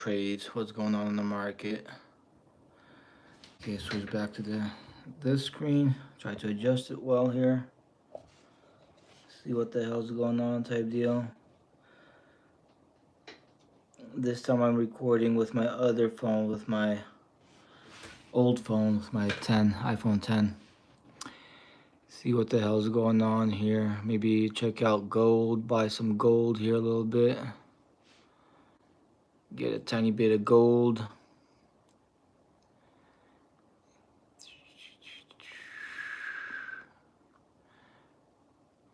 trades, what's going on in the market. Okay, switch back to this screen. Try to adjust it well here. See what the hell's going on type deal. This time I'm recording with my other phone, with my old phone, with my iPhone 10. See what the hell's going on here. Maybe check out gold, buy some gold here a little bit. Get a tiny bit of gold.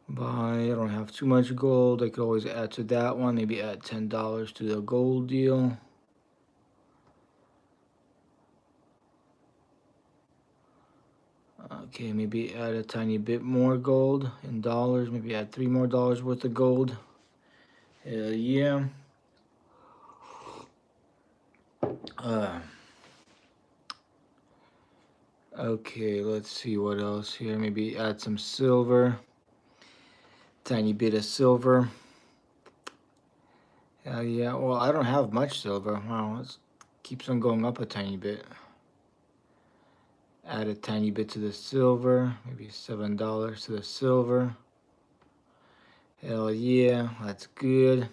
Buy, I don't have too much gold. I could always add to that one. Maybe add $10 to the gold deal. Okay, maybe add a tiny bit more gold in dollars. Maybe add $3 more worth of gold. Hell yeah. Okay, let's see what else here. Maybe add some silver. Tiny bit of silver. Hell yeah. Well, I don't have much silver. Wow, it keeps on going up a tiny bit. Add a tiny bit to the silver. Maybe $7 to the silver. Hell yeah, that's good.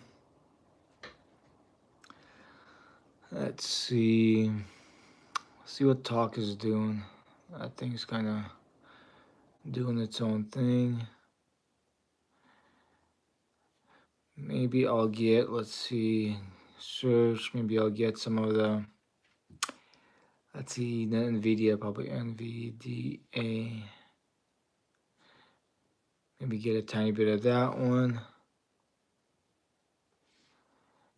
Let's see. See what talk is doing. That thing's kind of doing its own thing. Maybe I'll get, let's see, search. Maybe I'll get some of the, let's see, the NVIDIA, probably NVDA. Maybe get a tiny bit of that one.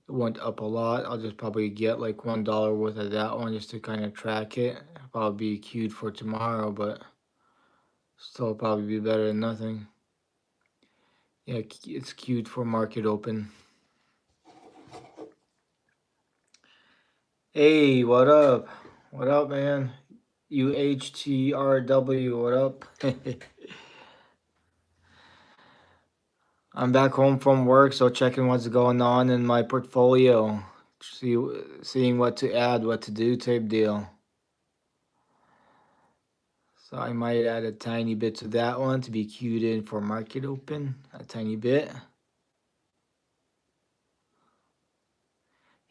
It went up a lot. I'll just probably get like $1 worth of that one just to kind of track it. It'll probably be queued for tomorrow, but still probably be better than nothing. Yeah, it's queued for market open. Hey, what up? What up, man? UHTRW, what up? I'm back home from work, so checking what's going on in my portfolio. Seeing what to add, what to do type deal. So I might add a tiny bit to that one to be queued in for market open. A tiny bit.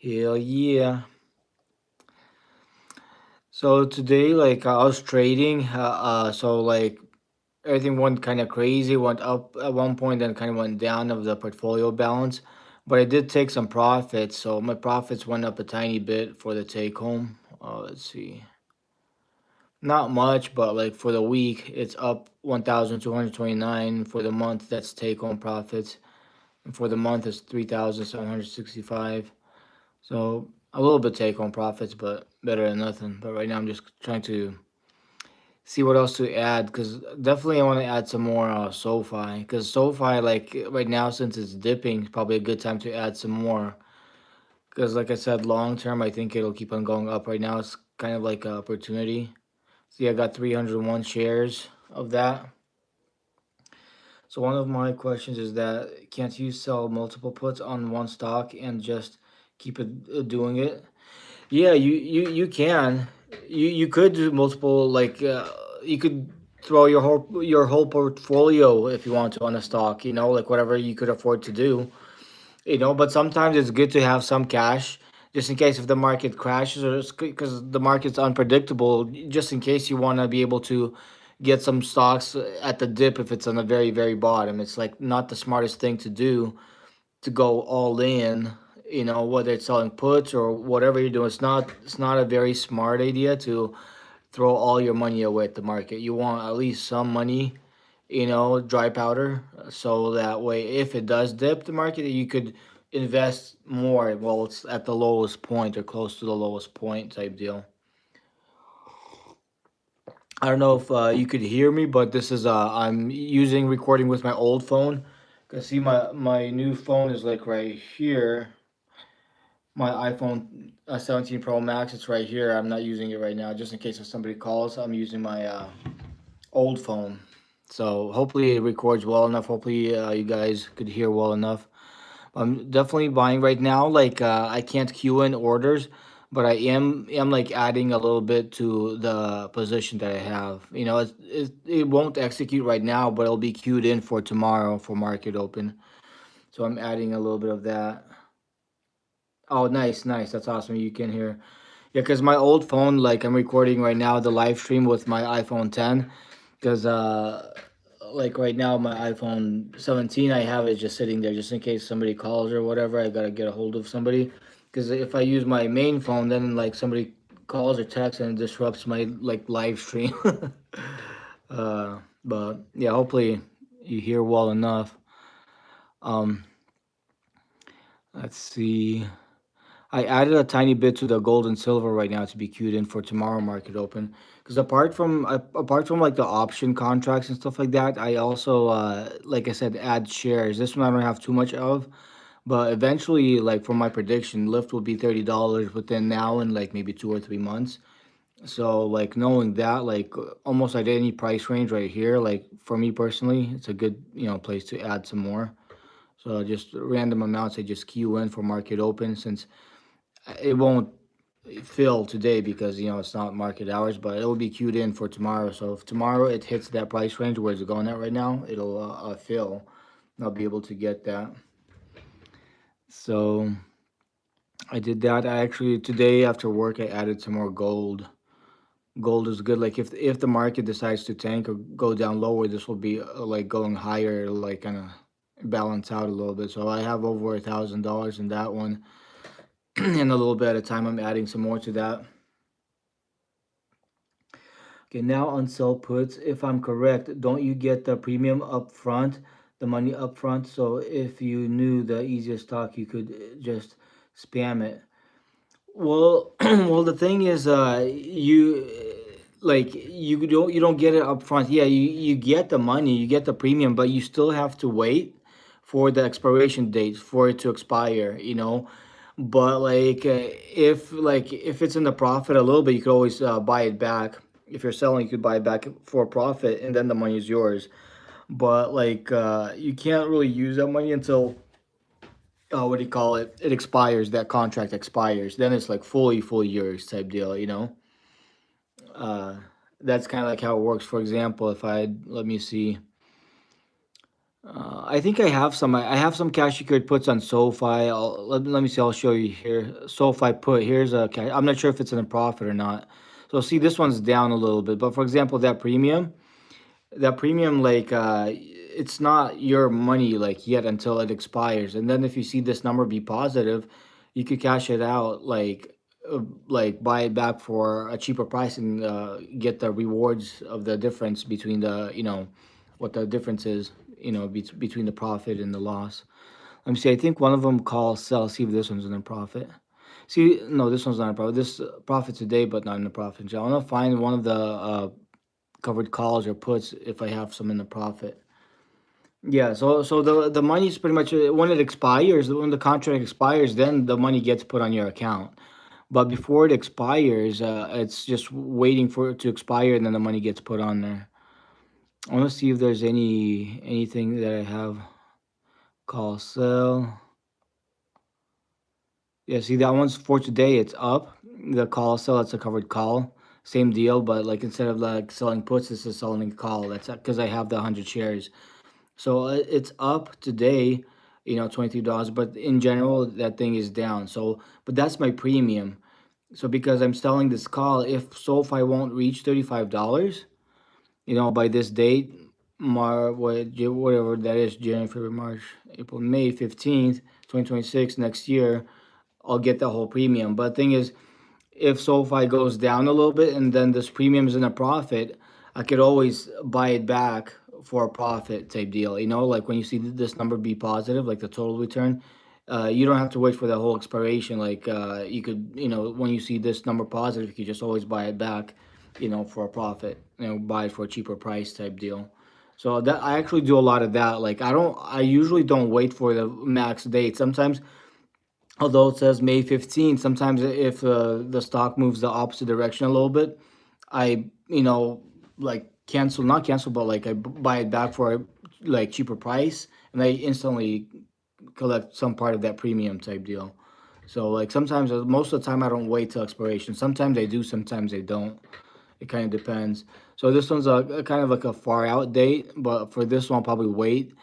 Hell yeah. So today, like I was trading, so like everything went kind of crazy, went up at one point, then kind of went down of the portfolio balance. But I did take some profits, so my profits went up a tiny bit for the take home. Let's see, not much, but like for the week, it's up 1,229. For the month, that's take home profits, and for the month, it's 3,765. So a little bit take home profits, but better than nothing. But right now, I'm just trying to see what else to add, because definitely I want to add some more SoFi, because SoFi, like right now, since it's dipping, it's probably a good time to add some more, because like I said, long term I think it'll keep on going up. Right now it's kind of like an opportunity. See, I got 301 shares of that. So one of my questions is that, can't you sell multiple puts on one stock and just keep it doing it? Yeah, you can. You could do multiple, like you could throw your whole portfolio if you want to on a stock, like whatever you could afford to do, but sometimes it's good to have some cash just in case if the market crashes, or because the market's unpredictable, just in case you want to be able to get some stocks at the dip if it's on the very, very bottom. It's like not the smartest thing to do to go all in, whether it's selling puts or whatever you're doing. It's not a very smart idea to throw all your money away at the market. You want at least some money, dry powder, so that way if it does dip the market, you could invest more while it's at the lowest point or close to the lowest point type deal. I don't know if you could hear me, but this is I'm using recording with my old phone. Cause see, my new phone is like right here. My iPhone 17 Pro Max, it's right here. I'm not using it right now, just in case if somebody calls. I'm using my old phone. So hopefully it records well enough. Hopefully you guys could hear well enough. I'm definitely buying right now. Like I can't queue in orders, but I am like adding a little bit to the position that I have. It won't execute right now, but it'll be queued in for tomorrow for market open. So I'm adding a little bit of that. Oh, nice, nice. That's awesome. You can hear. Yeah, because my old phone, like I'm recording right now the live stream with my iPhone 10. Because like right now my iPhone 17, I have it just sitting there just in case somebody calls or whatever. I gotta get a hold of somebody. Because if I use my main phone, then like somebody calls or texts and it disrupts my like live stream. But yeah, hopefully you hear well enough. Um, let's see. I added a tiny bit to the gold and silver right now to be queued in for tomorrow market open. Because apart from like the option contracts and stuff like that, I also like I said add shares. This one I don't have too much of, but eventually, like for my prediction, Lyft will be $30 within now and like maybe 2 or 3 months. So like knowing that, like almost at any price range right here, like for me personally, it's a good place to add some more. So just random amounts I just queue in for market open since it won't fill today because it's not market hours, but it'll be queued in for tomorrow. So if tomorrow it hits that price range where it's going at right now, it'll fill. And I'll be able to get that. So I did that. I actually today after work I added some more gold. Gold is good. Like if the market decides to tank or go down lower, this will be like going higher. It'll like kind of balance out a little bit. So I have over $1,000 in that one, and a little bit at a time. I'm adding some more to that. Okay, now on sell puts, if I'm correct, don't you get the premium up front, the money up front? So if you knew the easiest stock, you could just spam it. Well, well, the thing is, you like you don't get it up front. Yeah, you get the money, you get the premium, but you still have to wait for the expiration date for it to expire. But if it's in the profit a little bit, you could always buy it back. If you're selling, you could buy it back for a profit, and then the money is yours. But you can't really use that money until what do you call it? It expires. That contract expires. Then it's like fully yours type deal. Uh, that's kind of like how it works. For example, if I let me see. I think I have some cash secured puts on SoFi. Let me see. I'll show you here. SoFi put. Here's a cash. I'm not sure if it's in a profit or not. So see, this one's down a little bit. But for example, that premium it's not your money like yet until it expires. And then if you see this number be positive, you could cash it out like buy it back for a cheaper price and get the rewards of the difference between what the difference is between the profit and the loss. Let me see. I think one of them calls sell. See if this one's in a profit. See, no, this one's not a profit. This profit today, but not in the profit. I want to find one of the covered calls or puts if I have some in the profit. Yeah, so the money's pretty much when it expires, when the contract expires, then the money gets put on your account. But before it expires, it's just waiting for it to expire, and then the money gets put on there. I want to see if there's anything that I have call sell. Yeah, see that one's for today. It's up. The call sell, it's a covered call. Same deal, but like instead of like selling puts, this is selling a call. That's because I have the 100 shares. So it's up today, $23. But in general, that thing is down. So, but that's my premium. So because I'm selling this call, if SoFi won't reach $35, by this date, whatever that is, January, February, March, April, May 15th, 2026, next year, I'll get the whole premium. But the thing is, if SoFi goes down a little bit and then this premium is in a profit, I could always buy it back for a profit type deal. Like when you see this number be positive, like the total return, you don't have to wait for the whole expiration. Like you could, when you see this number positive, you could just always buy it back, for a profit. Buy it for a cheaper price type deal. So that I actually do a lot of that. Like I usually don't wait for the max date. Sometimes although it says May 15th, sometimes if the stock moves the opposite direction a little bit, I, like not cancel, but like I buy it back for a like cheaper price and I instantly collect some part of that premium type deal. So like sometimes, most of the time, I don't wait till expiration. Sometimes I do, sometimes I don't. It kind of depends. So this one's a kind of like a far out date, but for this one, I'll probably wait.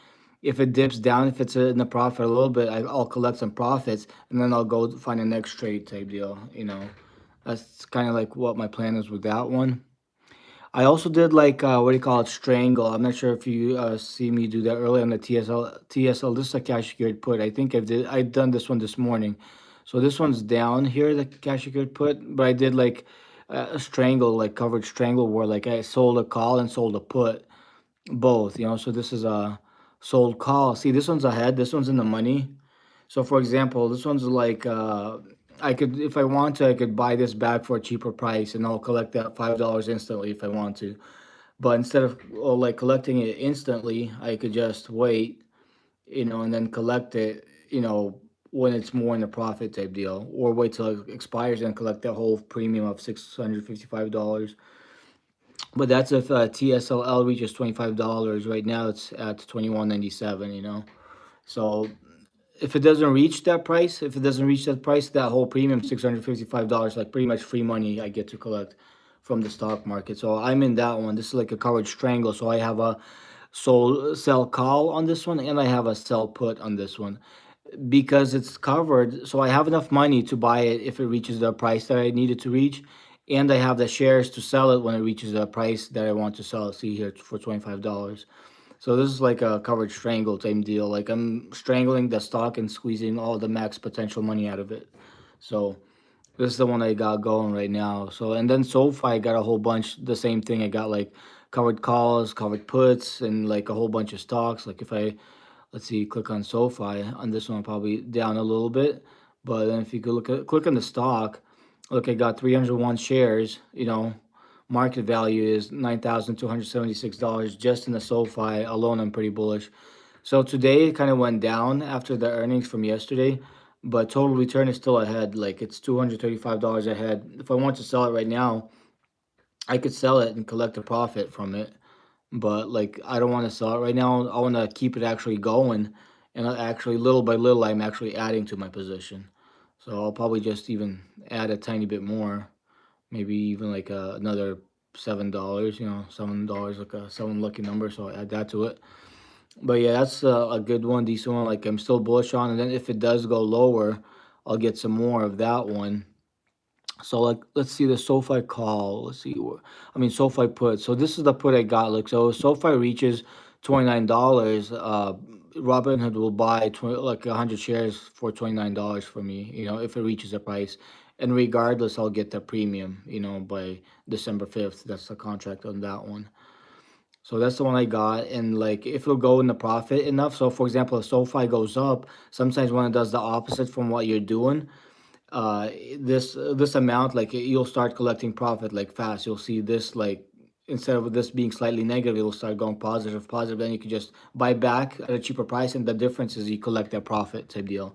If it dips down, if it's in the profit a little bit, I'll collect some profits and then I'll go find a next trade type deal. That's kind of like what my plan is with that one. I also did like what do you call it, strangle. I'm not sure if you see me do that early on the TSL. TSL. This is a cash secured put. I think I done this one this morning. So this one's down here, the cash secured put. But I did like a strangle, like covered strangle, where like I sold a call and sold a put, both. So this is a sold call. See, this one's ahead. This one's in the money. So for example, this one's like I could, if I want to, I could buy this back for a cheaper price, and I'll collect that $5 instantly if I want to. But instead of like collecting it instantly, I could just wait, and then collect it, when it's more in a profit type deal, or wait till it expires and collect that whole premium of $655. But that's if TSLL reaches $25. Right now, it's at 21.97. So if it doesn't reach that price, that whole premium $655, like pretty much free money I get to collect from the stock market. So I'm in that one. This is like a covered strangle. So I have a sell call on this one, and I have a sell put on this one because it's covered. So I have enough money to buy it if it reaches the price that I need it to reach, and I have the shares to sell it when it reaches the price that I want to sell it. See here for $25. So this is like a covered strangle type deal. Like I'm strangling the stock and squeezing all the max potential money out of it. So this is the one I got going right now. So and then SoFi I got a whole bunch, the same thing. I got like covered calls, covered puts, and like a whole bunch of stocks. Like if I, let's see, click on SoFi on this one, probably down a little bit. But then if you could click on the stock, look, I got 301 shares. Market value is $9,276 just in the SoFi alone. I'm pretty bullish. So today it kind of went down after the earnings from yesterday, but total return is still ahead. Like it's $235 ahead. If I want to sell it right now, I could sell it and collect a profit from it. But like I don't want to sell it right now. I want to keep it actually going, and actually little by little I'm actually adding to my position. So I'll probably just even add a tiny bit more, maybe even like another $7. $7 like a seven lucky number, so I add that to it. But yeah, that's a good one, decent one. Like I'm still bullish on, and then if it does go lower, I'll get some more of that one. So like, let's see the SoFi call. Let's see, I mean SoFi put. So this is the put I got. Like so, SoFi reaches $29. Robinhood will buy like 100 shares for $29 for me. If it reaches a price, and regardless, I'll get the premium. By December 5th. That's the contract on that one. So that's the one I got, and like if it'll go in the profit enough. So for example, if SoFi goes up, sometimes when it does the opposite from what you're doing, uh this amount, like you'll start collecting profit like fast. You'll see this, like instead of this being slightly negative, it'll start going positive. Then you can just buy back at a cheaper price, and the difference is you collect that profit type deal.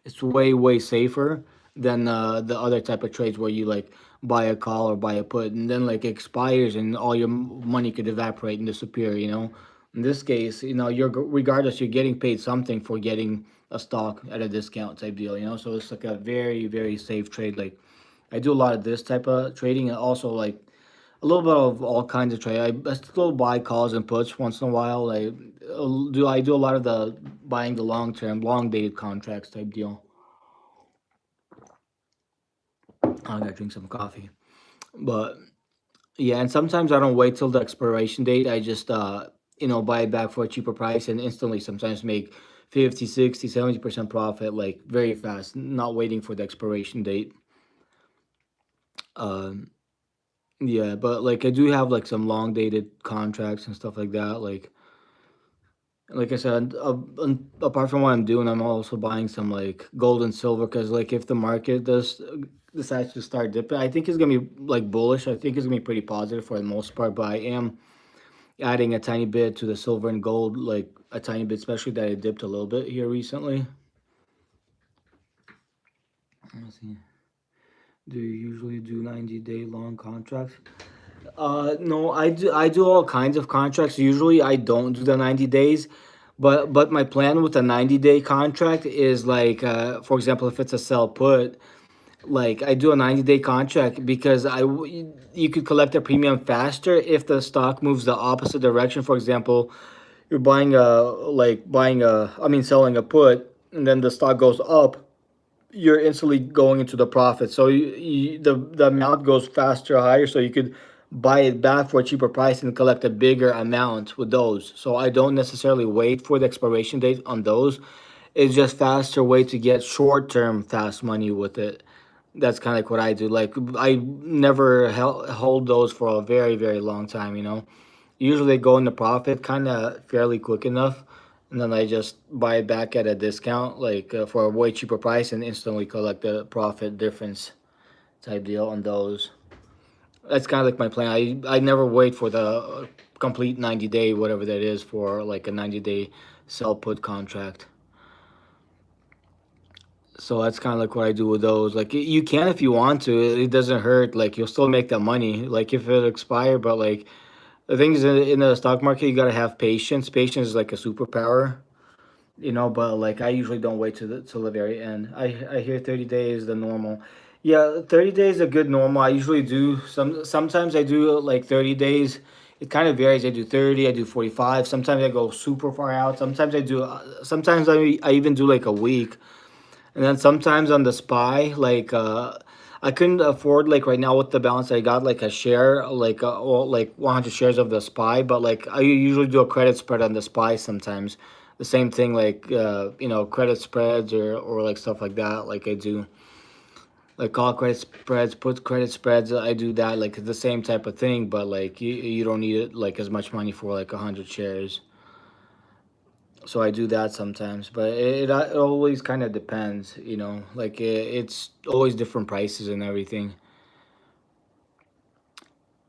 It's way safer than the other type of trades where you like buy a call or buy a put and then like expires and all your money could evaporate and disappear. In this case, you're regardless, you're getting paid something for getting a stock at a discount type deal. So it's like a very safe trade. Like I do a lot of this type of trading, and also like a little bit of all kinds of trade. I still buy calls and puts once in a while. I do a lot of the buying the long term, long dated contracts type deal. I gotta drink some coffee. But yeah, and sometimes I don't wait till the expiration date. I just buy it back for a cheaper price and instantly sometimes make 50, 60, 70% profit like very fast, not waiting for the expiration date. Um yeah, but like I do have like some long dated contracts and stuff like that. Like I said, apart from what I'm doing, I'm also buying some like gold and silver because like if the market does decides to start dipping, I think it's gonna be like bullish. I think it's gonna be pretty positive for the most part. But I am adding a tiny bit to the silver and gold, like a tiny bit, especially that it dipped a little bit here recently. Let's see. Do you usually do 90-day long contracts? No, I do all kinds of contracts. Usually I don't do the 90 days, But my plan with a 90-day contract is like, for example, if it's a sell put, like I do a 90-day contract because you could collect a premium faster if the stock moves the opposite direction. For example, you're selling a put, and then the stock goes up, you're instantly going into the profit. So the amount goes faster, higher, so you could buy it back for a cheaper price and collect a bigger amount with those. So I don't necessarily wait for the expiration date on those. It's just faster way to get short term fast money with it. That's kind of like what I do. Like I never hold those for a very very long time. Usually they go into profit kind of fairly quick enough, and then I just buy it back at a discount, like for a way cheaper price, and instantly collect the profit difference type deal on those. That's kind of like my plan. I never wait for the complete 90-day whatever that is for like a 90-day sell put contract. So that's kind of like what I do with those. Like you can if you want to. It doesn't hurt. Like you'll still make that money. Like if it expire, but like the thing is in the stock market, you gotta have patience. Patience is like a superpower. But like I usually don't wait till the very end. I hear 30 days the normal. Yeah, 30 days is a good normal. I usually do sometimes I do like 30 days. It kind of varies. I do 30, I do 45. Sometimes I go super far out. Sometimes I even do like a week. And then sometimes on the SPY, like I couldn't afford like right now with the balance I got like a share like 100 shares of the SPY, but like I usually do a credit spread on the SPY sometimes. The same thing like credit spreads or like stuff like that. Like I do like call credit spreads, put credit spreads. I do that like the same type of thing, but like you don't need it like as much money for like 100 shares. So I do that sometimes, but it always kind of depends, like it's always different prices and everything.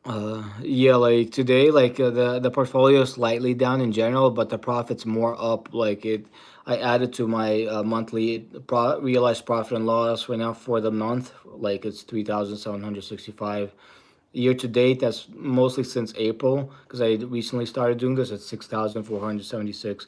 Yeah, like today, like the portfolio is slightly down in general, but the profit's more up. I added to my monthly realized profit and loss right now for the month. Like it's 3,765. Year to date, that's mostly since April because I recently started doing this at 6,476.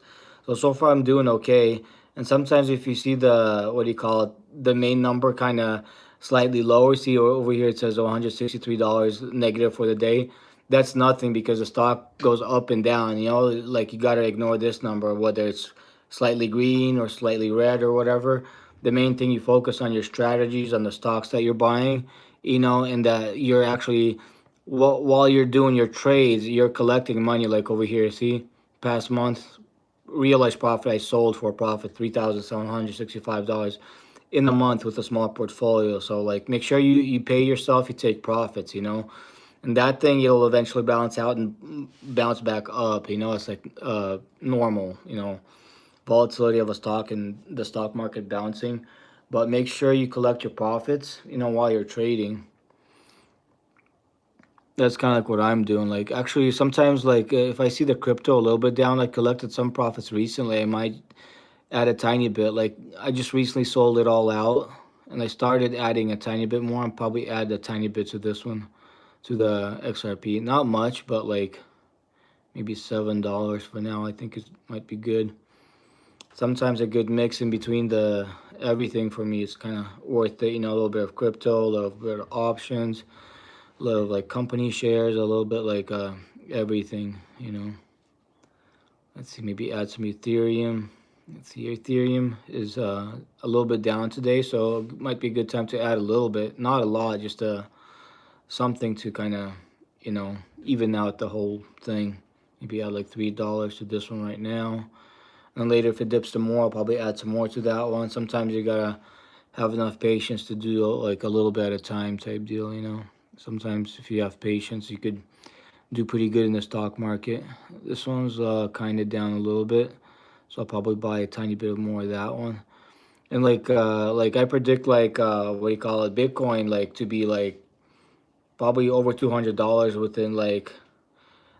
So far I'm doing okay. And sometimes if you see the what do you call it, the main number kind of slightly lower, see over here it says $163 negative for the day. That's nothing because the stock goes up and down. Like you gotta ignore this number whether it's slightly green or slightly red or whatever. The main thing you focus on your strategies on the stocks that you're buying, and that you're actually while you're doing your trades, you're collecting money. Like over here, see, past month realized profit I sold for a profit $3,765 in the month with a small portfolio. So like make sure you pay yourself, you take profits, and that thing it'll eventually balance out and bounce back up. It's like normal, volatility of a stock and the stock market bouncing. But make sure you collect your profits, while you're trading. That's kind of like what I'm doing. Like actually, sometimes like if I see the crypto a little bit down, I collected some profits recently. I might add a tiny bit. Like I just recently sold it all out, and I started adding a tiny bit more. And probably add a tiny bit to this one, to the XRP. Not much, but like maybe $7 for now. I think it might be good. Sometimes a good mix in between the everything for me is kind of worth it. A little bit of crypto, a little bit of options, a little like company shares, a little bit like everything. Let's see, maybe add some Ethereum. Let's see, Ethereum is a little bit down today, so it might be a good time to add a little bit, not a lot, just something to kind of, even out the whole thing. Maybe add like $3 to this one right now, and later if it dips to more, I'll probably add some more to that one. Sometimes you gotta have enough patience to do like a little bit at a time type deal. Sometimes if you have patience, you could do pretty good in the stock market. This one's kind of down a little bit, so I'll probably buy a tiny bit more of that one. And like I predict like what do you call it, Bitcoin like to be like probably over $200 within like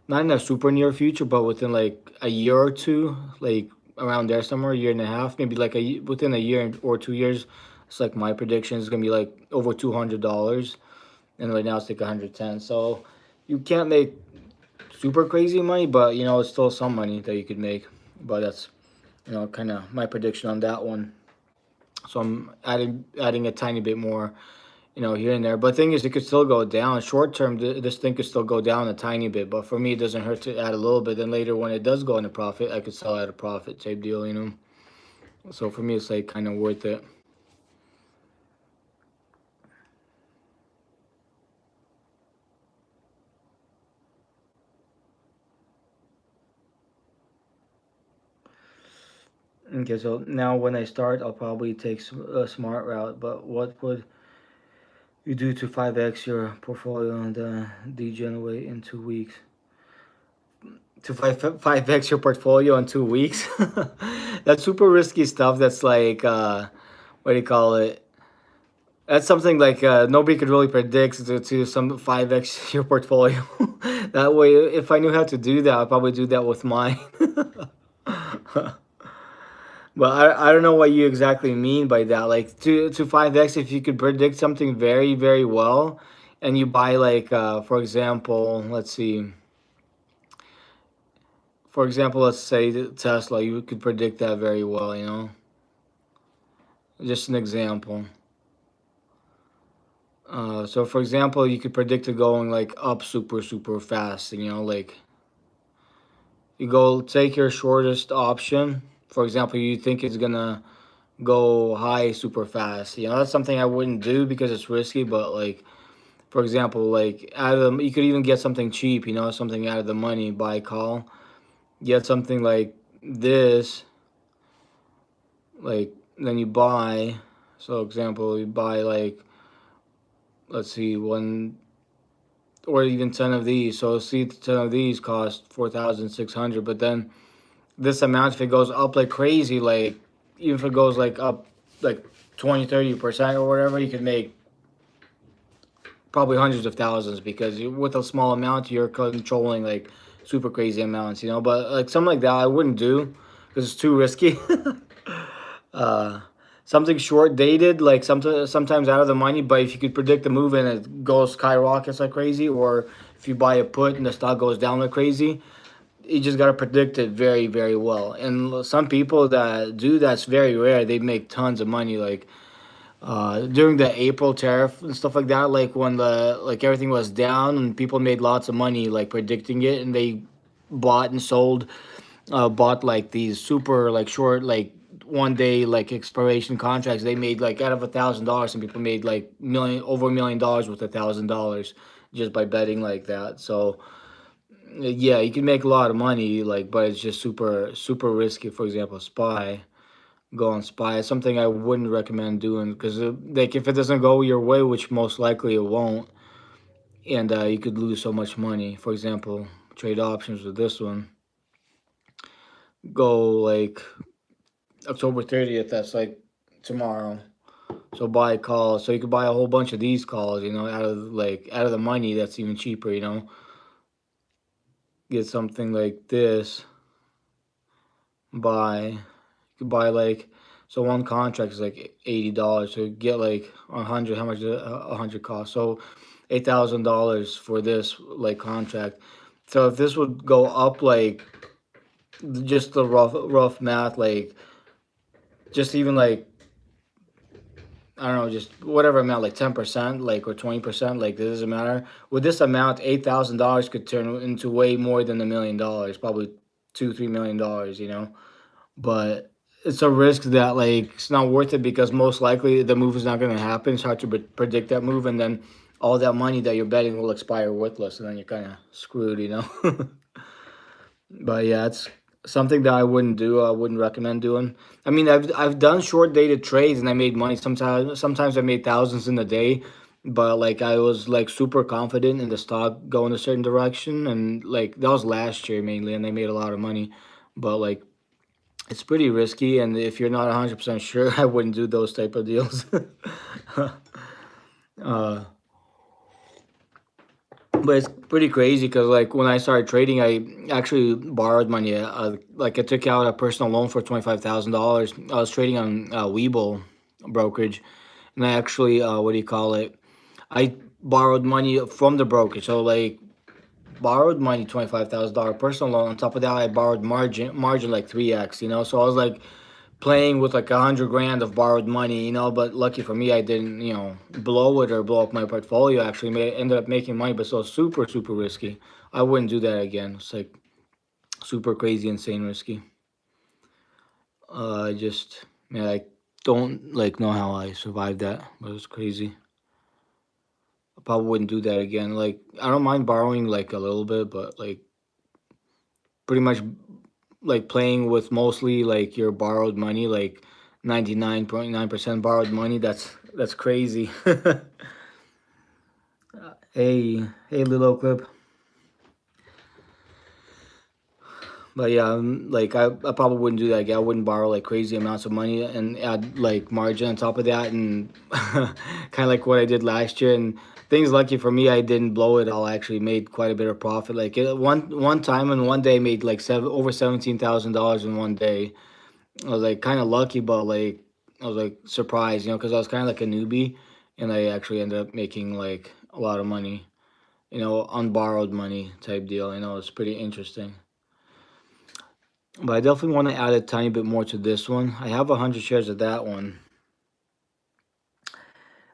not in a super near future, but within like a year or two, like around there somewhere, a year and a half, maybe like within a year or 2 years. It's like my prediction is gonna be like over $200, and right now it's like 110. So you can't make super crazy money, but it's still some money that you could make. But that's kind of my prediction on that one. So I'm adding a tiny bit more, here and there. But thing is, it could still go down. Short term, this thing could still go down a tiny bit. But for me, it doesn't hurt to add a little bit. Then later, when it does go into profit, I could sell at a profit type deal. So for me, it's like kind of worth it. Okay, so now when I start, I'll probably take a smart route. But what would you do to 5x your portfolio and degenerate in 2 weeks? To five x your portfolio in 2 weeks? That's super risky stuff. That's like what do you call it? That's something like nobody could really predict to some 5x your portfolio. That way, if I knew how to do that, I'd probably do that with mine. But I don't know what you exactly mean by that. Like to 5x, if you could predict something very, very well, and you buy like for example, let's see. For example, let's say Tesla, you could predict that very well. Just an example. So for example, you could predict it going like up super, super fast. Like you go take your shortest option. For example, you think it's gonna go high super fast. That's something I wouldn't do because it's risky. But like, for example, like out of you could even get something cheap. Something out of the money, buy call. Get something like this, like then you buy. So example, you buy like, let's see, one or even 10 of these. So see, 10 of these cost 4,600. But then this amount, if it goes up like crazy, like even if it goes like up like 20-30% or whatever, you could make probably hundreds of thousands because with a small amount, you're controlling like super crazy amounts. But like something like that, I wouldn't do because it's too risky. uh, Something short dated, like sometimes out of the money. But if you could predict the move and it goes skyrockets like crazy, or if you buy a put and the stock goes down like crazy, you just gotta predict it very, very well. And some people that do that's very rare. They make tons of money, like during the April tariff and stuff like that. Like when the like everything was down and people made lots of money, like predicting it, and they bought and sold, bought like these super like short like 1 day like expiration contracts. They made like out of $1,000, and people made like over $1 million with $1,000 just by betting like that. So yeah, you can make a lot of money, like, but it's just super, super risky. For example, spy, go on spy. It's something I wouldn't recommend doing because, like, if it doesn't go your way, which most likely it won't, and you could lose so much money. For example, trade options with this one, go like October 30th. That's like tomorrow. So buy calls. So you could buy a whole bunch of these calls, out of the money. That's even cheaper. Get something like this. Buy could buy like, so one contract is like $80. So you get like 100. How much does 100 cost? So $8,000 for this like contract. So if this would go up like, just the rough math, like just even like, I don't know, just whatever amount, like 10%, like, or 20%, like it doesn't matter. With this amount, $8,000 could turn into way more than $1 million, probably 2-3 million dollars. But it's a risk that like it's not worth it because most likely the move is not going to happen. It's hard to predict that move, and then all that money that you're betting will expire worthless, and then you're kind of screwed. But yeah, it's something that I wouldn't do. I wouldn't recommend doing. I mean, I've done short dated trades and I made money. Sometimes I made thousands in a day, but like I was like super confident in the stock going a certain direction, and like that was last year mainly, and I made a lot of money. But like it's pretty risky, and if you're not 100% sure, I wouldn't do those type of deals. uh, but it's pretty crazy because like when I started trading, I actually borrowed money. Like I took out a personal loan for $25,000. I was trading on Webull brokerage, and I actually what do you call it? I borrowed money from the brokerage. So like borrowed money, $25,000 personal loan. On top of that, I borrowed margin like 3x. So I was like playing with like 100 grand of borrowed money. But lucky for me, I didn't blow it or blow up my portfolio. Actually, ended up making money, but still super super risky. I wouldn't do that again. It's like super crazy, insane risky. I just man, I don't like know how I survived that, but it was crazy. I probably wouldn't do that again. Like I don't mind borrowing like a little bit, but like pretty much like playing with mostly like your borrowed money, like 99.9% borrowed money. That's crazy. Hey, little clip. But yeah, like I probably wouldn't do that again. I wouldn't borrow like crazy amounts of money and add like margin on top of that, and kind of like what I did last year. And things lucky for me, I didn't blow it. I actually made quite a bit of profit. Like one time in one day, I made like over $17,000 in one day. I was like kind of lucky, but like I was like surprised, because I was kind of like a newbie, and I actually ended up making like a lot of money, on borrowed money type deal. It's pretty interesting. But I definitely want to add a tiny bit more to this one. I have 100 shares of that one.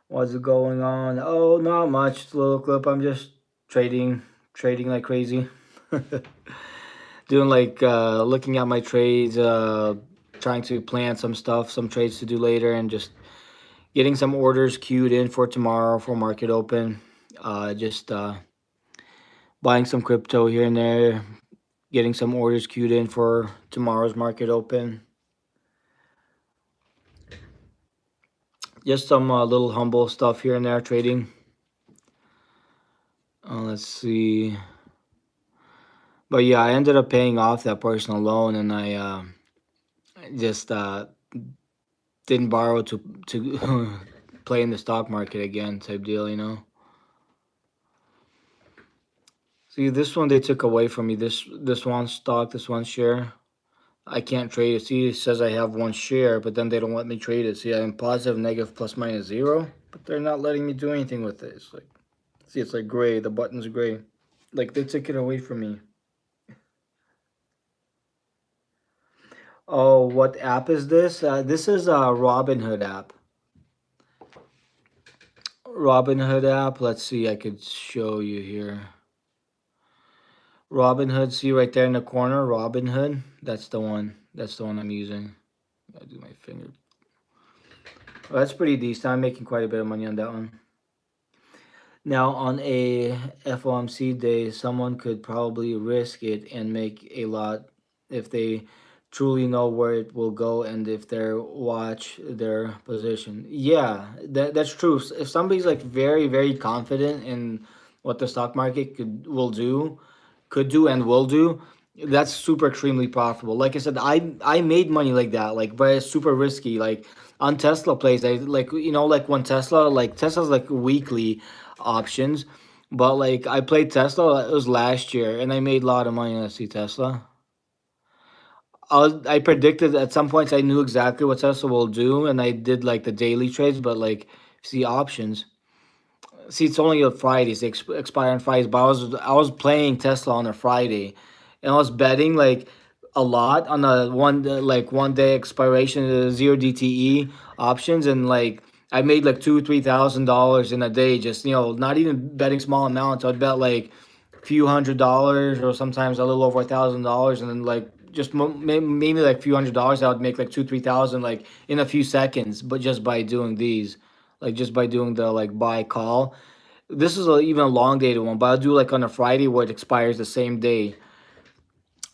What's going on? Oh, not much, little clip. I'm just trading like crazy. Doing like looking at my trades, trying to plan some stuff, some trades to do later, and just getting some orders queued in for tomorrow for market open. Just buying some crypto here and there, getting some orders queued in for tomorrow's market open. Just some little humble stuff here and there trading. Let's see. But yeah, I ended up paying off that personal loan, and I just didn't borrow to play in the stock market again, type deal. See, this one they took away from me. This one stock, this one share. I can't trade it. See, it says I have one share, but then they don't let me trade it. See, I'm positive, negative, plus, minus zero, but they're not letting me do anything with it. It's like, see, it's like gray. The button's gray. Like they took it away from me. Oh, what app is this? This is a Robinhood app. Robinhood app. Let's see. I could show you here. Robinhood. See right there in the corner. Robinhood. That's the one. That's the one I'm using. I do my finger. Well, that's pretty decent. I'm making quite a bit of money on that one. Now, on a FOMC day, someone could probably risk it and make a lot if they truly know where it will go and if they watch their position. Yeah, that's true. If somebody's like very, very confident in what the stock market could do and will do, that's super extremely profitable. Like I said, I made money like that, like, but it's super risky. Like on Tesla plays, I like like when Tesla's like weekly options, but like I played Tesla. It was last year, and I made a lot of money on I see Tesla. I predicted at some points I knew exactly what Tesla will do, and I did like the daily trades, but like see options. See, it's only a Fridays. They expire on Fridays. But I was playing Tesla on a Friday, and I was betting like a lot on the one day expiration zero DTE options, and like I made like $2,000 3,000 in a day. Just not even betting small amounts. I'd bet like a few $100s, or sometimes a little over $1,000, and then like just maybe like a few $100. I would make like 2 3 thousand like in a few seconds, but just by doing these, like just by doing the like buy call. This is even a long dated one, but I'll do like on a Friday where it expires the same day.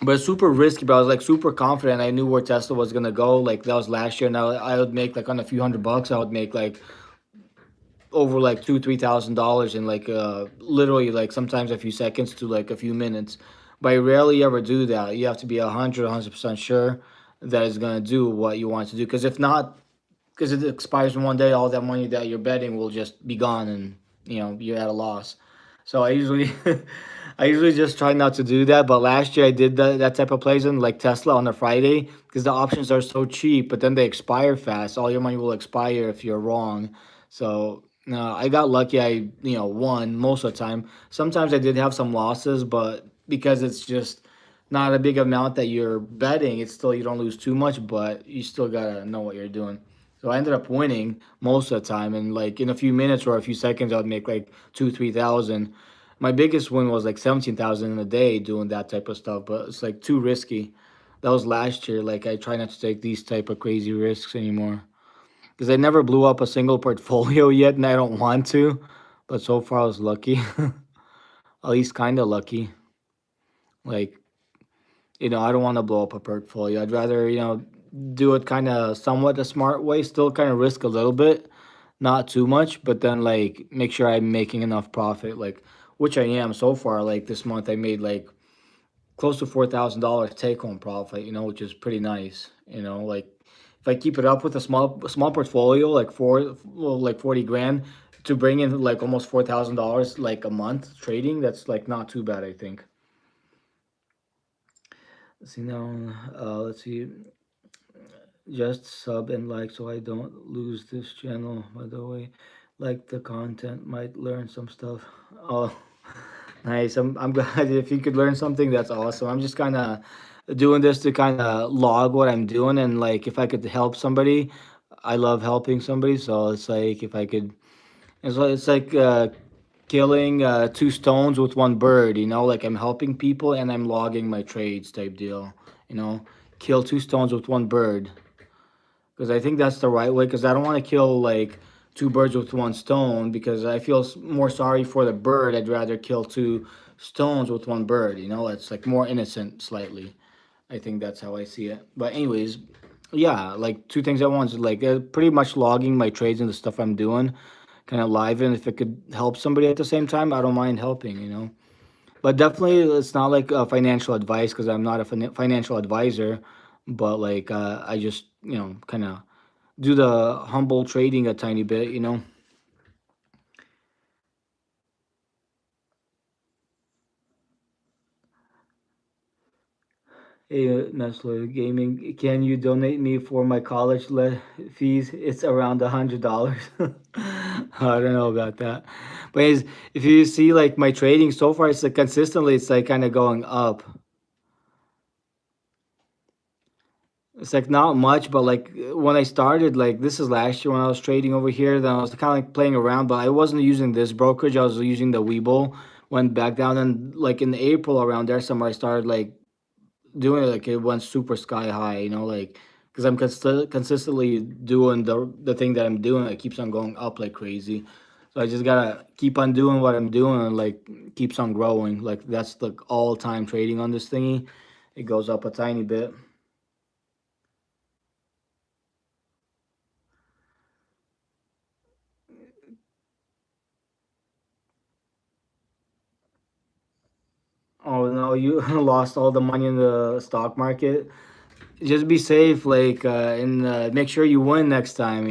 But it's super risky, but I was like super confident. I knew where Tesla was gonna go. Like that was last year, and I would make like on a few $100. I would make like over like $2 3 thousand in like literally like sometimes a few seconds to like a few minutes. But I rarely ever do that. You have to be 100% sure that it's gonna do what you want it to do. Because if not, because it expires in one day, all that money that you're betting will just be gone, and you're at a loss. So I usually, I usually just try not to do that. But last year I did that type of plays in like Tesla on a Friday because the options are so cheap, but then they expire fast. All your money will expire if you're wrong. So No, I got lucky. I won most of the time. Sometimes I did have some losses, but because it's just not a big amount that you're betting, it's still you don't lose too much, but you still gotta know what you're doing. So I ended up winning most of the time, and like in a few minutes or a few seconds, I'd make like 2, 3 thousand. My biggest win was like 17,000 in a day doing that type of stuff, but it's like too risky. That was last year. Like I try not to take these type of crazy risks anymore because I never blew up a single portfolio yet, and I don't want to. But so far, I was lucky, at least kind of lucky. Like I don't want to blow up a portfolio. I'd rather do it kind of somewhat a smart way, still kind of risk a little bit, not too much, but then like make sure I'm making enough profit, like which I am so far. Like this month, I made like close to $4,000 take home profit, which is pretty nice. Like if I keep it up with a small portfolio, like well, like 40 grand to bring in like almost $4,000 like a month trading, that's like not too bad, I think. Let's see now, let's see, just sub and like so I don't lose this channel. By the way, like the content, might learn some stuff. Oh, nice. I'm glad if you could learn something. That's awesome. I'm just kind of doing this to kind of log what I'm doing, and like if I could help somebody, I love helping somebody. So it's like if I could, it's like killing two stones with one bird. Like I'm helping people and I'm logging my trades type deal. You know, kill two stones with one bird because I think that's the right way. Because I don't want to kill like two birds with one stone because I feel more sorry for the bird. I'd rather kill two stones with one bird. It's like more innocent slightly. I think that's how I see it. But anyways, yeah, like two things at once. Like pretty much logging my trades and the stuff I'm doing, kind of live. And if it could help somebody at the same time, I don't mind helping. But definitely, it's not like financial advice because I'm not a financial advisor. But like, I just kind of do the humble trading a tiny bit. Hey, Nestle Gaming, can you donate me for my college fees? It's around $100. I don't know about that, but if you see like my trading so far, it's like consistently, it's like kind of going up. It's like not much, but like when I started, like this is last year when I was trading over here, then I was kind of like playing around, but I wasn't using this brokerage. I was using the Webull. Went back down, and like in April around there somewhere, I started like doing it. Like it went super sky high. Like because I'm consistently doing the thing that I'm doing. It keeps on going up like crazy. So I just gotta keep on doing what I'm doing and like keeps on growing. Like that's the all time trading on this thingy. It goes up a tiny bit. Oh no, you lost all the money in the stock market. Just be safe, like, and make sure you win next time.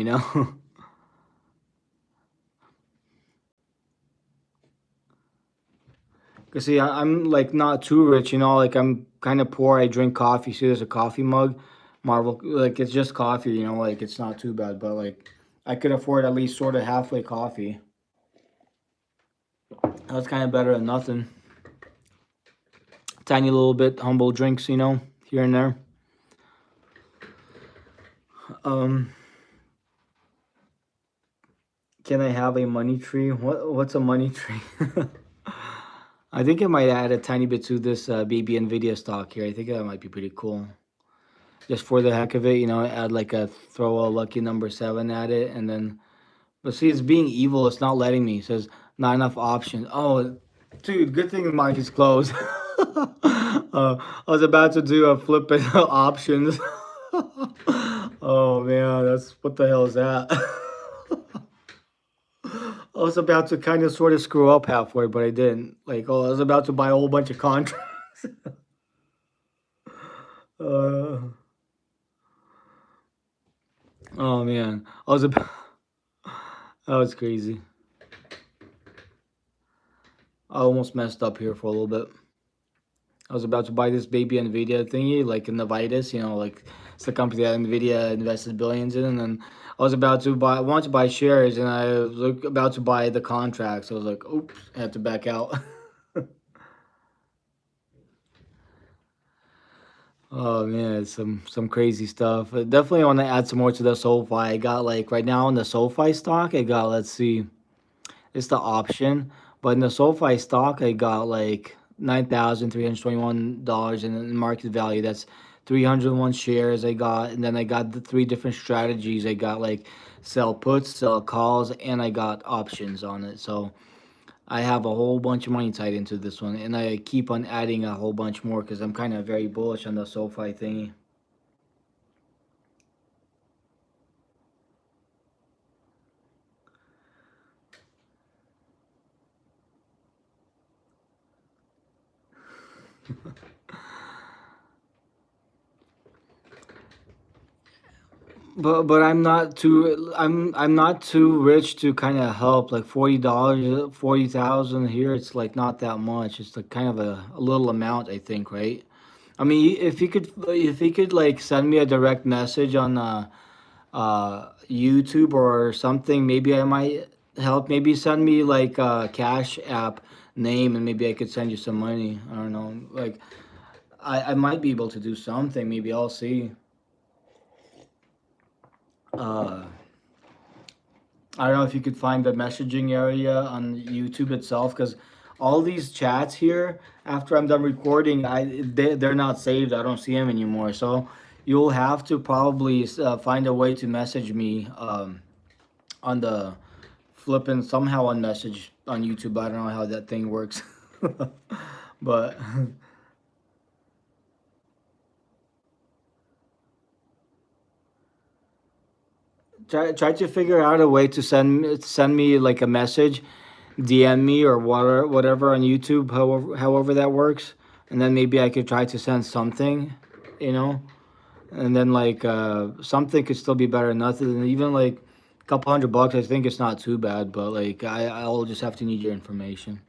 Cause see, I'm like not too rich. Like I'm kind of poor. I drink coffee. See, there's a coffee mug, Marvel. Like it's just coffee. Like it's not too bad. But like, I could afford at least sort of halfway coffee. That's kind of better than nothing. Tiny little bit humble drinks, here and there. Um, can I have a money tree? What's a money tree? I think I might add a tiny bit to this baby Nvidia stock here. I think that might be pretty cool. Just for the heck of it, add like a throw a lucky number seven at it, and then. But see, it's being evil. It's not letting me. It says not enough options. Oh, dude, good thing the market's closed. I was about to do a flipping options. Oh man, that's what the hell is that? I was about to kind of sort of screw up halfway, but I didn't. Like, oh, I was about to buy a whole bunch of contracts. uh, oh man, I was about. That was crazy. I almost messed up here for a little bit. I was about to buy this baby Nvidia thingy, like in the Vitus, like It's the company that Nvidia invested billions in, and then I was about to buy, I wanted to buy shares, and I was about to buy the contracts. I was like, oops, I had to back out. Oh man, it's some crazy stuff. I definitely want to add some more to the SoFi. I got like right now in the SoFi stock, I got, let's see, it's the option, but in the SoFi stock, I got like $9,321 in market value. That's 301 shares I got, and then I got the three different strategies. I got like sell puts, sell calls, and I got options on it. So I have a whole bunch of money tied into this one, and I keep on adding a whole bunch more because I'm kind of very bullish on the SoFi thingy. But I'm not too rich to kind of help. Like $40, 40,000 here, it's like not that much. It's like kind of a little amount, I think, right? I mean, if he could like send me a direct message on YouTube or something, maybe I might help. Maybe send me like a Cash App name, and maybe I could send you some money. I don't know. Like I might be able to do something. Maybe I'll see. Uh, I don't know if you could find the messaging area on YouTube itself, because all these chats here, after I'm done recording, they're not saved. I don't see them anymore. So you'll have to probably find a way to message me on the flipping somehow on message on YouTube. I don't know how that thing works, but try to figure out a way to send me like a message, DM me or whatever on YouTube, however that works, and then maybe I could try to send something, you know, and then like something could still be better than nothing. And even like a couple $100, I think it's not too bad. But like I'll just have to need your information,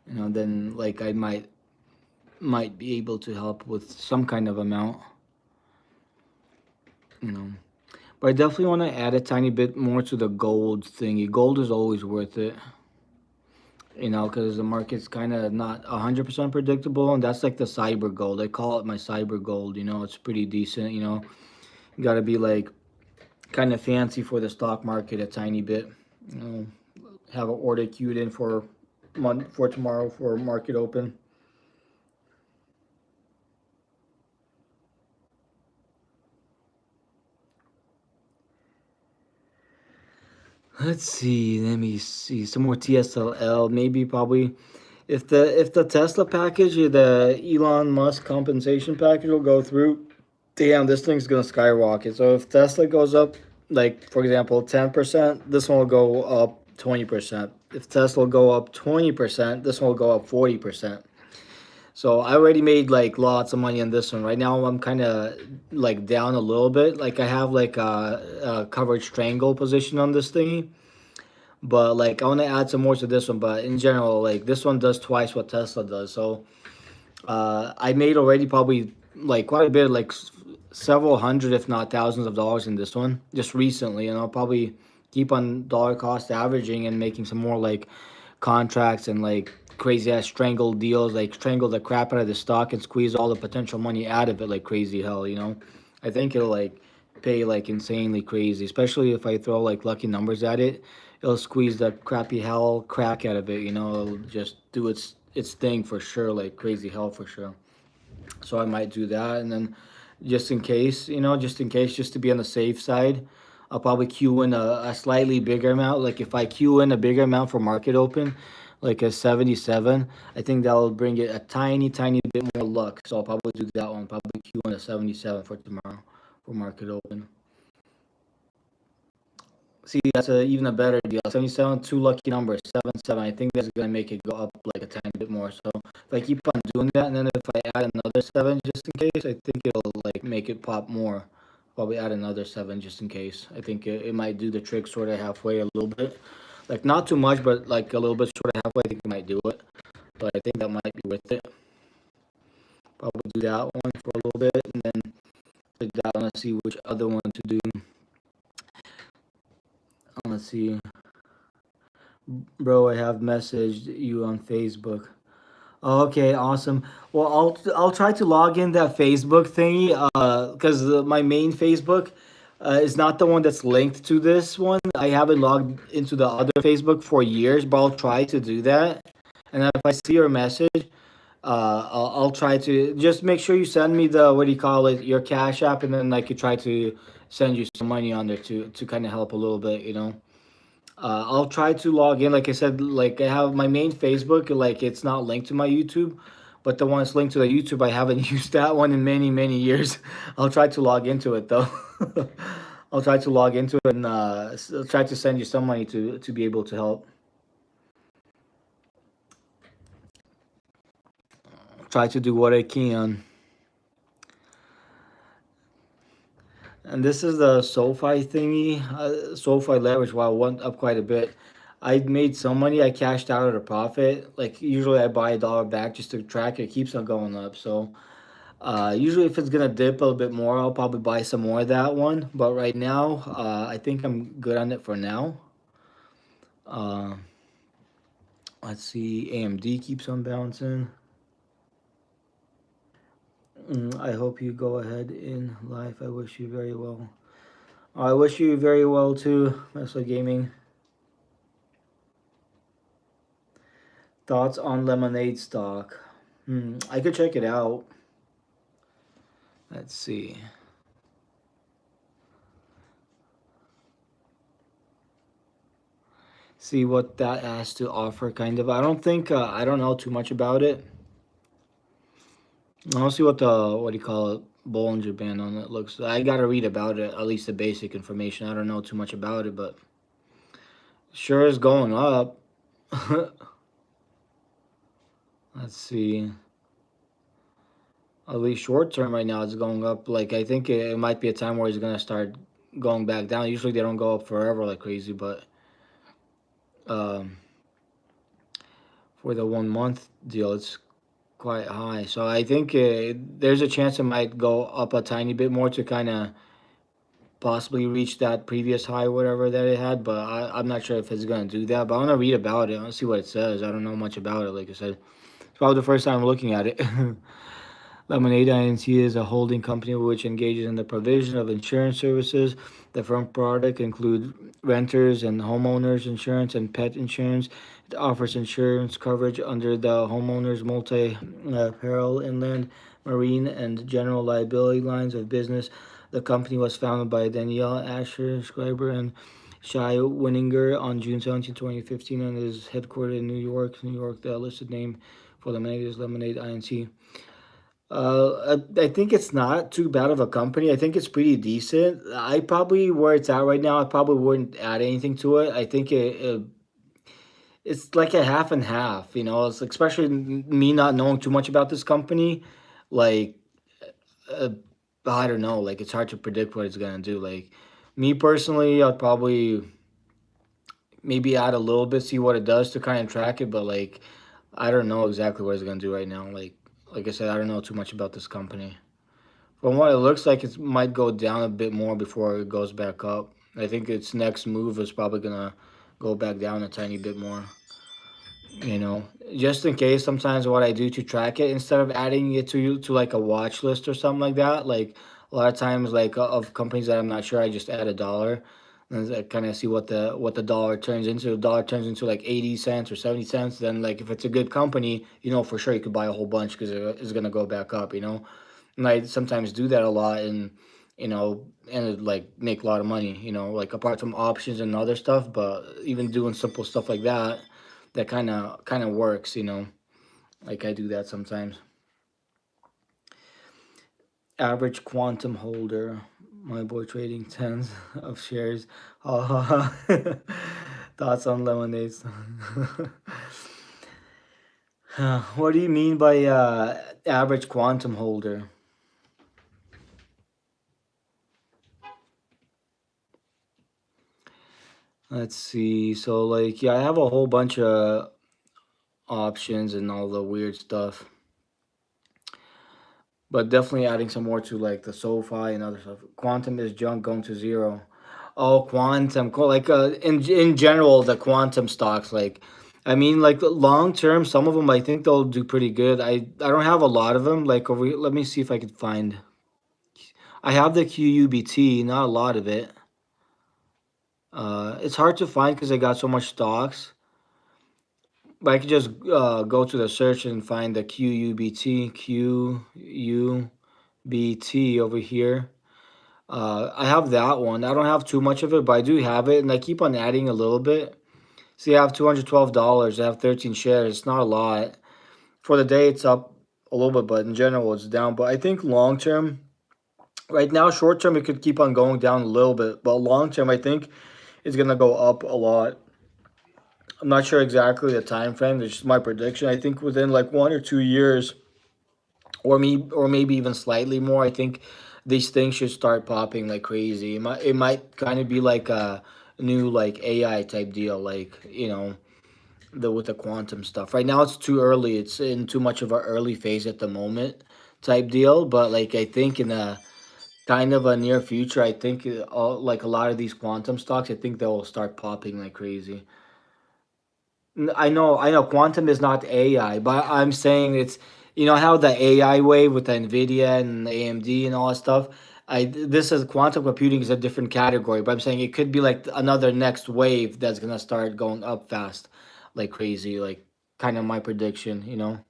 you know. Then like I might be able to help with some kind of amount, you know. But I definitely want to add a tiny bit more to the gold thingy. Gold is always worth it, you know, because the market's kind of not 100% predictable, and that's like the cyber gold. I call it my cyber gold. You know, it's pretty decent. You know, you got to be like kind of fancy for the stock market a tiny bit. You know, have an order queued in for tomorrow for market open. Let's see. Let me see some more TSLL. Maybe probably if the Tesla package, the Elon Musk compensation package will go through, damn, this thing's gonna skyrocket. So if Tesla goes up, like for example, 10%, this one will go up 20%. If Tesla will go up 20%, this one will go up 40%. So I already made like lots of money on this one. Right now I'm kind of like down a little bit. Like I have like a coverage strangle position on this thingy, but like I want to add some more to this one. But in general, like this one does twice what Tesla does. So I made already probably like quite a bit, like several hundred, if not thousands of dollars in this one just recently, and I'll probably keep on dollar cost averaging and making some more like contracts and like crazy ass strangle deals, like strangle the crap out of the stock and squeeze all the potential money out of it like crazy hell, you know. I think it'll like pay like insanely crazy, especially if I throw like lucky numbers at it. It'll squeeze the crappy hell crack out of it, you know. It'll just do its thing for sure, like crazy hell for sure. So I might do that, and then just in case, you know, just in case, just to be on the safe side, I'll probably queue in a slightly bigger amount. Like if I queue in a bigger amount for market open, like a 77, I think that'll bring it a tiny bit more luck. So I'll probably do that one. Probably queue in a 77 for tomorrow for market open. See, that's even a better deal. 77, two lucky numbers, 7, 7. I think that's gonna make it go up like a tiny bit more. So if I keep on doing that, and then if I add another seven just in case, I think it'll like make it pop more. Probably add another seven just in case. I think it might do the trick sort of halfway a little bit. Like not too much, but like a little bit sort of halfway. I think it might do it. But I think that might be worth it. Probably do that one for a little bit, and then Like that. Let's see which other one to do. Let's see, bro. I have messaged you on Facebook. Okay, awesome. Well, I'll try to log in that Facebook thingy, because my main Facebook is not the one that's linked to this one. I haven't logged into the other Facebook for years, but I'll try to do that. And if I see your message, I'll try to just make sure you send me the, what do you call it, your Cash App, and then I could try to send you some money on there to kind of help a little bit, you know. I'll try to log in. Like I said, like I have my main Facebook, like it's not linked to my YouTube, but the one that's linked to the YouTube, I haven't used that one in many, many years. I'll try to log into it though. I'll try to log into it and try to send you some money to be able to help. Try to do what I can. And this is the SoFi thingy. SoFi leverage, wow, went up quite a bit. I made some money. I cashed out at a profit. Like usually, I buy $1 back just to track it. It keeps on going up. So usually, if it's gonna dip a little bit more, I'll probably buy some more of that one. But right now, I think I'm good on it for now. Uh, let's see. AMD keeps on bouncing. I hope you go ahead in life. I wish you very well. I wish you very well too, Wrestle Gaming. Thoughts on lemonade stock? I could check it out. Let's see. See what that has to offer, kind of. I don't think, I don't know too much about it. I'll see what the, what do you call it, Bollinger Band on it looks. I gotta read about it, at least the basic information. I don't know too much about it, but sure is going up. Let's see. At least short term right now, it's going up. Like, I think it might be a time where it's gonna start going back down. Usually they don't go up forever like crazy, but um, for the 1 month deal, it's quite high. So I think there's a chance it might go up a tiny bit more to kind of possibly reach that previous high, whatever that it had. But I'm not sure if it's gonna do that. But I want to read about it. I want to see what it says. I don't know much about it. Like I said, it's probably the first time looking at it. Lemonade Inc. is a holding company which engages in the provision of insurance services. The firm product include renters and homeowners insurance and pet insurance. It offers insurance coverage under the homeowners multi-peril inland, marine, and general liability lines of business. The company was founded by Danielle Asher Schreiber and Shai Winninger on June 17, 2015, and is headquartered in New York. New York, the listed name for Lemonade is Lemonade Inc. I think it's not too bad of a company. I think it's pretty decent. I probably where it's at right now. I probably wouldn't add anything to it. I think it's like a half and half. You know, it's especially me not knowing too much about this company. Like, uh, I don't know. Like, it's hard to predict what it's gonna do. Like, me personally, I'd probably maybe add a little bit, see what it does to kind of track it. But like, I don't know exactly what it's gonna do right now. Like I said, I don't know too much about this company. From what it looks like, it might go down a bit more before it goes back up. I think its next move is probably gonna go back down a tiny bit more. You know, just in case. Sometimes what I do to track it, instead of adding it to like a watch list or something like that, like a lot of times, like of companies that I'm not sure, I just add $1 and I kind of see what the dollar turns into. The dollar turns into like 80 cents or 70 cents. Then like if it's a good company, you know for sure you could buy a whole bunch because it's gonna go back up. You know. And I sometimes do that a lot, and and it, like make a lot of money. Like apart from options and other stuff, but even doing simple stuff like that, that kind of works. Like I do that sometimes. Average quantum holder, my boy trading tens of shares. Uh, thoughts on lemonades? What do you mean by average quantum holder? Let's see. So like yeah, I have a whole bunch of options and all the weird stuff. but definitely adding some more to like the SoFi and other stuff. Quantum is junk going to zero. Oh, quantum, like in general, the quantum stocks, like, I mean, like long term, some of them I think they'll do pretty good. I don't have a lot of them. Like over, let me see if I could find. I have the QUBT, not a lot of it. It's hard to find because I got so much stocks. But I could just go to the search and find the QUBT over here. I have that one. I don't have too much of it, but I do have it, and I keep on adding a little bit. See, I have $212. I have 13 shares. It's not a lot. For the day, it's up a little bit, but in general, it's down. But I think long term, right now, short term, it could keep on going down a little bit, but long term, I think it's gonna go up a lot. I'm not sure exactly the time frame. It's just my prediction. I think within like 1 or 2 years, or maybe even slightly more, I think these things should start popping like crazy. It might kind of be like a new like AI type deal, like the with the quantum stuff. Right now, it's too early. It's in too much of an early phase at the moment, type deal. But like I think in a kind of a near future, I think like a lot of these quantum stocks, I think they'll start popping like crazy. I know quantum is not AI, but I'm saying it's how the AI wave with the Nvidia and the AMD and all that stuff. This is quantum computing is a different category, but I'm saying it could be like another next wave that's gonna start going up fast, like crazy, like kind of my prediction.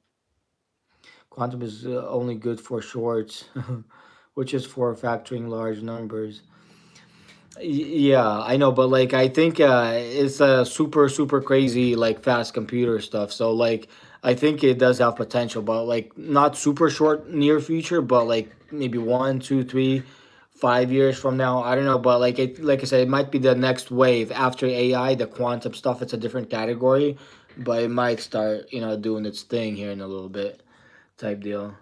Quantum is only good for shorts, which is for factoring large numbers. Yeah, I know, but like I think it's a super crazy like fast computer stuff. So like I think it does have potential, but like not super short near future, but like maybe 1, 2, 3, 5 years from now. I don't know, but like I said, it might be the next wave after AI, the quantum stuff. It's a different category, but it might start doing its thing here in a little bit, type deal.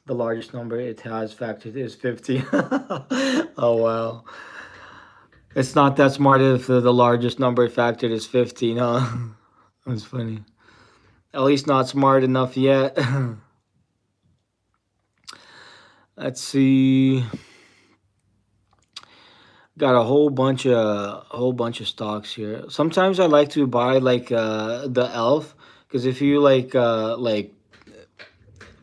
The largest number it has factored is 50. Oh wow. It's not that smart if the largest number factored is 15, huh? That's funny. At least not smart enough yet. Let's see. Got a whole bunch of stocks here. Sometimes I like to buy like the elf because if you like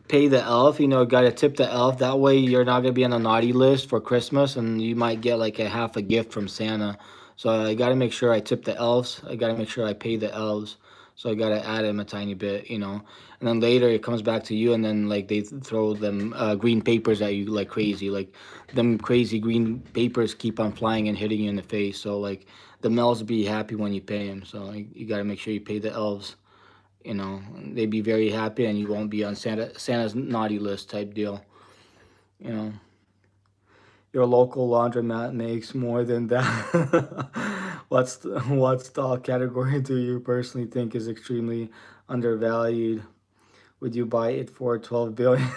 pay the elf, gotta tip the elf. That way you're not gonna be on a naughty list for Christmas, and you might get like a half a gift from Santa. So I gotta make sure I tip the elves. I gotta make sure I pay the elves. So I gotta add them a tiny bit. And then later it comes back to you, and then like they throw them green papers at you like crazy. Like them crazy green papers keep on flying and hitting you in the face. So like the elves be happy when you pay them. So you gotta make sure you pay the elves. They'd be very happy, and you won't be on Santa's naughty list type deal. You know, your local laundromat makes more than that. What stock category do you personally think is extremely undervalued? Would you buy it for 12 billion?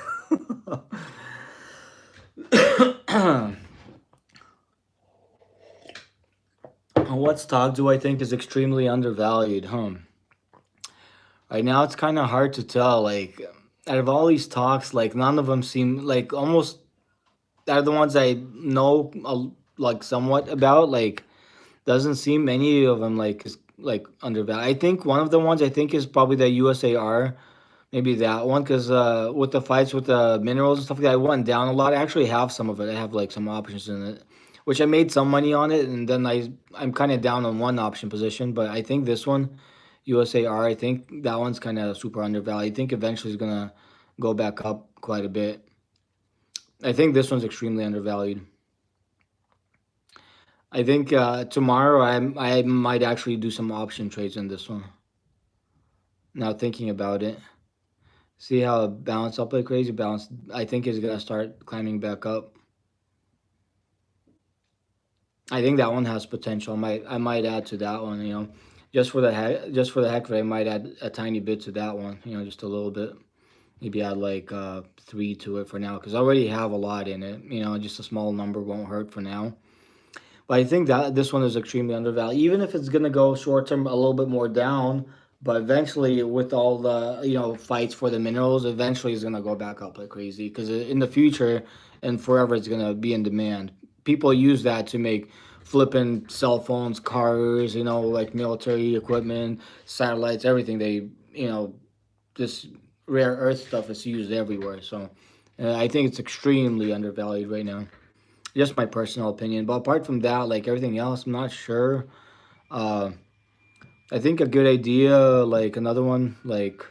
What stock do I think is extremely undervalued? Right now it's kind of hard to tell. Like out of all these stocks, like none of them seem like almost are the ones I know like somewhat about. Like doesn't seem any of them like is like undervalued. I think one of the ones I think is probably the USAR, maybe that one, because with the fights with the minerals and stuff like that, I went down a lot. I actually have some of it. I have like some options in it, which I made some money on it, and then I'm kind of down on one option position. But I think this one, USAR, I think that one's kind of super undervalued. I think eventually it's gonna go back up quite a bit. I think this one's extremely undervalued. I think tomorrow I might actually do some option trades in this one. Now thinking about it, see how it bounced up like crazy. Bounce, I think is gonna start climbing back up. I think that one has potential. I might add to that one. Just for the heck of it, I might add a tiny bit to that one. Just a little bit. Maybe add like 3 to it for now because I already have a lot in it. Just a small number won't hurt for now. But I think that this one is extremely undervalued. Even if it's gonna go short term a little bit more down, But eventually, with all the fights for the minerals, eventually it's gonna go back up like crazy. Because in the future and forever, it's gonna be in demand. People use that to make flipping cell phones, cars, like military equipment, satellites, everything. They, this rare earth stuff is used everywhere. So I think it's extremely undervalued right now. Just my personal opinion. But apart from that, like everything else, I'm not sure. Uh, I think a good idea, like another one, like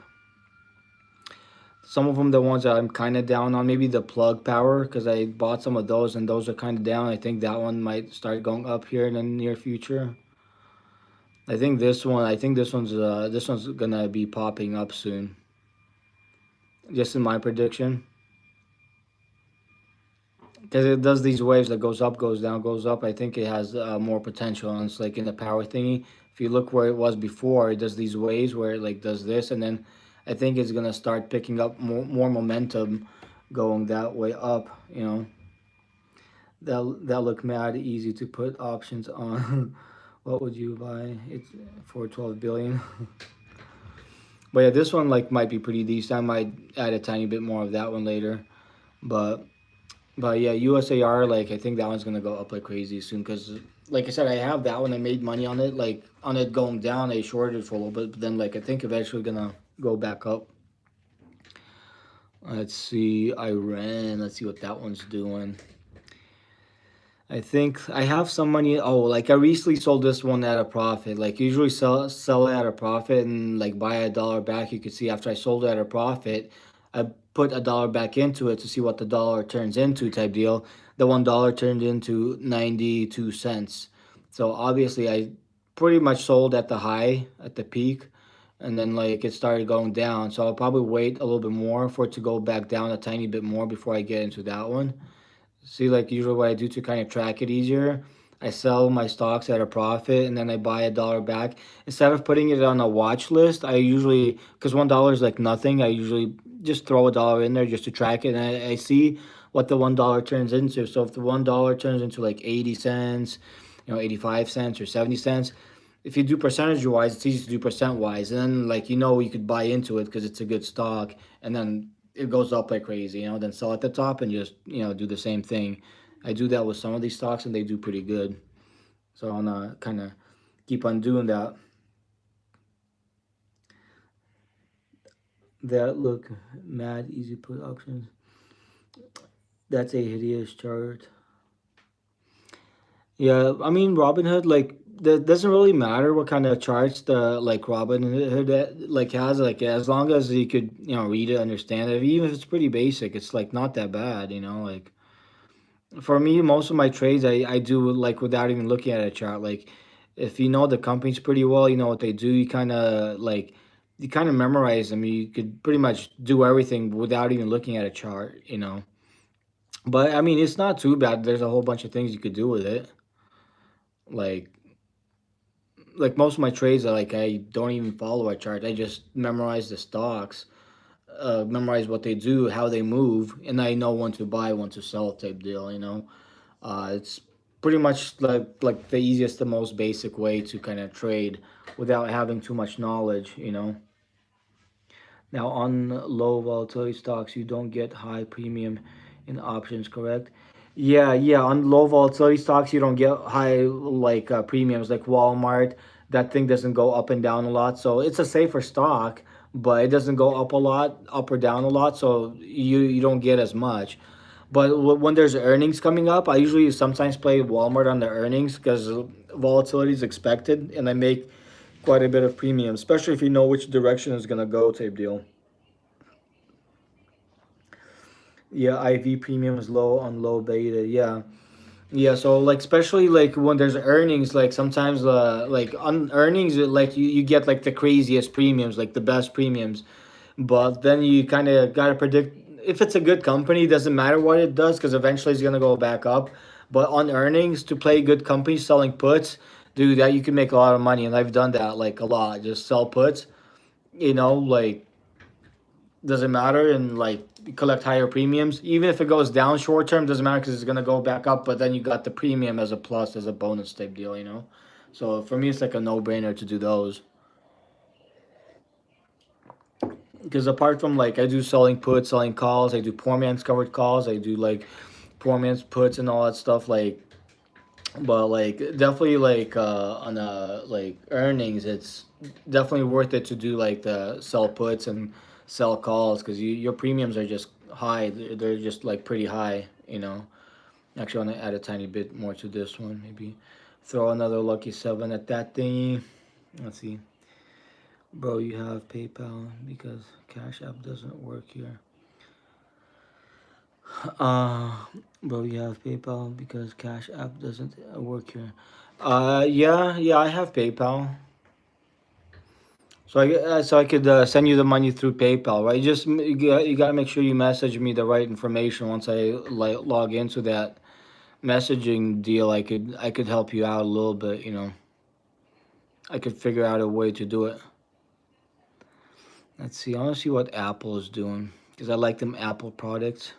some of them, the ones that I'm kind of down on, maybe the plug power, because I bought some of those and those are kind of down. I think that one might start going up here in the near future. I think this one's gonna be popping up soon. Just in my prediction, because it does these waves that goes up, goes down, goes up. I think it has more potential, and it's like in the power thingy. If you look where it was before, it does these waves where it like does this, and then I think it's gonna start picking up more momentum, going that way up. That look mad easy to put options on. What would you buy? It's for 12 billion. But yeah, this one like might be pretty decent. I might add a tiny bit more of that one later. But But yeah, USAR, like I think that one's gonna go up like crazy soon because, like I said, I have that one. I made money on it. Like on it going down, I shorted for a little bit, but then like I think eventually gonna go back up. Let's see, Iran. Let's see what that one's doing. I think I have some money. Oh, like I recently sold this one at a profit. Like usually sell it at a profit and like buy $1 back. You could see after I sold it at a profit, I put $1 back into it to see what the dollar turns into type deal. The $1 turned into 92 cents. So obviously I pretty much sold at the high at the peak, and then like it started going down. So I'll probably wait a little bit more for it to go back down a tiny bit more before I get into that one. See, like usually what I do to kind of track it easier, I sell my stocks at a profit and then I buy $1 back. Instead of putting it on a watch list, I usually, because $1 is like nothing, I usually just throw $1 in there just to track it and I see what the $1 turns into. So if the $1 turns into like 80 cents, 85 cents or 70 cents, if you do percentage wise, it's easy to do percent wise. And then like you could buy into it because it's a good stock, and then it goes up like crazy, then sell at the top and just, do the same thing. I do that with some of these stocks and they do pretty good. So I'm gonna kind of keep on doing that. That look mad easy put options. That's a hideous chart. Yeah, I mean Robinhood, like that doesn't really matter what kind of charts the like Robinhood like has, like as long as you could read it, understand it, even if it's pretty basic, it's like not that bad, like for me, most of my trades I do like without even looking at a chart. Like if you know the companies pretty well, you know what they do, you kind of memorize them. You could pretty much do everything without even looking at a chart. But I mean, it's not too bad. There's a whole bunch of things you could do with it. Like like most of my trades are like I don't even follow a chart. I just memorize the stocks, memorize what they do, how they move, and I know when to buy, when to sell type deal. It's pretty much like the easiest, the most basic way to kind of trade without having too much knowledge. Now on low volatility stocks, you don't get high premium in options, correct? Yeah, yeah. On low volatility stocks, you don't get high like premiums like Walmart. That thing doesn't go up and down a lot, so it's a safer stock, but it doesn't go up a lot, up or down a lot, so you don't get as much. But when there's earnings coming up, I usually sometimes play Walmart on the earnings because volatility is expected, and I make quite a bit of premium, especially if you know which direction is gonna go type deal. Yeah, IV premium is low on low beta. Yeah. Yeah, so like especially like when there's earnings, like sometimes like on earnings like you get like the craziest premiums, like the best premiums. But then you kind of got to predict if it's a good company, it doesn't matter what it does because eventually it's going to go back up. But on earnings, to play good companies selling puts, dude, that you can make a lot of money. And I've done that like a lot. Just sell puts, like doesn't matter, and like collect higher premiums. Even if it goes down short term, doesn't matter because it's going to go back up. But then you got the premium as a plus, as a bonus type deal. So for me, it's like a no brainer to do those. because apart from like I do selling puts, selling calls, I do poor man's covered calls, I do like poor man's puts and all that stuff. Like, but like definitely like on like earnings, it's definitely worth it to do like the sell puts and sell calls because your premiums are just high. They're just like pretty high. You know. Actually, I want to add a tiny bit more to this one. Maybe throw another lucky seven at that thingy. Let's see. Bro, you have PayPal because Cash App doesn't work here. Uh, bro, you have PayPal because Cash App doesn't work here. Yeah, I have PayPal. So I could send you the money through PayPal, right? You gotta make sure you message me the right information once I like log into that messaging deal. I could help you out a little bit. I could figure out a way to do it. Let's see. I want to see what Apple is doing because I like them Apple products.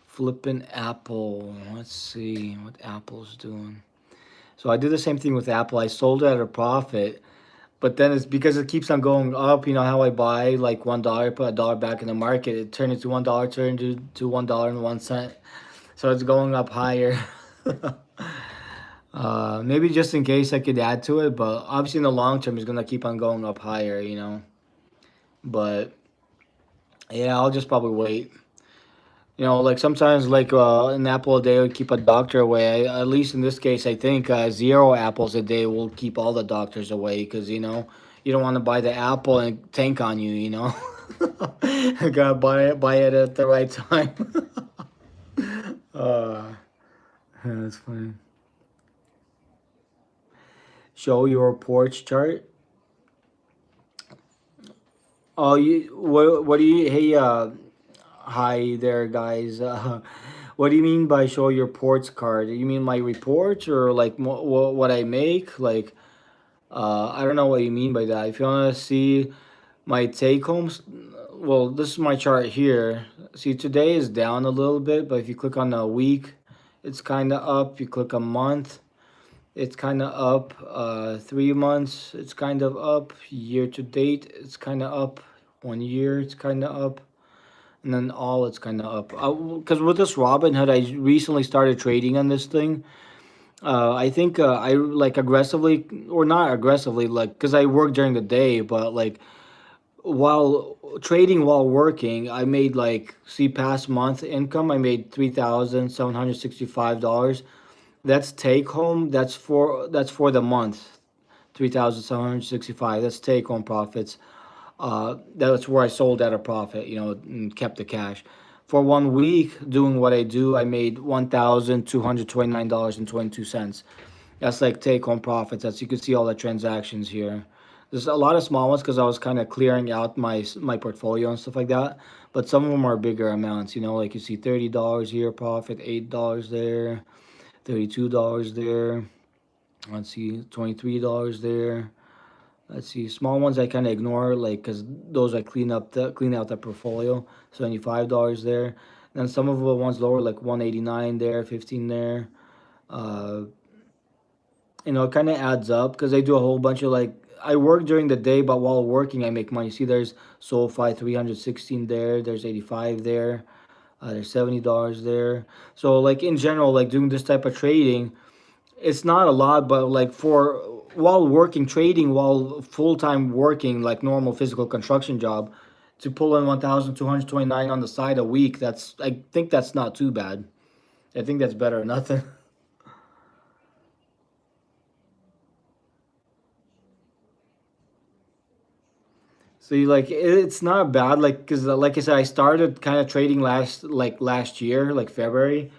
Flipping Apple. Let's see what Apple's doing. So I did the same thing with Apple. I sold it at a profit, but then it's because it keeps on going up. You know how I buy like $1, put a dollar back in the market. It turned into $1, turned to $1.01. So it's going up higher. Maybe just in case I could add to it, but obviously in the long term, it's gonna keep on going up higher. But yeah, I'll just probably wait. Like sometimes, like an apple a day would keep a doctor away. At least in this case, I think zero apples a day will keep all the doctors away because you don't want to buy the apple and tank on you. I gotta buy it at the right time. uh, that's funny. Show your porch chart. Oh, what do you? Hey, hi there, guys. What do you mean by show your reports card? You mean my reports or like what I make? Like, I don't know what you mean by that. If you want to see my take homes, well, this is my chart here. See, today is down a little bit, but if you click on a week, it's kind of up. You click a month, it's kind of up. 3 months, it's kind of up. Year to date, it's kind of up. 1 year, it's kind of up, and then all it's kind of up. Because with this Robinhood, I recently started trading on this thing. I think I like aggressively or not aggressively, like because I work during the day, but like while trading while working, I made like see past month income. I made $3,765. That's take home. That's for the month. 3,765. That's take home profits. That's where I sold at a profit, and kept the cash. For 1 week, doing what I do, I made $1,229.22. That's like take home profits. As you can see, all the transactions here. There's a lot of small ones because I was kind of clearing out my portfolio and stuff like that. But some of them are bigger amounts. Like you see $30 here profit, $8 there, $32 there. Let's see, $23 there. Let's see, small ones I kind of ignore, like because those I clean out the portfolio. $75 there. Then some of the ones lower, like 189 there, 15 there. Uh, it kind of adds up because I do a whole bunch of like I work during the day, but while working I make money. See, there's SoFi 316 there. There's 85 there. There's $70 there. So like in general, like doing this type of trading, it's not a lot, but like for while working, trading while full time working, like normal physical construction job, to pull in 1,229 on the side a week, I think that's not too bad. I think that's better than nothing. So it's not bad, like because like I said, I started kind of trading last year, like February.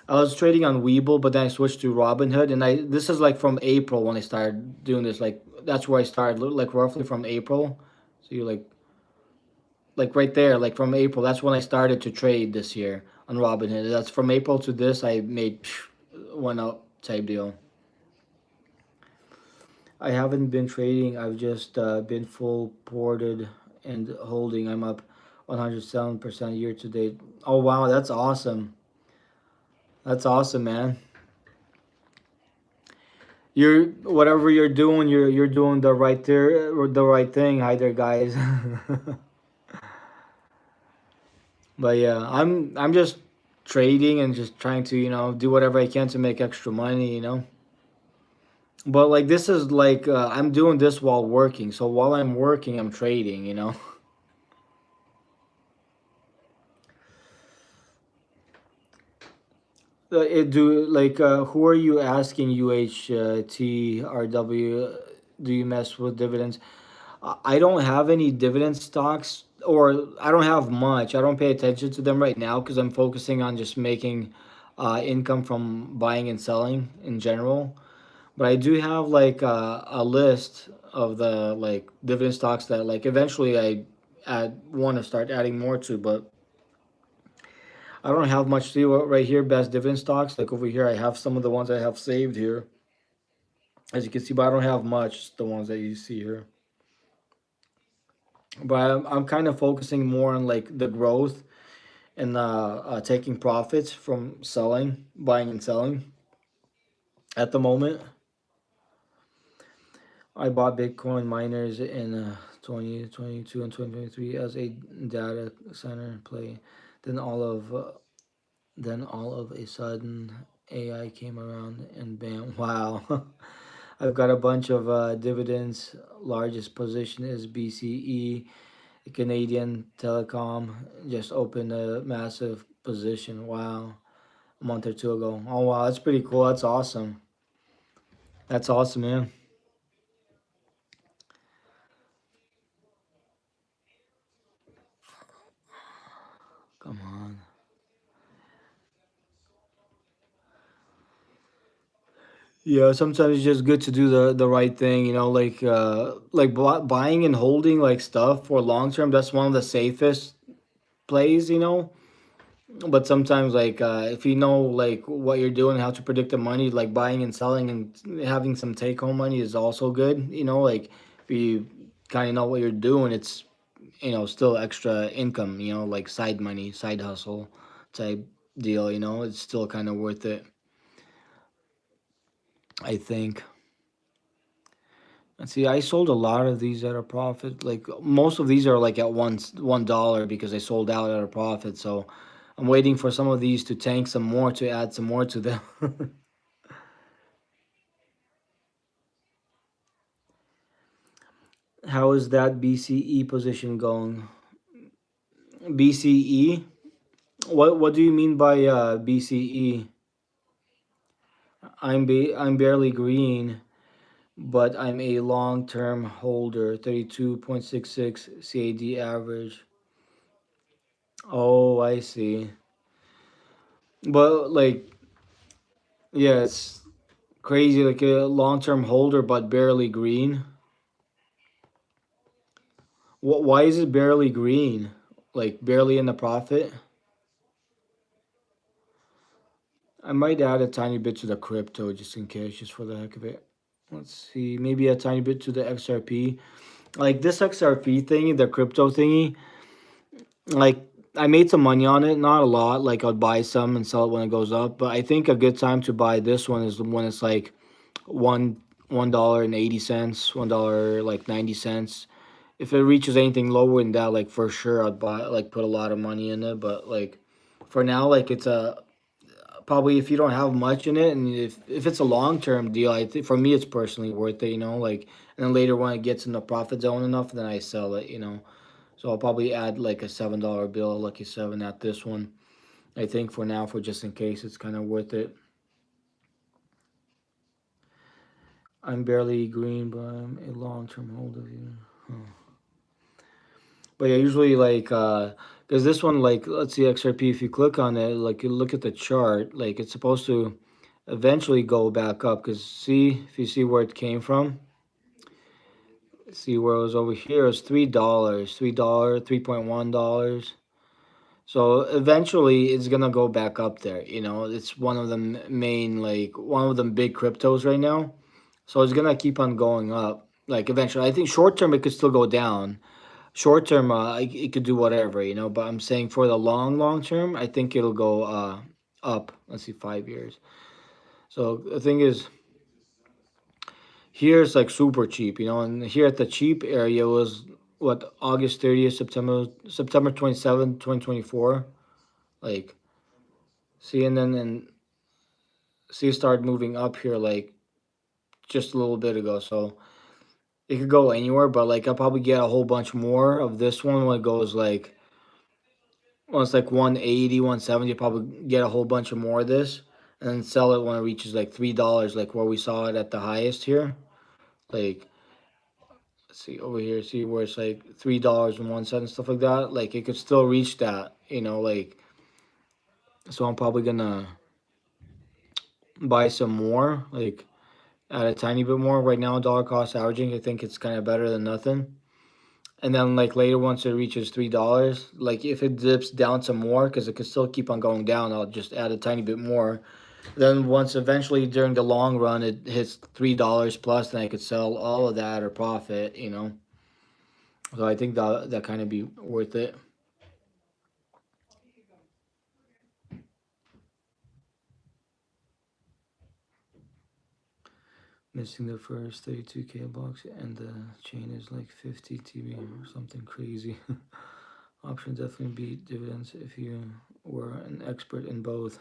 I was trading on Webull, but then I switched to Robinhood, and I this is like from April when I started doing this. Like that's where I started, like roughly from April. So you like right there, like from April. That's when I started to trade this year on Robinhood. That's from April to this. I made went up type deal. I haven't been trading. I've just been full ported and holding. I'm up 107% year to date. Oh wow, that's awesome. That's awesome, man. You're whatever you're doing, you're doing the right there, the right thing. Hi there, guys. But yeah, I'm just trading and just trying to do whatever I can to make extra money. But like this is like I'm doing this while working. So while I'm working, I'm trading. It do like who are you asking UHTRW? Do you mess with dividends? I don't have any dividend stocks, or I don't have much. I don't pay attention to them right now because I'm focusing on just making income from buying and selling in general. But I do have like a list of the like dividend stocks that like eventually I want to start adding more to, but I don't have much. See what right here, best dividend stocks. Like over here, I have some of the ones I have saved here, as you can see, but I don't have much. The ones that you see here, but I'm kind of focusing more on like the growth and taking profits from selling, buying and selling at the moment. I bought Bitcoin miners in 2022 and 2023 as a data center play. Then all of a sudden AI came around and bam, wow. I've got a bunch of dividends. Largest position is BCE, Canadian Telecom. Just opened a massive position. Wow, a month or two ago. Oh wow, that's pretty cool. That's awesome. That's awesome, man. Come on. Yeah, sometimes it's just good to do the right thing, like buying and holding like stuff for long term. That's one of the safest plays. But sometimes like if you know like what you're doing, how to predict the money, like buying and selling and having some take home money is also good. Like if you kind of know what you're doing, it's still extra income, like side money, side hustle type deal. It's still kind of worth it, I think. And see, I sold a lot of these at a profit. Like most of these are like at $1 because I sold out at a profit. So I'm waiting for some of these to tank some more to add some more to them. How is that BCE position going? BCE? What do you mean by BCE? I'm barely green, but I'm a long-term holder, 32.66 CAD average. Oh, I see. But like, yeah, it's crazy, like a long-term holder, but barely green. Why is it barely green? Like barely in the profit? I might add a tiny bit to the crypto just in case, just for the heck of it. Let's see, maybe a tiny bit to the XRP. Like this XRP thingy, the crypto thingy, like I made some money on it, not a lot. Like I'll buy some and sell it when it goes up. But I think a good time to buy this one is when it's like one $1.80, $1 like 90 cents. If it reaches anything lower than that, like for sure I'd buy, like put a lot of money in it. But like for now, like it's a probably if you don't have much in it, and if it's a long term deal, I think for me it's personally worth it. Like and then later when it gets in the profit zone enough, then I sell it. So I'll probably add like a $7 bill, lucky seven at this one. I think for now, for just in case, it's kind of worth it. I'm barely green, but I'm a long term holder. Huh. But yeah, usually like because this one, like let's see XRP, if you click on it, like you look at the chart, like it's supposed to eventually go back up. Because see, if you see where it came from, see where it was over here, it's $3, $3, $3.1. So eventually it's gonna go back up there. It's one of the main, like one of the big cryptos right now. So it's gonna keep on going up. Like eventually, I think short term it could still go down. Short term, it could do whatever. But I'm saying for the long term, I think it'll go up. Let's see, 5 years. So the thing is, Here it's like super cheap, you know, and here at the cheap area was what August 30th, September 27th, 2024. Like, see, and see, it started moving up here like just a little bit ago. So it could go anywhere, but like I'll probably get a whole bunch more of this one when it goes like when it's like 180, 170. Probably get a whole bunch of more of this and then sell it when it reaches like $3, like where we saw it at the highest here. Like, let's see over here, see where it's like $3.01 and stuff like that. Like it could still reach that, you know, like so I'm probably gonna buy some more, like add a tiny bit more. Right now, dollar cost averaging, I think it's kind of better than nothing. And then like later, once it reaches $3, like if it dips down some more, because it could still keep on going down, I'll just add a tiny bit more. Then once eventually during the long run it hits $3 plus, then I could sell all of that or profit, you know. So I think that kind of be worth it. Missing the first 32K blocks and the chain is like 50 TB or something crazy. Option definitely beat dividends if you were an expert in both.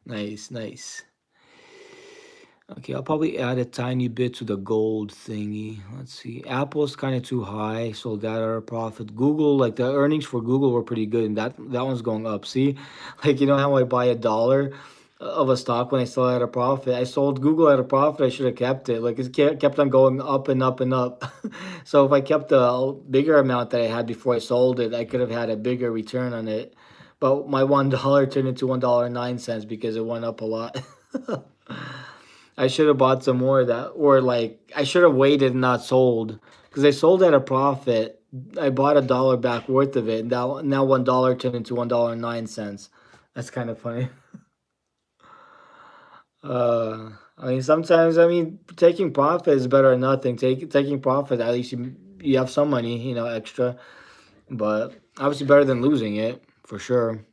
Nice, nice. Okay, I'll probably add a tiny bit to the gold thingy. Let's see. Apple's kind of too high, so that are a profit. Google, like the earnings for Google were pretty good, and that one's going up. See, like you know how I buy a dollar of a stock when I still had a profit. I sold Google at a profit. I should have kept it. Like it kept on going up and up and up. So if I kept a bigger amount that I had before I sold it, I could have had a bigger return on it. But my $1 turned into $1.09 because it went up a lot. I should have bought some more of that, or like I should have waited and not sold because I sold at a profit. I bought a dollar back worth of it. And now $1 turned into $1.09. That's kind of funny. I mean, sometimes I mean taking profit is better than nothing. Taking profit, at least you have some money, you know, extra. But obviously better than losing it for sure.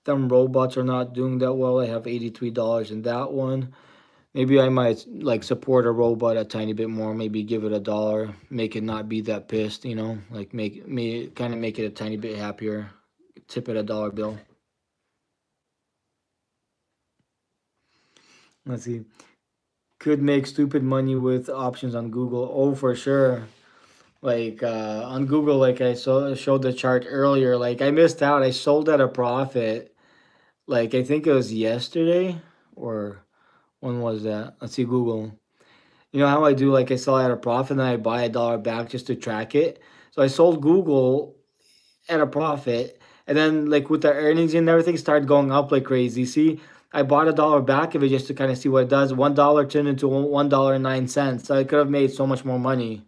Them robots are not doing that well. I have $83 in that one. Maybe I might like support a robot a tiny bit more. Maybe give it a dollar, make it not be that pissed. You know, like make me kind of make it a tiny bit happier. Tip it a dollar bill. Let's see. Could make stupid money with options on Google. Oh, for sure. Like on Google, like I showed the chart earlier. Like I missed out. I sold at a profit. Like I think it was yesterday or when was that? Let's see Google. You know how I do, like I sell at a profit and then I buy a dollar back just to track it. So I sold Google at a profit, and then like with the earnings and everything started going up like crazy. See, I bought a dollar back of it just to kind of see what it does. $1 turned into $1.09. So I could have made so much more money.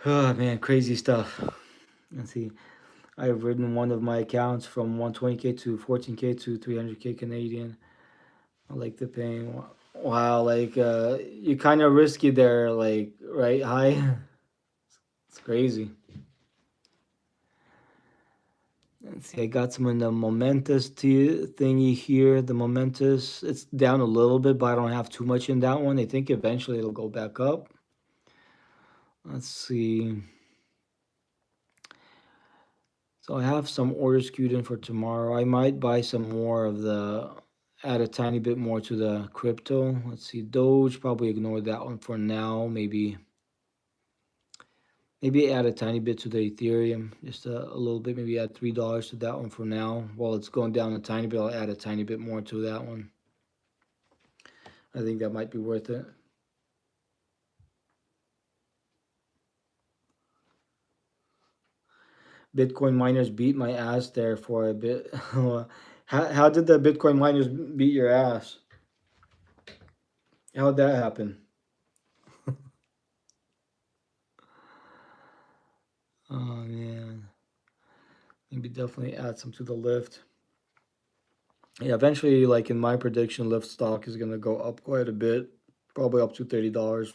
Oh man, crazy stuff. Let's see. I've ridden one of my accounts from 120K to 14K to 300K Canadian. I like the pain. Wow, like you kind of risky there, like right high. It's crazy. Let's see, I got some in the momentous thingy here. The momentous, it's down a little bit, but I don't have too much in that one. I think eventually it'll go back up. Let's see. So I have some orders queued in for tomorrow. I might buy some more of the, add a tiny bit more to the crypto. Let's see, Doge, probably ignore that one for now. Maybe add a tiny bit to the Ethereum, just a little bit. Maybe add $3 to that one for now. While it's going down a tiny bit, I'll add a tiny bit more to that one. I think that might be worth it. Bitcoin miners beat my ass there for a bit. How did the Bitcoin miners beat your ass? How'd that happen? Oh man, maybe definitely add some to the lift. Yeah, eventually, like in my prediction, lift stock is gonna go up quite a bit. probably up to $30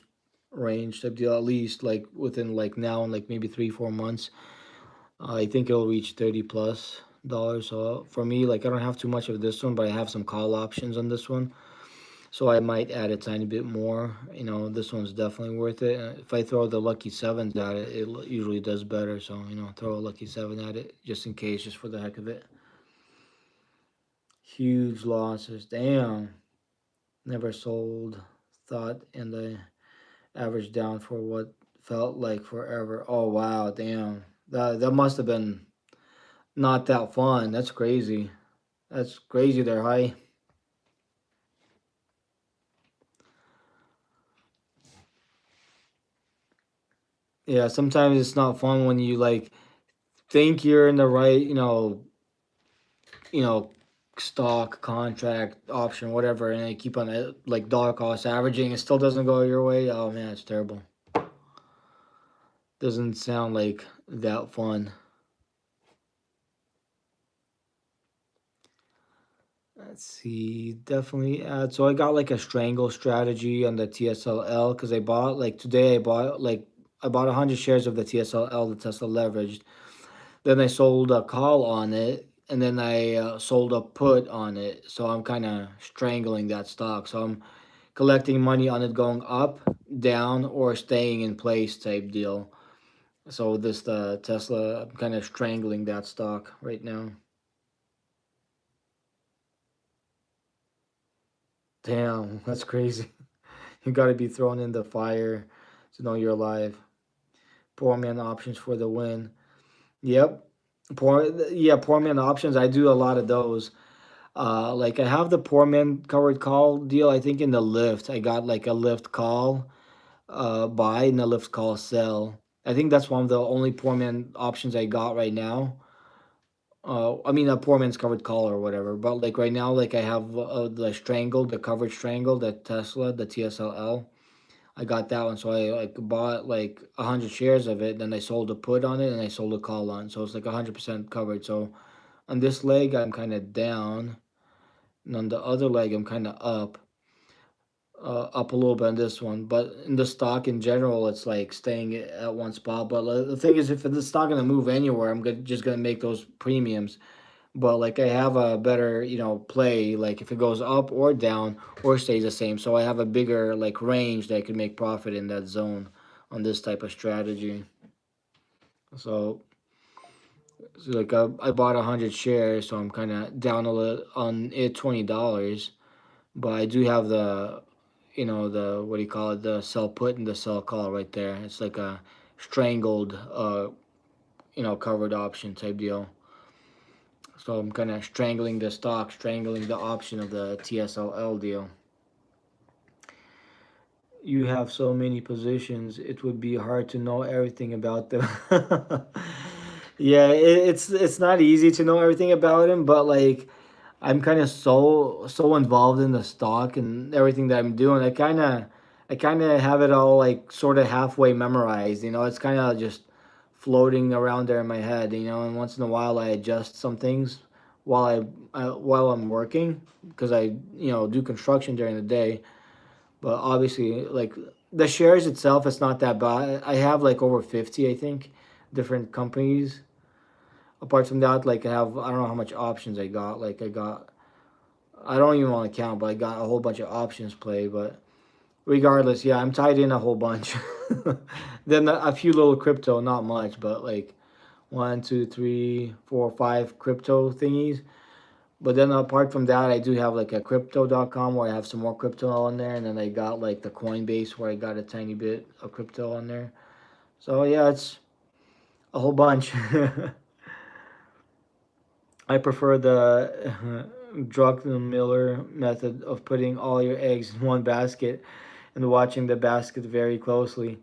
range type deal, at least like within like now and like maybe 3 4 months. I think it'll reach 30 plus dollars. So for me, like I don't have too much of this one, but I have some call options on this one. So I might add a tiny bit more. This one's definitely worth it. If I throw the lucky sevens at it, it usually does better. So, throw a lucky seven at it just in case, just for the heck of it. Huge losses. Damn. Never sold. Thought, and the average down for what felt like forever. Oh, wow. Damn. That must have been not that fun. That's crazy. That's crazy there, high. Yeah, sometimes it's not fun when you like think you're in the right, you know, stock, contract, option, whatever, and they keep on like dollar cost averaging. It still doesn't go your way. Oh man, it's terrible. Doesn't sound like that fun. Let's see, definitely add. So I got like a strangle strategy on the TSLL because I bought like today. I bought 100 shares of the TSLL, the Tesla leveraged. Then I sold a call on it, and then I sold a put on it. So I'm kind of strangling that stock. So I'm collecting money on it going up, down, or staying in place type deal. So this the Tesla, I'm kind of strangling that stock right now. Damn, that's crazy. You got to be thrown in the fire to know you're alive. Poor man options for the win. Yep. Poor man options. I do a lot of those. Like I have the poor man covered call deal. I think in the lift, I got like a lift call buy and a lift call sell. I think that's one of the only poor man options I got right now. I mean a poor man's covered call or whatever. But like right now, like I have the strangled, the covered strangled, the Tesla, the TSLL. I got that one, so I like bought like 100 shares of it. Then I sold a put on it, and I sold a call on. So it's like 100% covered. So on this leg, I'm kind of down, and on the other leg, I'm kind of up a little bit on this one. But in the stock in general, it's like staying at one spot. But the thing is, if it's not gonna move anywhere, just gonna make those premiums. But like I have a better, play. Like if it goes up or down or stays the same, so I have a bigger like range that I could make profit in that zone on this type of strategy. So, like I bought 100 shares, so I'm kind of down a little on it, $20. But I do have the what do you call it, the sell put and the sell call right there. It's like a strangled covered option type deal. So I'm kind of strangling the stock, strangling the option of the TSLL deal. You have so many positions, it would be hard to know everything about them. Yeah, it's not easy to know everything about him, but like I'm kind of so involved in the stock and everything that I'm doing. I kind of have it all like sort of halfway memorized. It's kind of just floating around there in my head. And once in a while I adjust some things while I'm working because I do construction during the day. But obviously, like the shares itself, it's not that bad. I have like over 50, I think, different companies. Apart from that, like I don't know how much options I got. Like I don't even want to count, but I got a whole bunch of options play. But regardless, yeah, I'm tied in a whole bunch. Then a few little crypto, not much, but like one, two, three, four, five crypto thingies. But then apart from that, I do have like a crypto.com where I have some more crypto on there. And then I got like the Coinbase where I got a tiny bit of crypto on there. So yeah, it's a whole bunch. I prefer the Druckenmiller method of putting all your eggs in one basket and watching the basket very closely.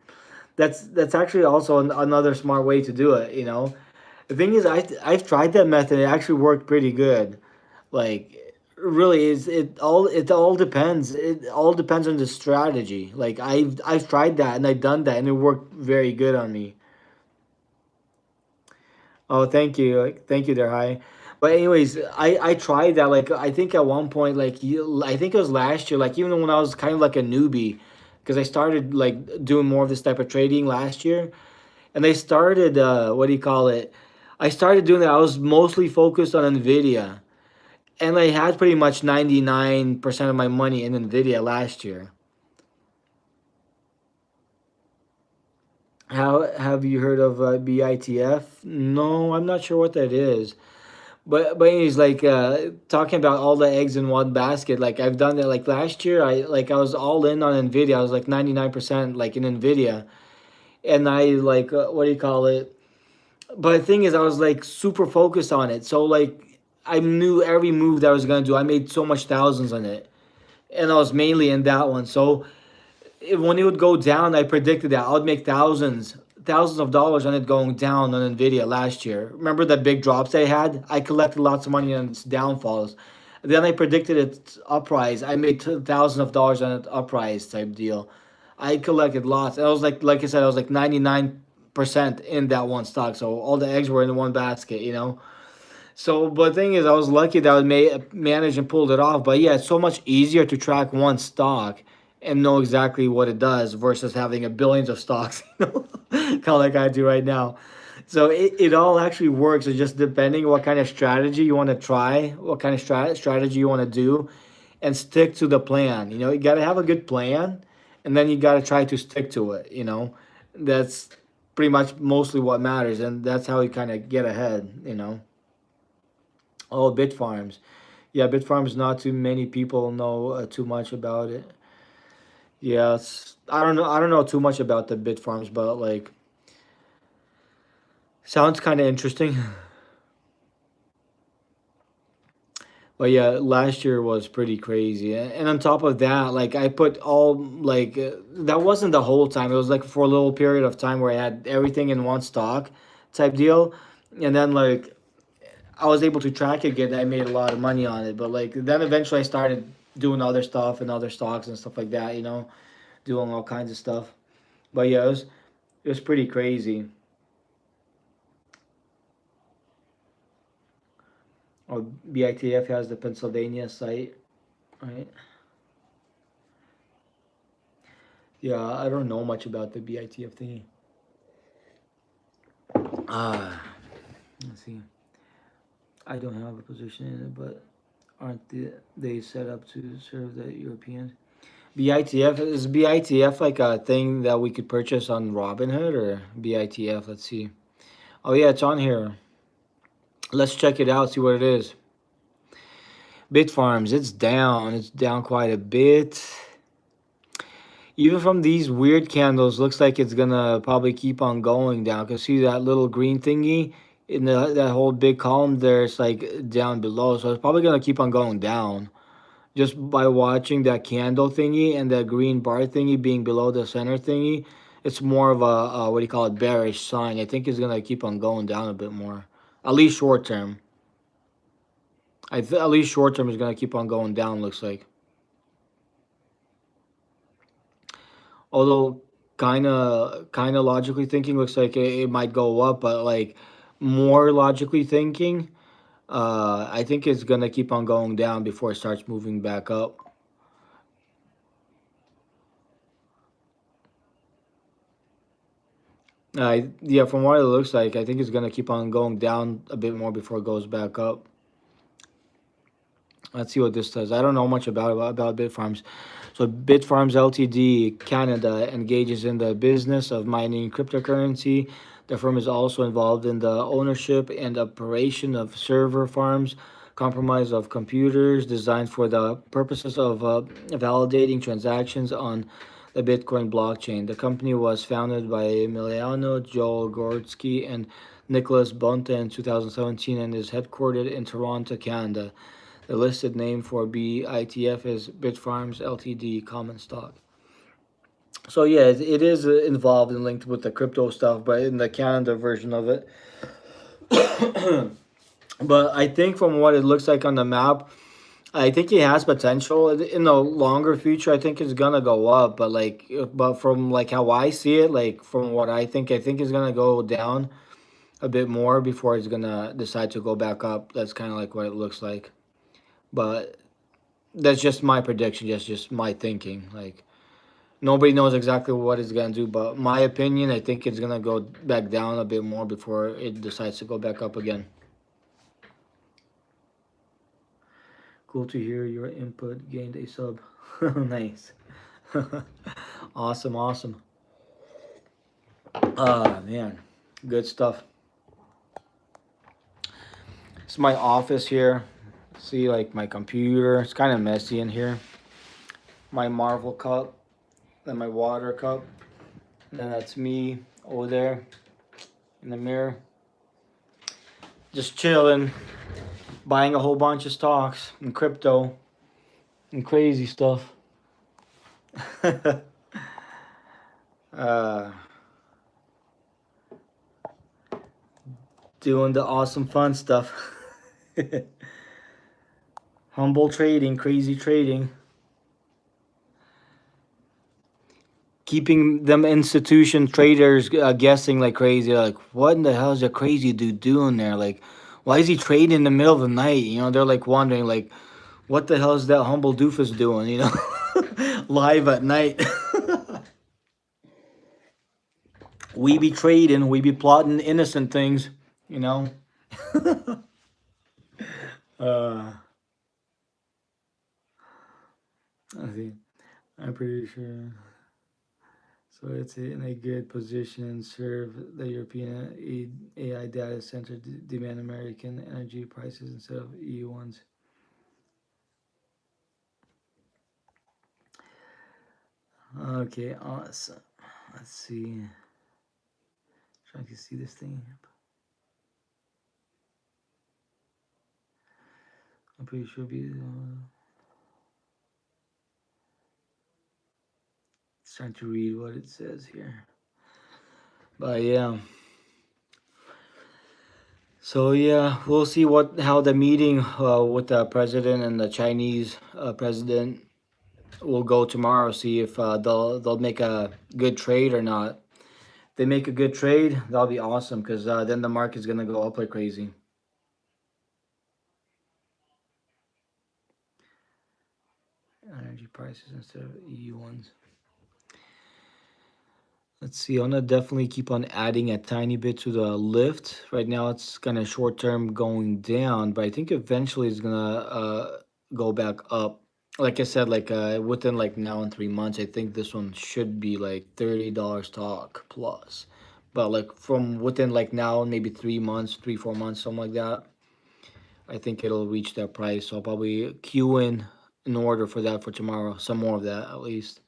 That's actually also another smart way to do it. The thing is, I've tried that method. It actually worked pretty good. Like really, is it all depends. It all depends on the strategy. Like I've tried that and I've done that and it worked very good on me. Oh, thank you. Like, thank you there, hi. But anyways, I tried that. Like I think at one point, like I think it was last year. Like even when I was kind of like a newbie, because I started like doing more of this type of trading last year, and I started what do you call it? I started doing that. I was mostly focused on Nvidia, and I had pretty much 99% of my money in Nvidia last year. How have you heard of BITF? No, I'm not sure what that is. But anyways, like talking about all the eggs in one basket, like I've done that. Like last year, I was all in on Nvidia. I was like 99% like in Nvidia, and I like what do you call it? But the thing is, I was like super focused on it. So like I knew every move that I was gonna do. I made so much thousands on it, and I was mainly in that one. So when it would go down, I predicted that I would make thousands of dollars on it going down on Nvidia last year. Remember the big drops they had? I collected lots of money on its downfalls. Then I predicted its uprise. I made thousands of dollars on it uprise type deal. I collected lots. And I was like I said, I was like 99% in that one stock. So all the eggs were in one basket, you know. So, but the thing is, I was lucky that I managed and pulled it off. But yeah, it's so much easier to track one stock and know exactly what it does versus having a billions of stocks, you know, kind of like I do right now. So it all actually works. It's just depending what kind of strategy you want to try, what kind of strategy you want to do, and stick to the plan. You know, you got to have a good plan, and then you got to try to stick to it. You know, that's pretty much mostly what matters, and that's how you kind of get ahead. You know. Oh, bit farms. Yeah, bit farms. Not too many people know too much about it. Yeah, I don't know. I don't know too much about the bit farms, but like, sounds kind of interesting. But yeah, last year was pretty crazy, and on top of that, like I put all like that wasn't the whole time. It was like for a little period of time where I had everything in one stock, type deal, and then like I was able to track it again. I made a lot of money on it, but like then eventually I started doing other stuff and other stocks and stuff like that. You know, doing all kinds of stuff. But yeah, it was pretty crazy. Oh, BITF has the Pennsylvania site, right? Yeah, I don't know much about the BITF thingy. Ah, let's see. I don't have a position in it, but aren't they set up to serve the Europeans? BITF is BITF like a thing that we could purchase on Robinhood or BITF? Let's see. Oh yeah, it's on here. Let's check it out. See what it is. Bitfarms. It's down. It's down quite a bit. Even from these weird candles, looks like it's gonna probably keep on going down. Cause see that little green thingy in that whole big column there. It's like down below, so it's probably gonna keep on going down. Just by watching that candle thingy and that green bar thingy being below the center thingy, it's more of a what do you call it, bearish sign. I think it's gonna keep on going down a bit more, at least short term. At least short term is gonna keep on going down. Looks like, although kind of logically thinking, looks like it might go up, but like more logically thinking, I think it's gonna keep on going down before it starts moving back up. Yeah, from what it looks like, I think it's gonna keep on going down a bit more before it goes back up. Let's see what this does. I don't know much about Bitfarms. So Bitfarms Ltd. Canada engages in the business of mining cryptocurrency. The firm is also involved in the ownership and operation of server farms, compromise of computers designed for the purposes of validating transactions on the Bitcoin blockchain. The company was founded by Emiliano Joel Gordsky and Nicholas Bonta in 2017 and is headquartered in Toronto, Canada. The listed name for BITF is Bitfarms Ltd. Common stock. So yeah, it is involved and linked with the crypto stuff, but in the Canada version of it. But I think from what it looks like on the map, I think it has potential in the longer future. I think it's gonna go up, but but from like how I see it, like from what I think it's gonna go down a bit more before it's gonna decide to go back up. That's kind of like what it looks like. But that's just my prediction, just my thinking. Like nobody knows exactly what it's gonna do, but my opinion, I think it's gonna go back down a bit more before it decides to go back up again. Cool to hear your input gained a sub. Nice. Awesome, awesome. Man, good stuff. It's my office here. See, like my computer. It's kind of messy in here. My Marvel cup, then my water cup. Then that's me over there in the mirror, just chilling, buying a whole bunch of stocks and crypto and crazy stuff. uh, Doing the awesome fun stuff. Humble trading, crazy trading. Keeping them institution traders guessing like crazy. Like, what in the hell is that crazy dude doing there? Like, why is he trading in the middle of the night? You know, they're like wondering, like, what the hell is that humble doofus doing? You know, live at night. We be trading, we be plotting innocent things. You know. uh, I see. I'm pretty sure. So it's in a good position, serve the European AI data center, demand American energy prices instead of EU ones. Okay, awesome. Let's see. Trying to see this thing. I'm pretty sure it'll be. It's trying to read what it says here. But yeah. So yeah, we'll see what how the meeting with the president and the Chinese president will go tomorrow. See if they'll make a good trade or not. If they make a good trade, that'll be awesome because then the market's gonna go up like crazy. Energy prices instead of EU ones. Let's see. I'm gonna definitely keep on adding a tiny bit to the lift. Right now, it's kind of short term going down, but I think eventually it's gonna go back up. Like I said, like within like now and 3 months, I think this one should be like $30 stock plus. But like from within like now, maybe 3 months, 3, 4 months, something like that, I think it'll reach that price. So I'll probably queue in order for that for tomorrow. Some more of that at least.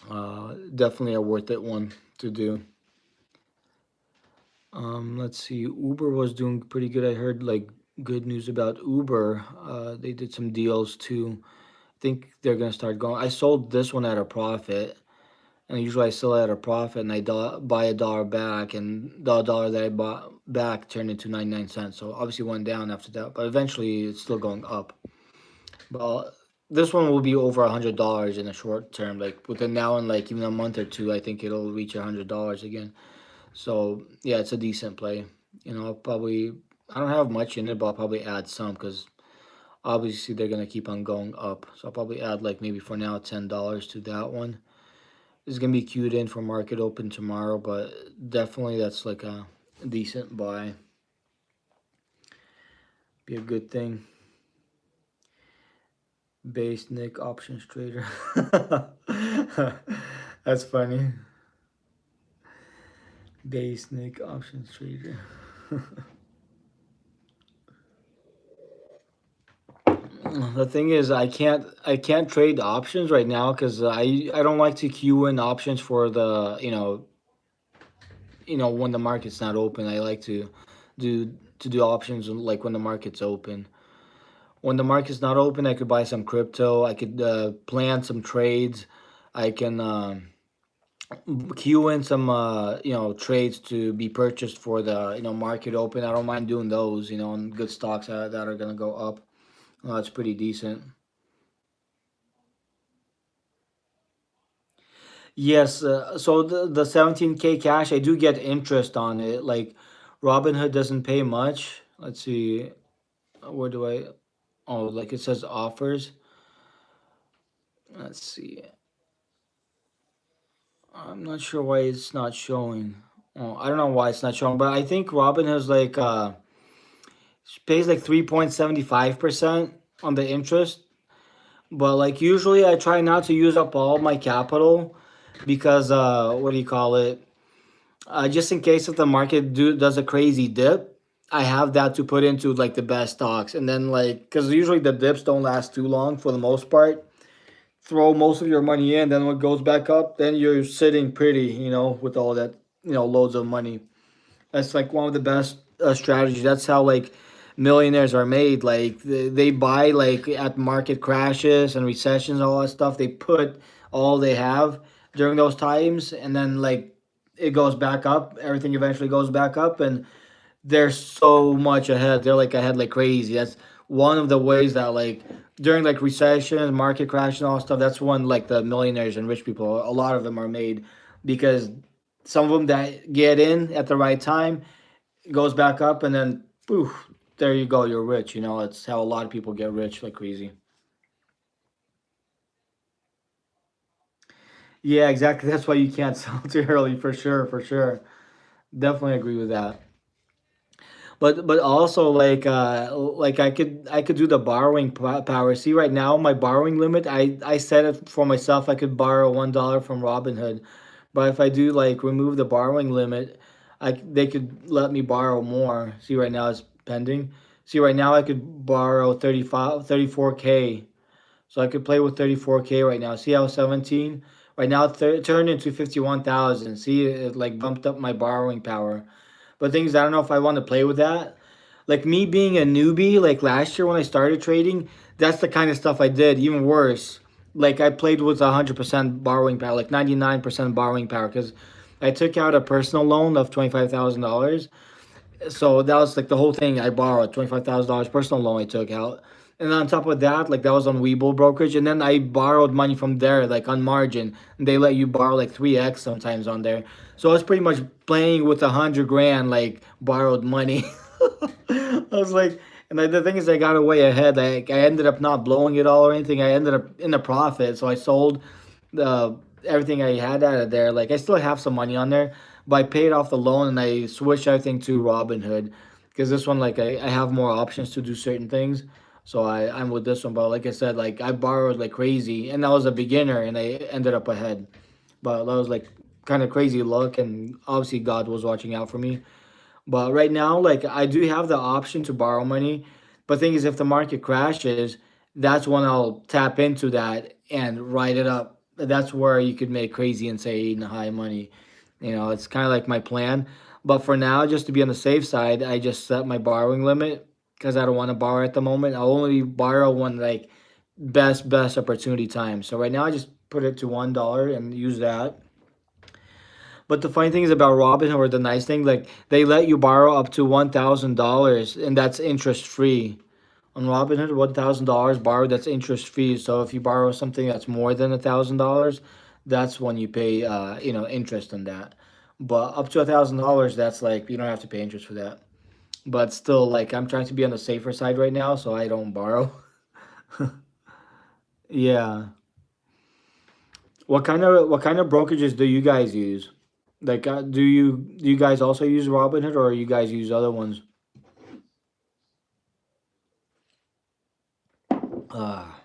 Definitely a worth it one to do. Let's see. Uber was doing pretty good. I heard like good news about Uber. They did some deals too. I think they're gonna start going. I sold this one at a profit, and usually I sell at a profit, and I buy a dollar back, and the dollar that I bought back turned into 99 cents. So obviously went down after that, but eventually it's still going up. But this one will be over $100 in a short term. Like within now and like even a month or two, I think it'll reach $100 again. So yeah, it's a decent play. You know, I'll probably I don't have much in it, but I'll probably add some because obviously they're gonna keep on going up. So I'll probably add like maybe for now $10 to that one. It's gonna be queued in for market open tomorrow, but definitely that's like a decent buy. Be a good thing. Base Nick options trader. That's funny. Base Nick options trader. The thing is, I can't trade options right now because I don't like to queue in options for the when the market's not open. I like to do options like when the market's open. When the market's not open, I could buy some crypto. I could plan some trades. I can queue in some trades to be purchased for the market open. I don't mind doing those. On good stocks that are gonna go up. It's pretty decent. Yes, so the 17K cash, I do get interest on it. Like Robinhood doesn't pay much. Let's see, where do I? Oh, like it says offers. Let's see. I'm not sure why it's not showing. Oh, I don't know why it's not showing, but I think Robin has like pays like 3.75% on the interest. But like usually I try not to use up all my capital because what do you call it? Just in case if the market does a crazy dip, I have that to put into like the best stocks. And then like because usually the dips don't last too long for the most part. Throw most of your money in, then when it goes back up, then you're sitting pretty, with all that, loads of money. That's like one of the best strategies. That's how like millionaires are made. Like they buy like at market crashes and recessions, all that stuff. They put all they have during those times, and then like it goes back up. Everything eventually goes back up, and they're so much ahead. They're like ahead like crazy. That's one of the ways that like during like recession, market crash, and all that stuff. That's when like the millionaires and rich people, a lot of them are made because some of them that get in at the right time goes back up, and then poof, there you go, you're rich. It's how a lot of people get rich like crazy. Yeah, exactly. That's why you can't sell too early for sure, for sure. Definitely agree with that. But also like I could do the borrowing power. See right now my borrowing limit, I set it for myself. I could borrow $1 from Robinhood, but if I do like remove the borrowing limit, they could let me borrow more. See right now it's pending. See right now I could borrow 34K, so I could play with 34K right now. See how 17 right now turned into 51,000. See it like bumped up my borrowing power. But things I don't know if I want to play with that. Like me being a newbie, like last year when I started trading, that's the kind of stuff I did. Even worse, like I played with 100% borrowing power, like 99% borrowing power, because I took out a personal loan of $25,000. So that was like the whole thing. I borrowed $25,000 personal loan I took out, and on top of that, like that was on Webull brokerage, and then I borrowed money from there, like on margin. And they let you borrow like 3x sometimes on there. So I was pretty much playing with 100 grand, like borrowed money. I was like, and the thing is, I got away ahead. Like I ended up not blowing it all or anything. I ended up in a profit, so I sold the everything I had out of there. Like I still have some money on there, but I paid off the loan and I switched everything to Robinhood because this one like I have more options to do certain things. So I'm with this one. But like I said, like I borrowed like crazy and I was a beginner and I ended up ahead. But that was like kind of crazy luck and obviously God was watching out for me. But right now, like I do have the option to borrow money. But thing is, if the market crashes, that's when I'll tap into that and write it up. That's where you could make crazy insane high money. It's kind of like my plan. But for now, just to be on the safe side, I just set my borrowing limit because I don't want to borrow at the moment. I'll only borrow when like best opportunity time. So right now, I just put it to $1 and use that. But the funny thing is about Robinhood, or the nice thing, like they let you borrow up to $1,000, and that's interest free. On Robinhood, $1,000 borrowed, that's interest free. So if you borrow something that's more than $1,000, that's when you pay, interest on that. But up to $1,000, that's like you don't have to pay interest for that. But still, like I'm trying to be on the safer side right now, so I don't borrow. Yeah. What kind of brokerages do you guys use? Like, do you guys also use Robinhood, or you guys use other ones? Ah,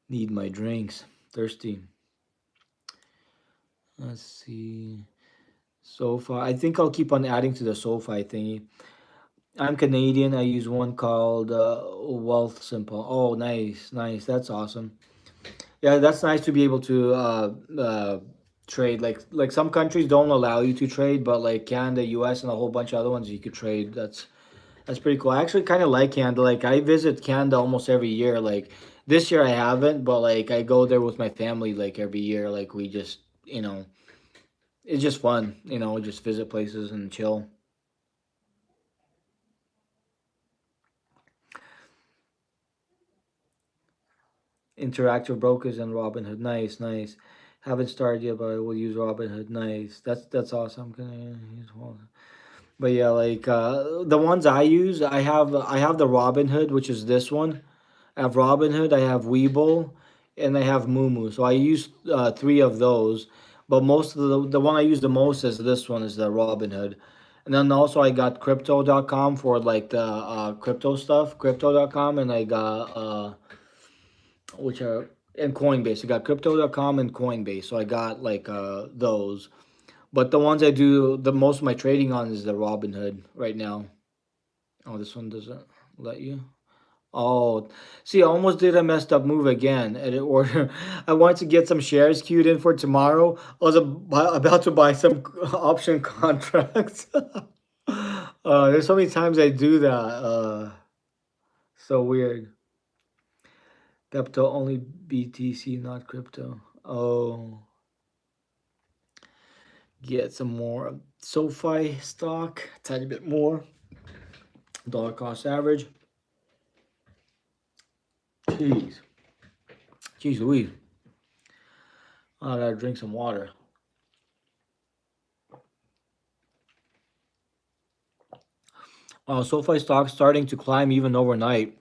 need my drinks. Thirsty. Let's see. SoFi. I think I'll keep on adding to the SoFi thingy. I'm Canadian. I use one called Wealth Simple. Oh, nice, nice. That's awesome. Yeah, that's nice to be able to trade. Like some countries don't allow you to trade, but like Canada, US, and a whole bunch of other ones you could trade. That's pretty cool. I actually kind of like Canada. Like I visit Canada almost every year. Like this year I haven't, but like I go there with my family like every year. Like we just, it's just fun. Just visit places and chill. Interactive brokers and Robinhood. Nice, nice. Haven't started yet, but I will use Robinhood. Nice. That's awesome. Gonna use Wallet. But yeah, like the ones I use, I have the Robinhood, which is this one. I have Robinhood, I have Webull, and I have Moomoo. So I use three of those. But most of the one I use the most is this one is the Robinhood. And then also I got crypto.com for like the crypto stuff, crypto.com, and I got which are and Coinbase. I got crypto.com and Coinbase. So I got like those. But the ones I do the most of my trading on is the Robinhood right now. Oh, this one doesn't let you. Oh, see, I almost did a messed up move again. At an order, I wanted to get some shares queued in for tomorrow. I was about to buy some option contracts. There's so many times I do that. So weird. Crypto only BTC, not crypto. Oh, get some more SoFi stock, a tiny bit more. Dollar cost average. Jeez, jeez Louise. I gotta drink some water. SoFi stock starting to climb even overnight.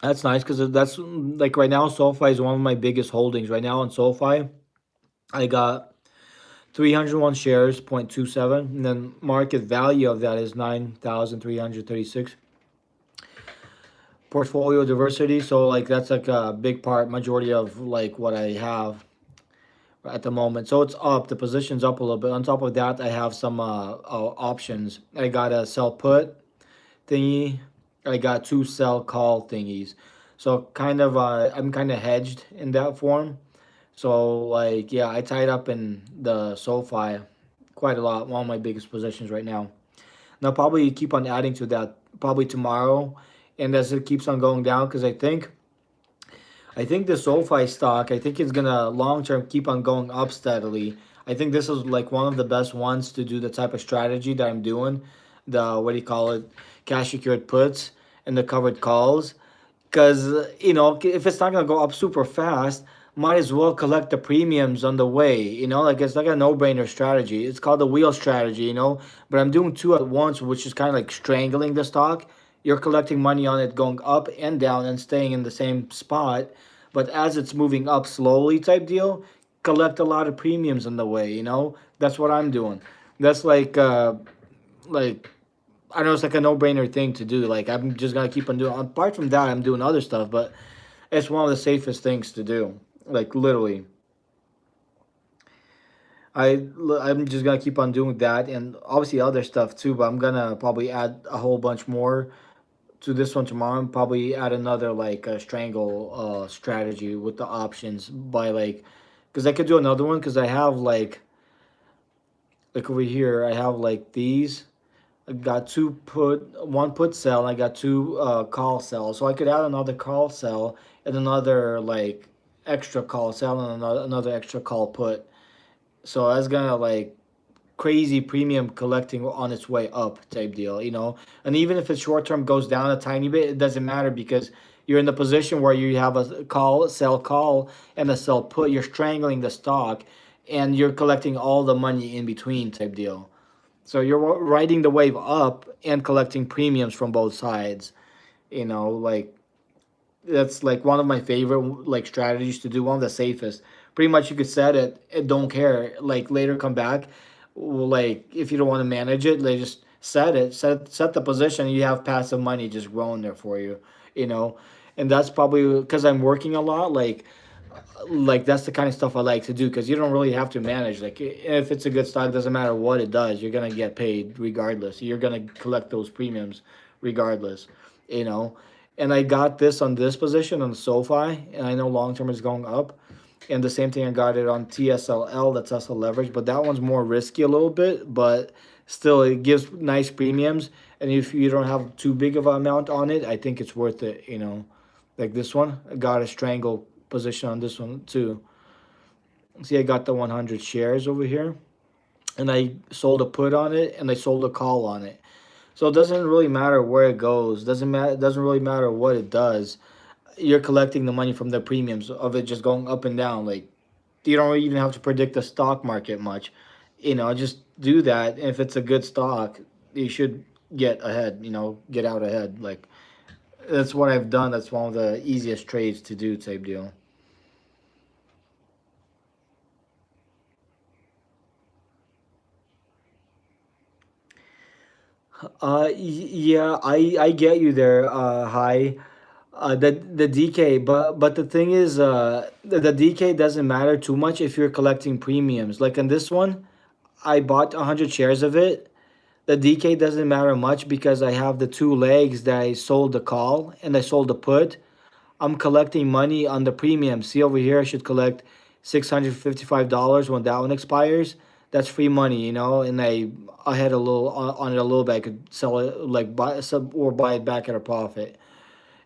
That's nice because that's like right now, SoFi is one of my biggest holdings. Right now on SoFi, I got 301 shares, 0.27, and then market value of that is 9,336. Portfolio diversity, so like that's like a big part, majority of like what I have at the moment. So it's up, the position's up a little bit. On top of that, I have some options. I got a sell put thingy. I got two sell call thingies. So kind of I'm kind of hedged in that form. So like yeah, I tied up in the SoFi quite a lot, one of my biggest positions right now. And I'll probably keep on adding to that probably tomorrow and as it keeps on going down because I think the SoFi stock, I think it's gonna long term keep on going up steadily. I think this is like one of the best ones to do the type of strategy that I'm doing. The what do you call it? Cash secured puts and the covered calls. Because if it's not gonna go up super fast, might as well collect the premiums on the way. Like it's like a no-brainer strategy. It's called the wheel strategy. But I'm doing two at once, which is kind of like strangling the stock. You're collecting money on it going up and down and staying in the same spot, but as it's moving up slowly, type deal, collect a lot of premiums on the way. That's what I'm doing. That's like I know it's like a no-brainer thing to do. Like I'm just gonna keep on doing. Apart from that, I'm doing other stuff, but it's one of the safest things to do. Like literally, I'm just gonna keep on doing that, and obviously other stuff too. But I'm gonna probably add a whole bunch more to this one tomorrow, and probably add another like a strangle strategy with the options by like, because I could do another one because I have like over here I have like these. I got one put sell, and I got two call sell. So I could add another call sell and another like extra call sell and another extra call put. So that's gonna like crazy premium collecting on its way up type deal. And even if it's short term goes down a tiny bit, it doesn't matter because you're in the position where you have a call, and a sell put. You're strangling the stock, and you're collecting all the money in between type deal. So you're riding the wave up and collecting premiums from both sides. Like that's like one of my favorite like strategies to do. One of the safest. Pretty much you could set it and don't care. Like later come back. Like if you don't want to manage it, they just set the position. And you have passive money just growing there for you. You know, and that's probably because I'm working a lot. Like that's the kind of stuff I like to do because you don't really have to manage. Like if it's a good stock, doesn't matter what it does, you're gonna get paid regardless. You're gonna collect those premiums regardless, you know. And I got this on this position on the SoFi, and I know long term is going up. And the same thing I got it on TSLL, that's Tesla leverage, but that one's more risky a little bit, but still it gives nice premiums. And if you don't have too big of an amount on it, I think it's worth it. Like this one, I got a strangle position on this one too. See, I got the 100 shares over here, and I sold a put on it, and I sold a call on it. So it doesn't really matter where it goes. Doesn't matter. It doesn't really matter what it does. You're collecting the money from the premiums of it just going up and down. Like You don't even have to predict the stock market much. Just do that. If it's a good stock, you should get ahead. Get out ahead. Like that's what I've done. That's one of the easiest trades to do, type deal. Yeah, I get you there. Hi. The DK, but the thing is, the DK doesn't matter too much if you're collecting premiums. Like in this one, I bought 100 shares of it. The DK doesn't matter much because I have the two legs that I sold the call and I sold the put. I'm collecting money on the premium. See over here, I should collect $655 when that one expires. That's free money, and I had a little on it a little bit. I could sell it like buy sub or buy it back at a profit.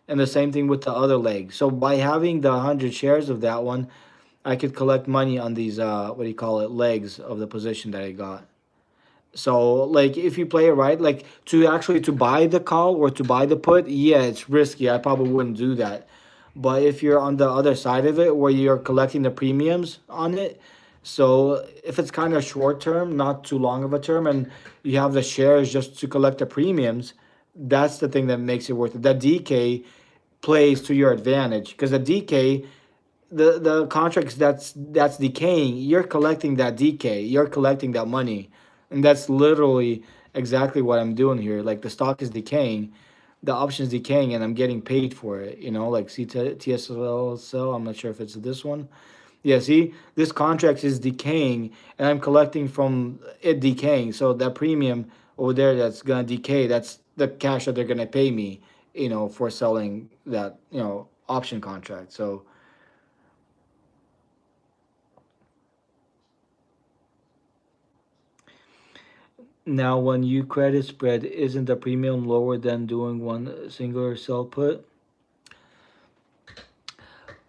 And the same thing with the other leg. So by having the 100 shares of that one, I could collect money on these what do you call it, legs of the position that I got. So like if you play it right, like to buy the call or to buy the put, yeah, it's risky. I probably wouldn't do that. But if you're on the other side of it where you're collecting the premiums on it, so if it's kind of short term, not too long of a term, and you have the shares just to collect the premiums, that's the thing that makes it worth it. That DK plays to your advantage because the DK, the contracts that's decaying, you're collecting that DK, you're collecting that money, and that's literally exactly what I'm doing here. Like the stock is decaying, the option's decaying, and I'm getting paid for it. Like see TSL. So I'm not sure if it's this one. Yeah, see, this contract is decaying, and I'm collecting from it decaying. So that premium over there that's gonna decay, that's the cash that they're gonna pay me, for selling that, option contract. So now, when you credit spread, isn't the premium lower than doing one singular sell put?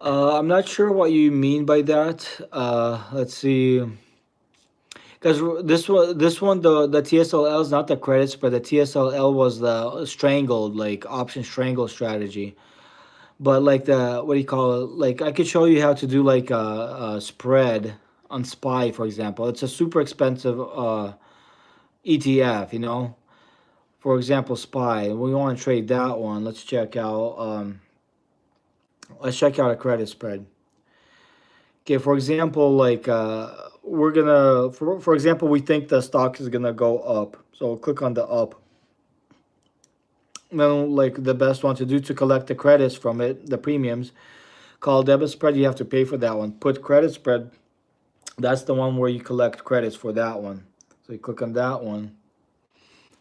I'm not sure what you mean by that. Let's see. Because this one, the TSLL is not the credit spread. The TSLL was the strangled, like option strangle strategy. But like the what do you call it? Like I could show you how to do like a spread on SPY, for example. It's a super expensive ETF. For example, SPY. We want to trade that one. Let's check out a credit spread. Okay, for example, like we're gonna for example, we think the stock is gonna go up. So click on the up. Then like the best one to do to collect the credits from it, the premiums, call debit spread, you have to pay for that one. Put credit spread, that's the one where you collect credits for that one. So you click on that one.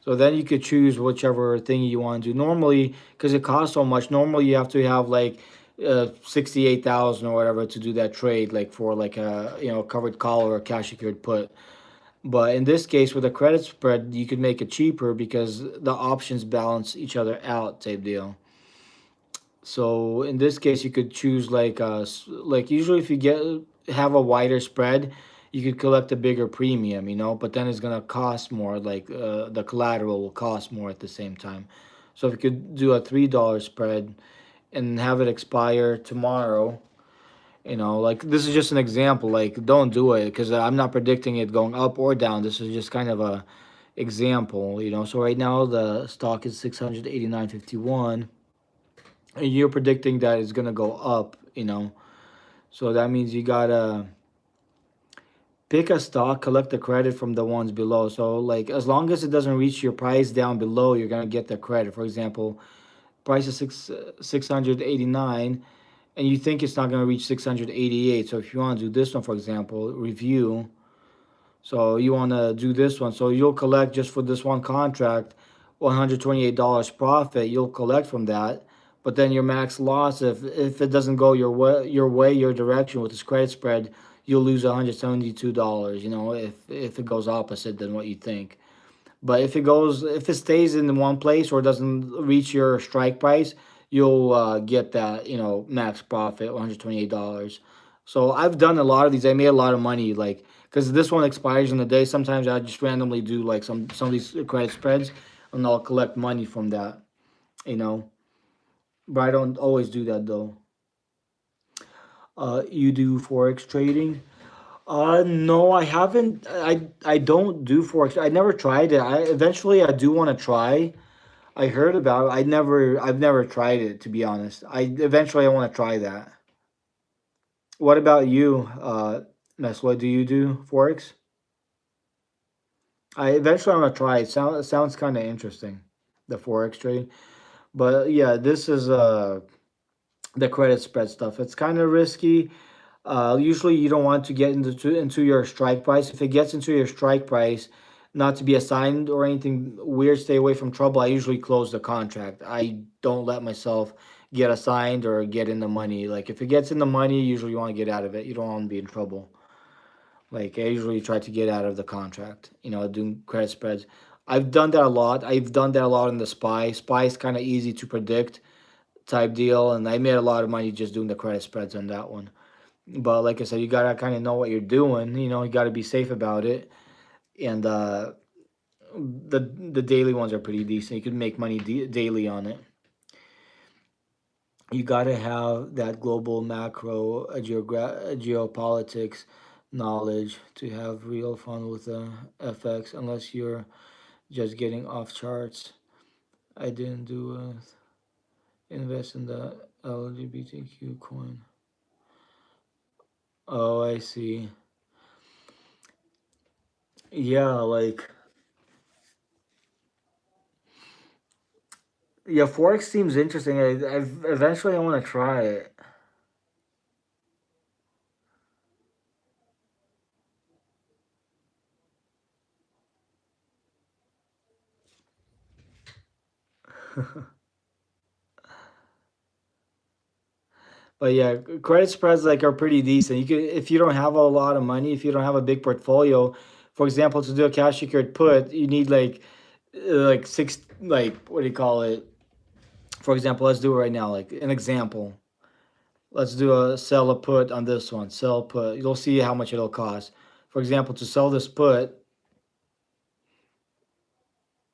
So then you could choose whichever thing you want to do. Normally, because it costs so much, normally you have to have like 68,000 or whatever to do that trade, like for like a covered call or a cash secured put. But in this case, with a credit spread, you could make it cheaper because the options balance each other out, type deal. So in this case, you could choose like like usually if you have a wider spread, you could collect a bigger premium, but then it's gonna cost more. Like the collateral will cost more at the same time. So if you could do a $3 spread and have it expire tomorrow, like this is just an example. Like don't do it because I'm not predicting it going up or down. This is just kind of a example. So right now the stock is 689.51 and you're predicting that it's gonna go up. So that means you gotta pick a stock, collect the credit from the ones below. So like as long as it doesn't reach your price down below, you're gonna get the credit. For example, price is 689, and you think it's not gonna reach 688. So if you want to do this one, for example, review. So you want to do this one. So you'll collect just for this one contract, $128 profit. You'll collect from that, but then your max loss, if it doesn't go your direction with this credit spread, you'll lose $172. If it goes opposite than what you think. But if it stays in one place or doesn't reach your strike price, you'll get that max profit, $128. So I've done a lot of these. I made a lot of money, like because this one expires in a day. Sometimes I just randomly do like some of these credit spreads, and I'll collect money from that. You know, but I don't always do that though. You do forex trading. No, I haven't. I don't do forex. I never tried it. I eventually I do want to try. I heard about it. I've never tried it, to be honest. I want to try that. What about you, Mess? What do you do forex? I eventually want to try it. It sounds kind of interesting, the forex trading. But yeah, this is the credit spread stuff. It's kind of risky. Usually, you don't want to get into your strike price. If it gets into your strike price, not to be assigned or anything weird, stay away from trouble. I usually close the contract. I don't let myself get assigned or get in the money. Like if it gets in the money, usually you want to get out of it. You don't want to be in trouble. Like I usually try to get out of the contract. Doing credit spreads. I've done that a lot. I've done that a lot in the SPY. SPY is kind of easy to predict type deal, and I made a lot of money just doing the credit spreads on that one. But like I said, you gotta kind of know what you're doing. You gotta be safe about it. And the daily ones are pretty decent. You can make money daily on it. You gotta have that global macro geopolitics knowledge to have real fun with FX. Unless you're just getting off charts. I didn't do invest in the LGBTQ coin. Oh, I see. Yeah, like yeah, Forex seems interesting. Eventually I want to try it. But yeah, credit spreads like are pretty decent. You could if you don't have a lot of money, if you don't have a big portfolio, for example, to do a cash secured put, you need like six like what do you call it? For example, let's do it right now. Like an example. Let's do a sell a put on this one. Sell put. You'll see how much it'll cost. For example, to sell this put,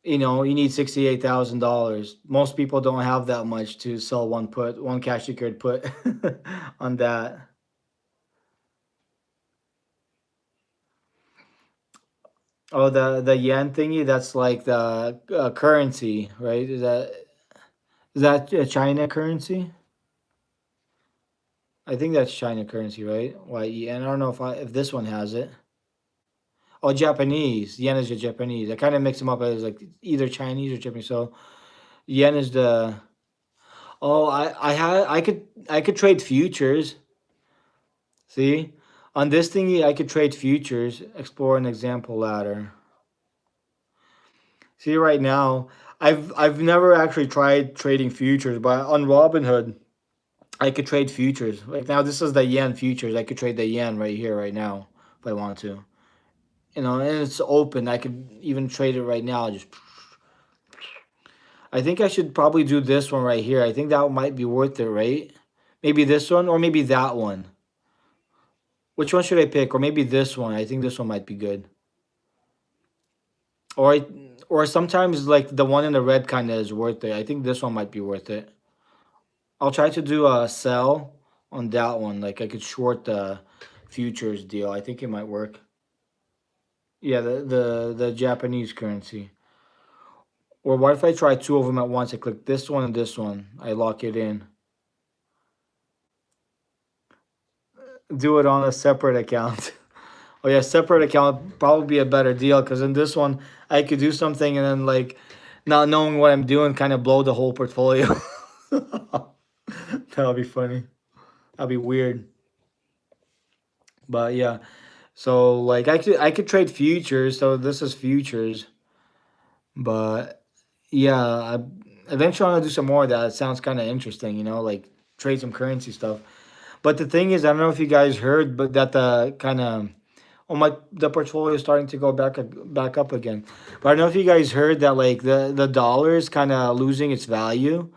you need $68,000. Most people don't have that much to sell one cash secured put on that. Oh, the yen thingy. That's like the currency, right? Is that a China currency? I think that's China currency, right? YEN. I don't know if this one has it. Oh, Japanese. Yen is the Japanese. I kind of mix them up as like either Chinese or Japanese. So yen is the. Oh, I could trade futures. See, on this thingy I could trade futures. Explore an example ladder. See, right now I've never actually tried trading futures, but on Robinhood I could trade futures. Like now, this is the yen futures. I could trade the yen right here, right now, if I want to. And it's open. I could even trade it right now. Just, I think I should probably do this one right here. I think that might be worth it, right? Maybe this one or maybe that one. Which one should I pick? Or maybe this one. I think this one might be good. Or I, or sometimes like the one in the red kind of is worth it. I think this one might be worth it. I'll try to do a sell on that one. Like I could short the futures deal. I think it might work. Yeah, the Japanese currency. Or what if I try two of them at once? I click this one and this one. I lock it in. Do it on a separate account. Oh yeah, separate account probably be a better deal because in this one I could do something and then like not knowing what I'm doing kind of blow the whole portfolio. That'll be funny. That'll be weird. But yeah. So like I could trade futures, so this is futures. But yeah, eventually I'm gonna do some more of that. It sounds kind of interesting, like trade some currency stuff. But the thing is, I don't know if you guys heard, but that the kind of the portfolio is starting to go back up again. But I don't know if you guys heard that like the dollar is kind of losing its value.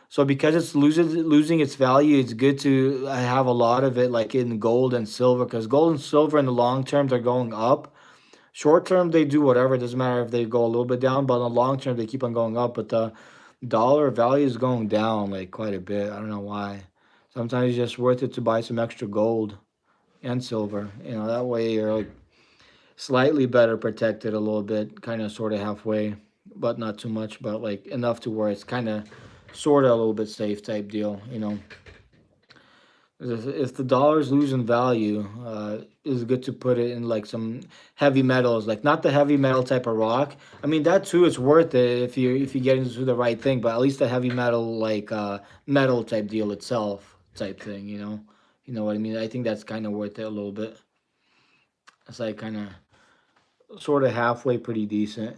So because it's losing its value, it's good to have a lot of it like in gold and silver because gold and silver in the long term they're going up. Short term they do whatever. It doesn't matter if they go a little bit down, but in the long term they keep on going up. But the dollar value is going down like quite a bit. I don't know why. Sometimes it's just worth it to buy some extra gold. and silver. That way you're like slightly better protected a little bit, kind of sort of halfway, but not too much, but like enough to where it's kind of sort of a little bit safe type deal. If the dollar's losing value, it's good to put it in like some heavy metals, like not the heavy metal type of rock. I mean that too, it's worth it if you get into the right thing, but at least the heavy metal like metal type deal itself type thing. You know what I mean? I think that's kind of worth it a little bit. It's like kind of sort of halfway pretty decent.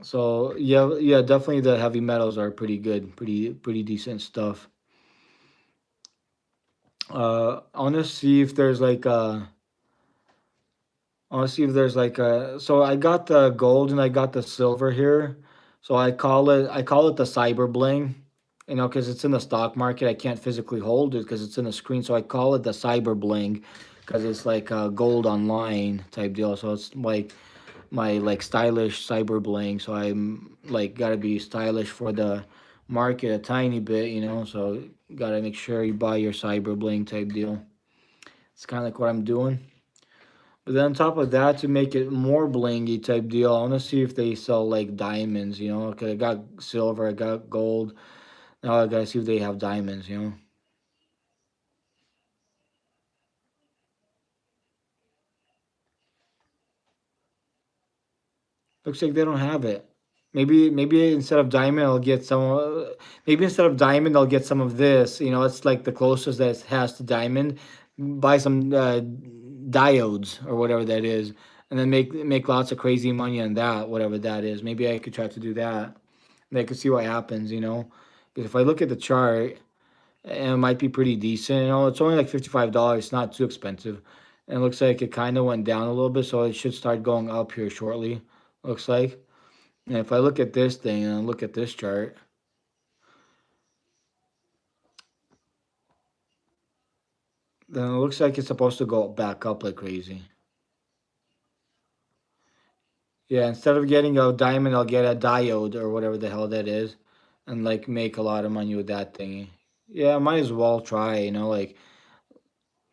So yeah, yeah, definitely the heavy metals are pretty good, pretty decent stuff. I want to see if there's like I want to see if there's like so I got the gold and I got the silver here. So I call it the cyber bling, because it's in the stock market. I can't physically hold it because it's in the screen. So I call it the cyber bling because it's like gold online type deal. So it's like my like stylish cyber bling. So I'm like gotta be stylish for the market a tiny bit. So gotta make sure you buy your cyber bling type deal. It's kind of like what I'm doing. But then on top of that, to make it more blingy type deal, I want to see if they sell like diamonds. Okay, I got silver, I got gold. Now I gotta see if they have diamonds. Looks like they don't have it. Maybe instead of diamond, I'll get some. Maybe instead of diamond, I'll get some of this. It's like the closest that it has to diamond. Buy some diodes or whatever that is, and then make lots of crazy money on that, whatever that is. Maybe I could try to do that. And I could see what happens. Because if I look at the chart, it might be pretty decent. It's only like $55. It's not too expensive, and it looks like it kind of went down a little bit, so it should start going up here shortly. Looks like. And if I look at this thing and I look at this chart, then it looks like it's supposed to go back up like crazy. Yeah, instead of getting a diamond, I'll get a diode or whatever the hell that is, and like make a lot of money with that thingy. Yeah, I might as well try. Like,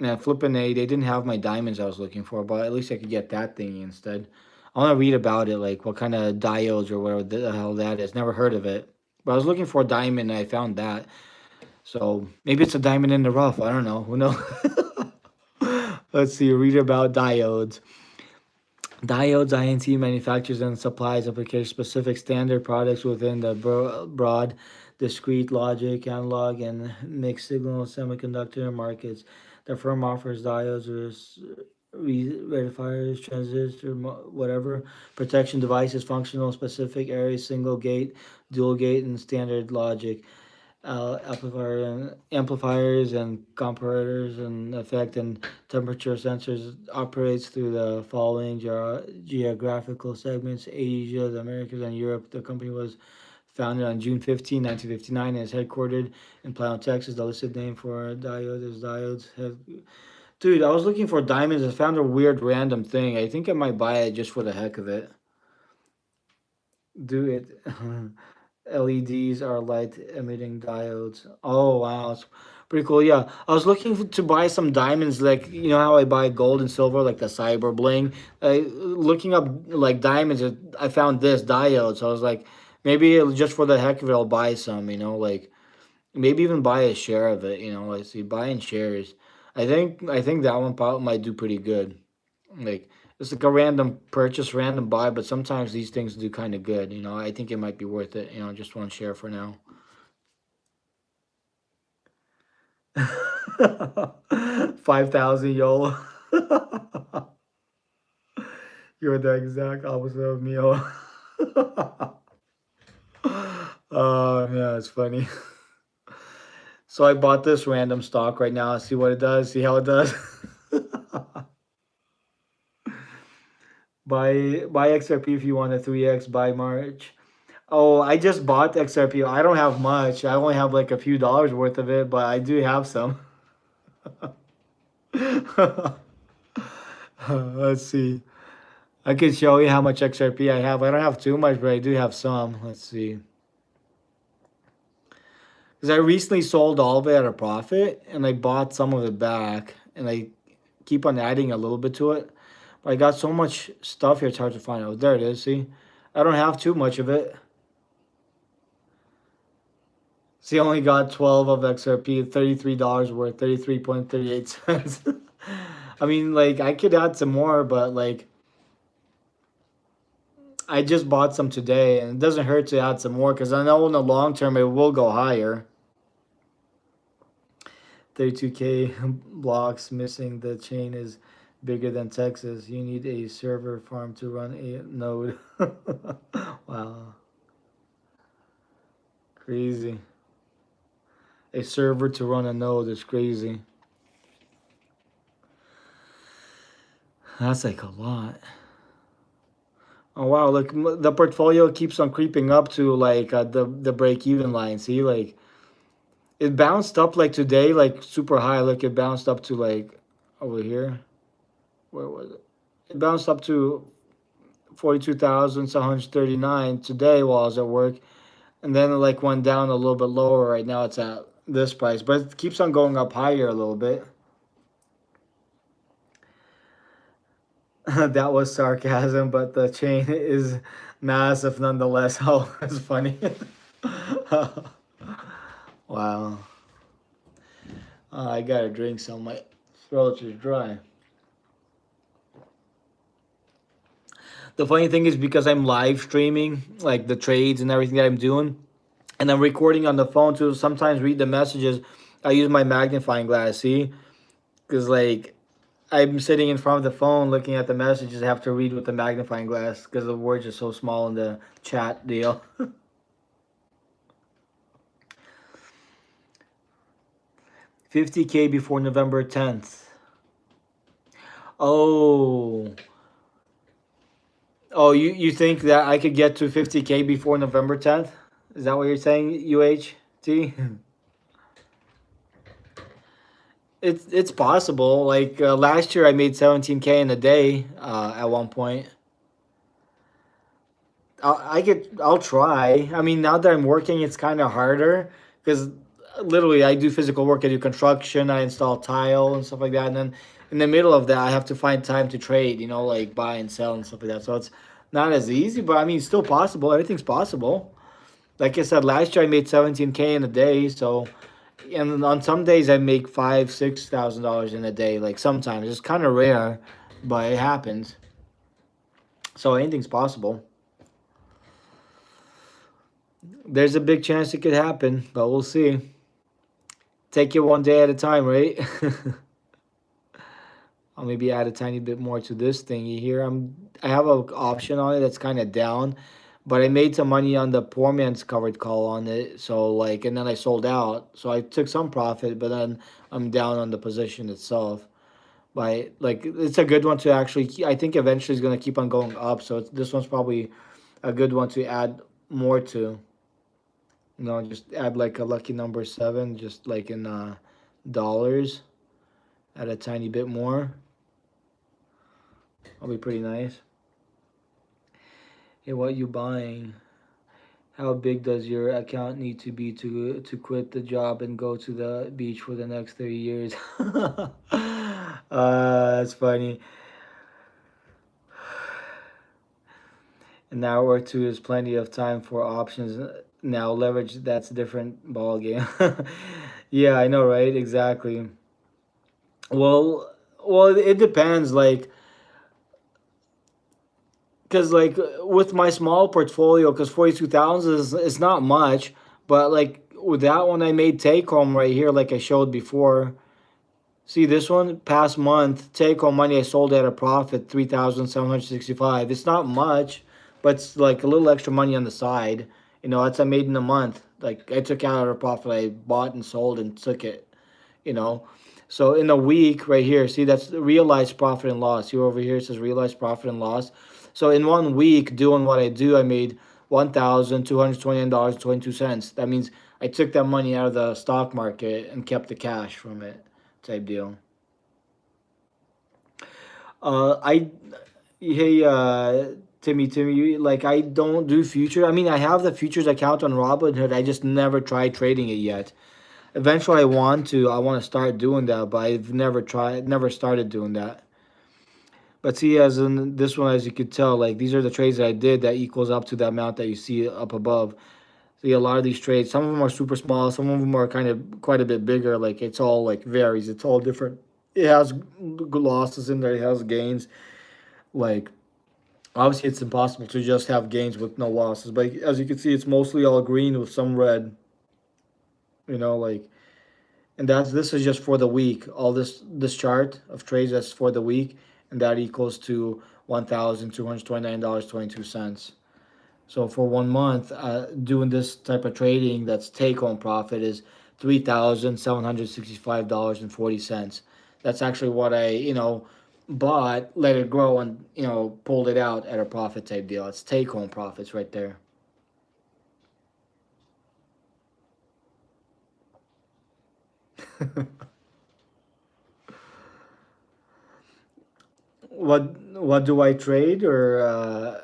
man, flipping they didn't have my diamonds I was looking for, but at least I could get that thing instead. I want to read about it, like what kind of diodes or whatever the hell that is. Never heard of it, but I was looking for a diamond and I found that. So maybe it's a diamond in the rough. I don't know. Who knows? Let's see. Read about diodes. Diodes, INT manufactures and supplies application-specific standard products within the broad, discrete logic, analog, and mixed signal semiconductor markets. The firm offers diodes, rectifiers, transistors, whatever, protection devices, functional, specific areas, single gate, dual gate, and standard logic. Amplifiers and comparators and effect and temperature sensors operates through the following geographical segments: Asia, the Americas, and Europe. The company was founded on June 15, 1959, and is headquartered in Plano, Texas. The listed name for diodes is diodes. Dude, I was looking for diamonds. I found a weird random thing. I think I might buy it just for the heck of it. Do it. LEDs are light emitting diodes. Oh wow, it's pretty cool. Yeah, I was looking to buy some diamonds, like how I buy gold and silver, like the cyber bling. Looking up like diamonds, I found this diode. So I was like, maybe just for the heck of it, I'll buy some. Like maybe even buy a share of it. Let's see, buying shares. I think that one probably might do pretty good. Like it's like a random purchase, random buy, but sometimes these things do kind of good. I think it might be worth it. Just one share for now. 5,000 YOLO. You're the exact opposite of me. Oh, yeah, it's funny. So I bought this random stock right now. See what it does. See how it does. Buy XRP if you want a 3x by March. Oh, I just bought XRP. I don't have much. I only have like a few dollars worth of it, but I do have some. Let's see. I can show you how much XRP I have. I don't have too much, but I do have some. Let's see. Because I recently sold all of it at a profit, and I bought some of it back, and I keep on adding a little bit to it. But I got so much stuff here, it's hard to find out. There it is. See, I don't have too much of it. See, I only got 12 of XRP, $33 worth, 33.38 cents. I mean, like, I could add some more, but like, I just bought some today, and it doesn't hurt to add some more because I know in the long term it will go higher. 32K blocks missing. The chain is bigger than Texas. You need a server farm to run a node. Wow, crazy. A server to run a node is crazy. That's like a lot. Oh wow, look, the portfolio keeps on creeping up to like the break even line. See, like it bounced up like today, like super high. Look, it bounced up to like over here. Where was it? It bounced up to 42,739 today while I was at work, and then it like went down a little bit lower. Right now it's at this price, but it keeps on going up higher a little bit. That was sarcasm, but the chain is massive nonetheless. Oh, that's funny. Wow. I gotta drink some. My throat is dry. The funny thing is because I'm live streaming, like the trades and everything that I'm doing, and I'm recording on the phone to sometimes read the messages. I use my magnifying glass, see? Because, like, I'm sitting in front of the phone looking at the messages. I have to read with the magnifying glass because the words are so small in the chat deal. 50K before November 10th. Oh. Oh, you think that I could get to 50K before November 10th? Is that what you're saying, UHT? It's possible. Like last year, I made 17K in a day at one point. I'll try. I mean, now that I'm working, it's kind of harder because literally I do physical work. I do construction. I install tile and stuff like that. And then in the middle of that, I have to find time to trade. You know, like buy and sell and stuff like that. So it's not as easy, but I mean, it's still possible. Everything's possible. Like I said, last year I made 17K in a day. So, and on some days I make $5,000, $6,000 in a day. Like sometimes it's kind of rare, but it happens. So anything's possible. There's a big chance it could happen, but we'll see. Take it one day at a time, right? I'll maybe add a tiny bit more to this thingy here. I have an option on it that's kind of down, but I made some money on the poor man's covered call on it. So like, and then I sold out. So I took some profit, but then I'm down on the position itself. But like, it's a good one to actually. I think eventually it's gonna keep on going up. So this one's probably a good one to add more to. Just add like a lucky number seven, just like in dollars. Add a tiny bit more. That'll be pretty nice. Hey, what you buying? How big does your account need to be to quit the job and go to the beach for the next 30 years? That's funny. An hour or two is plenty of time for options. Now leverage, that's a different ball game. Yeah, I know, right? Exactly. Well, it depends. Like, because like with my small portfolio, because 42,000 is not much, but like with that one, I made take home right here, like I showed before. See this one, past month take home money I sold at a profit 3,765. It's not much, but it's like a little extra money on the side. That's I made in a month. Like I took out a profit, I bought and sold and took it. You know, so in a week right here, see that's the realized profit and loss. See over here it says realized profit and loss. So in one week doing what I do, I made $1,229.22. That means I took that money out of the stock market and kept the cash from it, type deal. I Hey, Timmy, like I don't do future. I mean, I have the futures account on Robinhood. I just never tried trading it yet. Eventually, I want to. I want to start doing that, but I've never started doing that. But see, as in this one, as you could tell, like these are the trades that I did that equals up to the amount that you see up above. See, a lot of these trades, some of them are super small, some of them are kind of quite a bit bigger. Like it's all like varies. It's all different. It has losses in there. It has gains. Like obviously, it's impossible to just have gains with no losses. But as you can see, it's mostly all green with some red. Like, and that's this is just for the week. All this chart of trades that's for the week, and that equals to $1,229.22. So for 1 month, doing this type of trading, that's take home profit is $3,765.40. That's actually what I bought, let it grow, and pulled it out at a profit type deal. It's take home profits right there. What do I trade or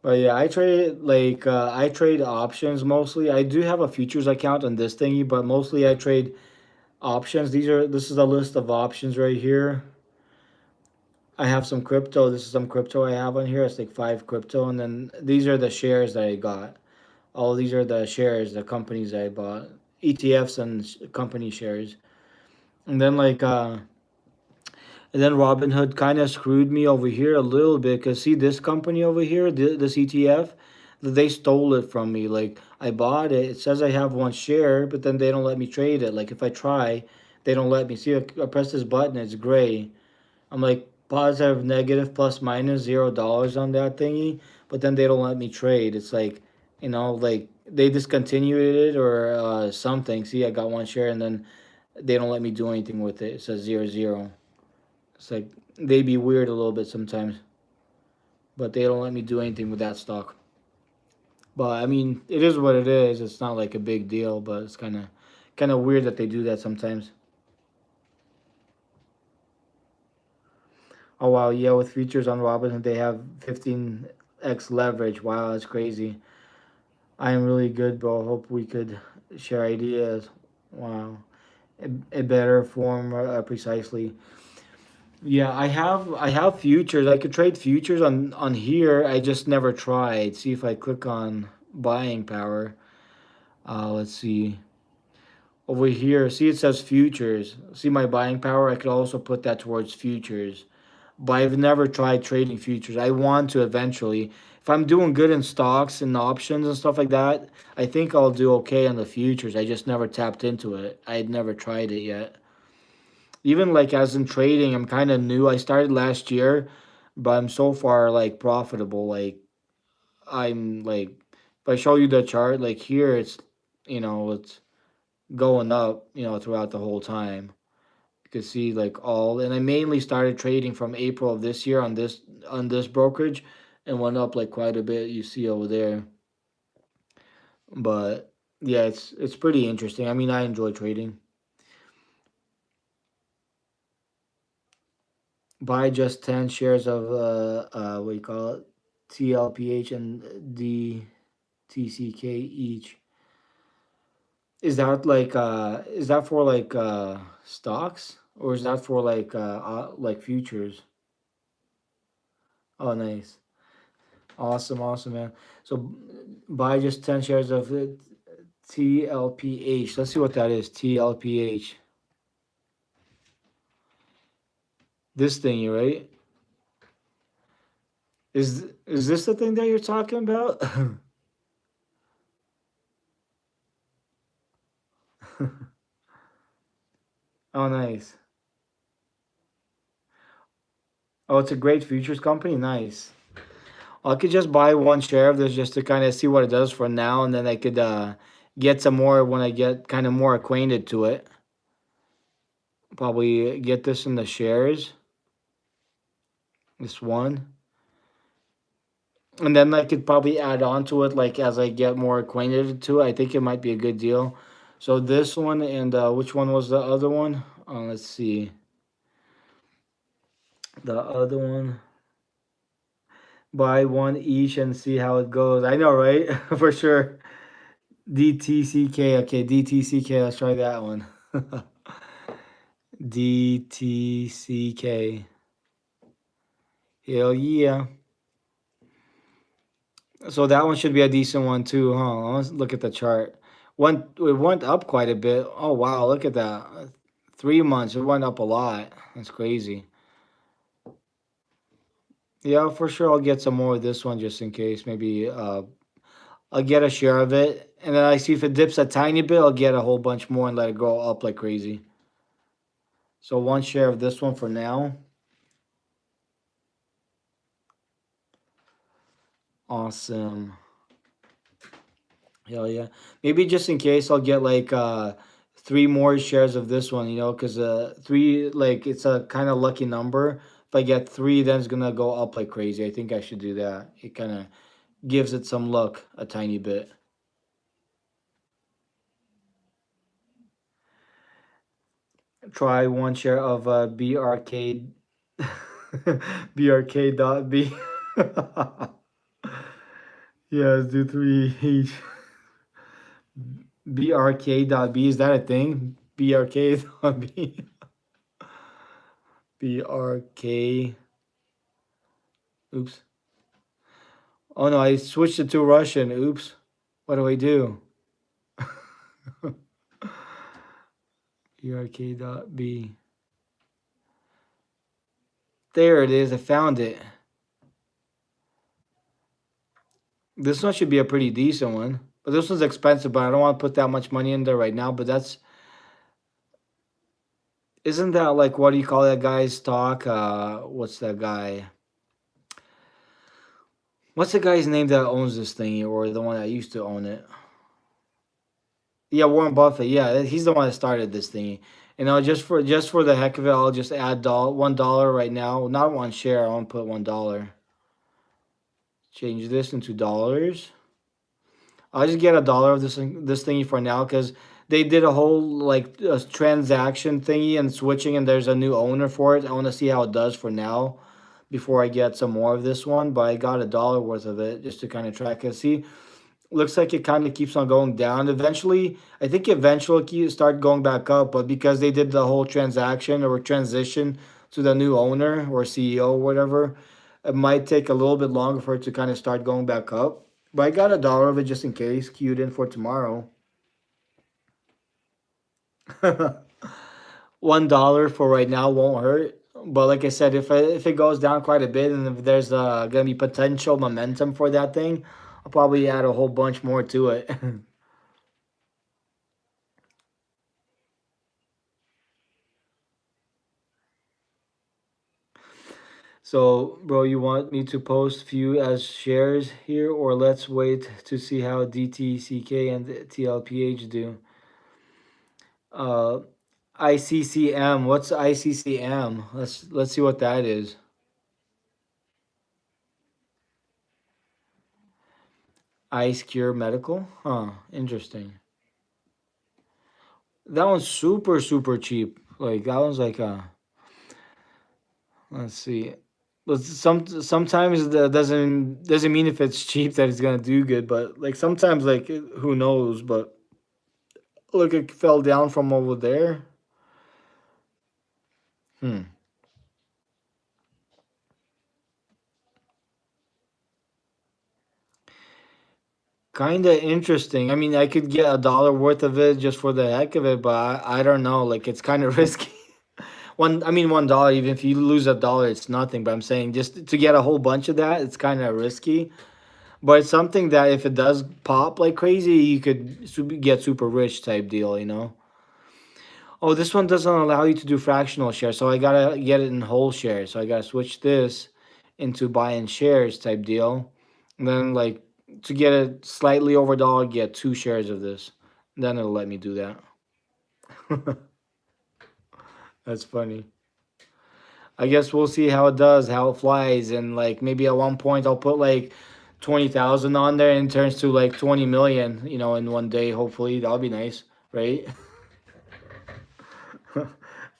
But yeah, I trade options mostly. I do have a futures account on this thingy, but mostly I trade options. This is a list of options right here. I have some crypto. This is some crypto I have on here. It's like five crypto, and then these are the shares that I got. All these are the shares, the companies I bought, ETFs and company shares. And then Robinhood kind of screwed me over here a little bit because see this company over here, this ETF, they stole it from me. Like I bought it. It says I have one share, but then they don't let me trade it. Like if I try, they don't let me. See, I press this button, it's gray. I'm like positive, negative, plus, minus $0 on that thingy, but then they don't let me trade. It's like, like they discontinued it or something. See, I got one share and then they don't let me do anything with it. It says 0, 0. It's like they be weird a little bit sometimes, but they don't let me do anything with that stock. But I mean, it is what it is. It's not like a big deal, but it's kind of weird that they do that sometimes. Oh wow, yeah, with features on Robinhood, they have 15x leverage. Wow, that's crazy. I am really good, bro. Hope we could share ideas. Wow, a better form, precisely. Yeah, I have futures. I could trade futures on here. I just never tried. See if I click on buying power. Let's see over here. See it says futures. See my buying power. I could also put that towards futures, but I've never tried trading futures. I want to eventually. If I'm doing good in stocks and options and stuff like that, I think I'll do okay on the futures. I just never tapped into it. I had never tried it yet. Even like as in trading, I'm kind of new. I started last year, but I'm so far like profitable. Like I'm like, if I show you the chart, like here, it's going up, throughout the whole time. You can see like all, and I mainly started trading from April of this year on this brokerage, and went up like quite a bit. You see over there, but yeah, it's pretty interesting. I mean, I enjoy trading. Buy just 10 shares of what do you call it, TLPH and DTCK each. Is that for like stocks, or is that for like futures? Oh, nice. Awesome, awesome, man. So buy just 10 shares of it, TLPH. Let's see what that is. TLPH. This thingy, right? Is this the thing that you're talking about? Oh, nice. Oh, it's a great futures company. Nice. I could just buy one share of this just to kind of see what it does for now, and then I could get some more when I get kind of more acquainted to it. Probably get this in the shares, this one, and then I could probably add on to it like as I get more acquainted to it. I think it might be a good deal. So this one and which one was the other one? Let's see the other one. Buy one each and see how it goes. I know, right? For sure. DTCK. Okay, DTCK. Let's try that one. DTCK. Hell yeah. So that one should be a decent one too, huh? Let's look at the chart. It went up quite a bit. Oh wow, look at that. 3 months, it went up a lot. That's crazy. Yeah, for sure I'll get some more of this one just in case. Maybe I'll get a share of it. And then I see if it dips a tiny bit, I'll get a whole bunch more and let it go up like crazy. So one share of this one for now. Awesome. Hell yeah. Maybe just in case I'll get like three more shares of this one, because three, like, it's a kind of lucky number. If I get three, then it's gonna go up like crazy. I think I should do that. It kind of gives it some luck a tiny bit. Try one share of BRK BRK.B. Yeah, let's do three each. BRK.B, is that a thing? BRK.B. BRK. Oops. Oh no, I switched it to Russian. Oops. What do I do? BRK.B. There it is. I found it. This one should be a pretty decent one. But this one's expensive, but I don't want to put that much money in there right now. But isn't that like, what do you call that guy's stock? What's that guy? What's the guy's name that owns this thing, or the one that used to own it? Yeah, Warren Buffett. Yeah, he's the one that started this thing. Just for the heck of it, I'll just add $1 right now. Not one share. I want to put $1. Change this into dollars. I'll just get $1 of this thingy for now because they did a whole like transaction thingy and switching, and there's a new owner for it. I want to see how it does for now before I get some more of this one. But I got $1 worth of it just to kind of track it. See, looks like it kind of keeps on going down. Eventually, I think eventually start going back up, but because they did the whole transaction or transition to the new owner or CEO or whatever, it might take a little bit longer for it to kind of start going back up. But I got $1 of it just in case, queued in for tomorrow. $1 for right now won't hurt. But like I said, if it goes down quite a bit and if there's gonna be potential momentum for that thing, I'll probably add a whole bunch more to it. So, bro, you want me to post few as shares here, or let's wait to see how DTCK and TLPH do? Uh, ICCM. What's ICCM? Let's see what that is. Ice Cure Medical. Huh. Interesting. That one's super super cheap. Like that one's like let's see. But sometimes that doesn't mean if it's cheap that it's gonna do good. But like sometimes like who knows? But look, it fell down from over there. Hmm. Kind of interesting. I mean, I could get $1 worth of it just for the heck of it, but I don't know. Like, it's kind of risky. $1. Even if you lose $1, it's nothing. But I'm saying just to get a whole bunch of that, it's kind of risky. But it's something that if it does pop like crazy, you could get super rich type deal. Oh, this one doesn't allow you to do fractional shares, so I gotta get it in whole shares. So I gotta switch this into buying shares type deal. And then like to get it slightly over $1, get 2 shares of this. Then it'll let me do that. That's funny. I guess we'll see how it does, how it flies, and like maybe at one point I'll put like 20,000 on there and it turns to like 20 million, in one day. Hopefully that'll be nice, right?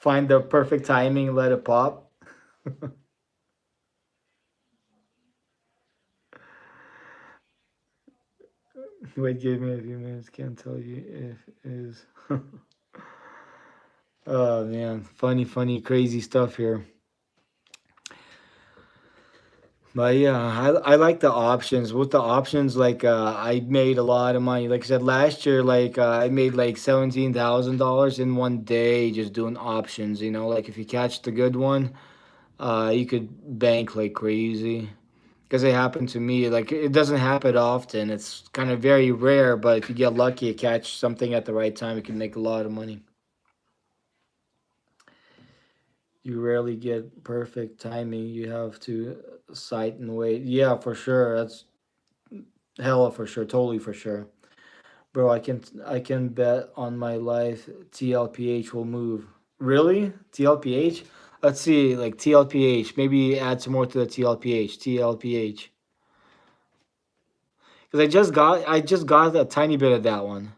Find the perfect timing, let it pop. Wait, give me a few minutes. Can't tell you if it is. Oh man, funny, funny, crazy stuff here. But yeah, I like the options. With the options, like I made a lot of money. Like I said last year, like I made like $17,000 in one day just doing options. You know, like if you catch the good one, you could bank like crazy. Because it happened to me. Like it doesn't happen often. It's kind of very rare. But if you get lucky, you catch something at the right time, you can make a lot of money. You rarely get perfect timing. You have to sight and wait. Yeah, for sure. That's hella for sure. Totally for sure. Bro, I can bet on my life TLPH will move. Really? TLPH? Let's see, like TLPH. Maybe add some more to the TLPH. TLPH. Because I just got a tiny bit of that one.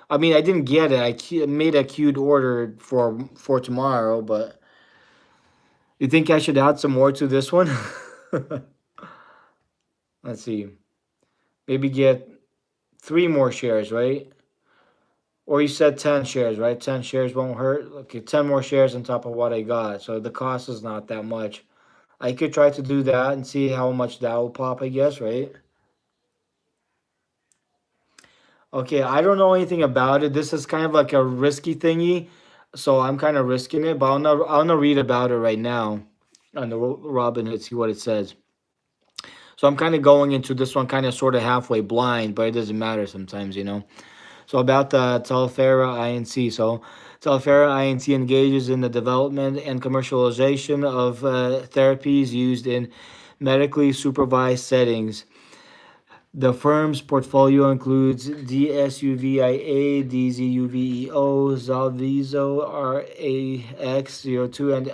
I mean, I didn't get it. Made a queued order for tomorrow, but you think I should add some more to this one? Let's see. Maybe get three more shares, right? Or you said 10 shares, right? 10 shares won't hurt. Okay, 10 more shares on top of what I got. So the cost is not that much. I could try to do that and see how much that will pop, I guess, right? Okay, I don't know anything about it. This is kind of like a risky thingy. So I'm kind of risking it, but I'll not read about it right now on the Robinhood, see what it says. So I'm kind of going into this one kind of sort of halfway blind, but it doesn't matter sometimes, you know. So about the Telefera INC. So Telefera INC engages in the development and commercialization of therapies used in medically supervised settings. The firm's portfolio includes DSUVIA, DZUVEO, Zalvizo, RAX02, and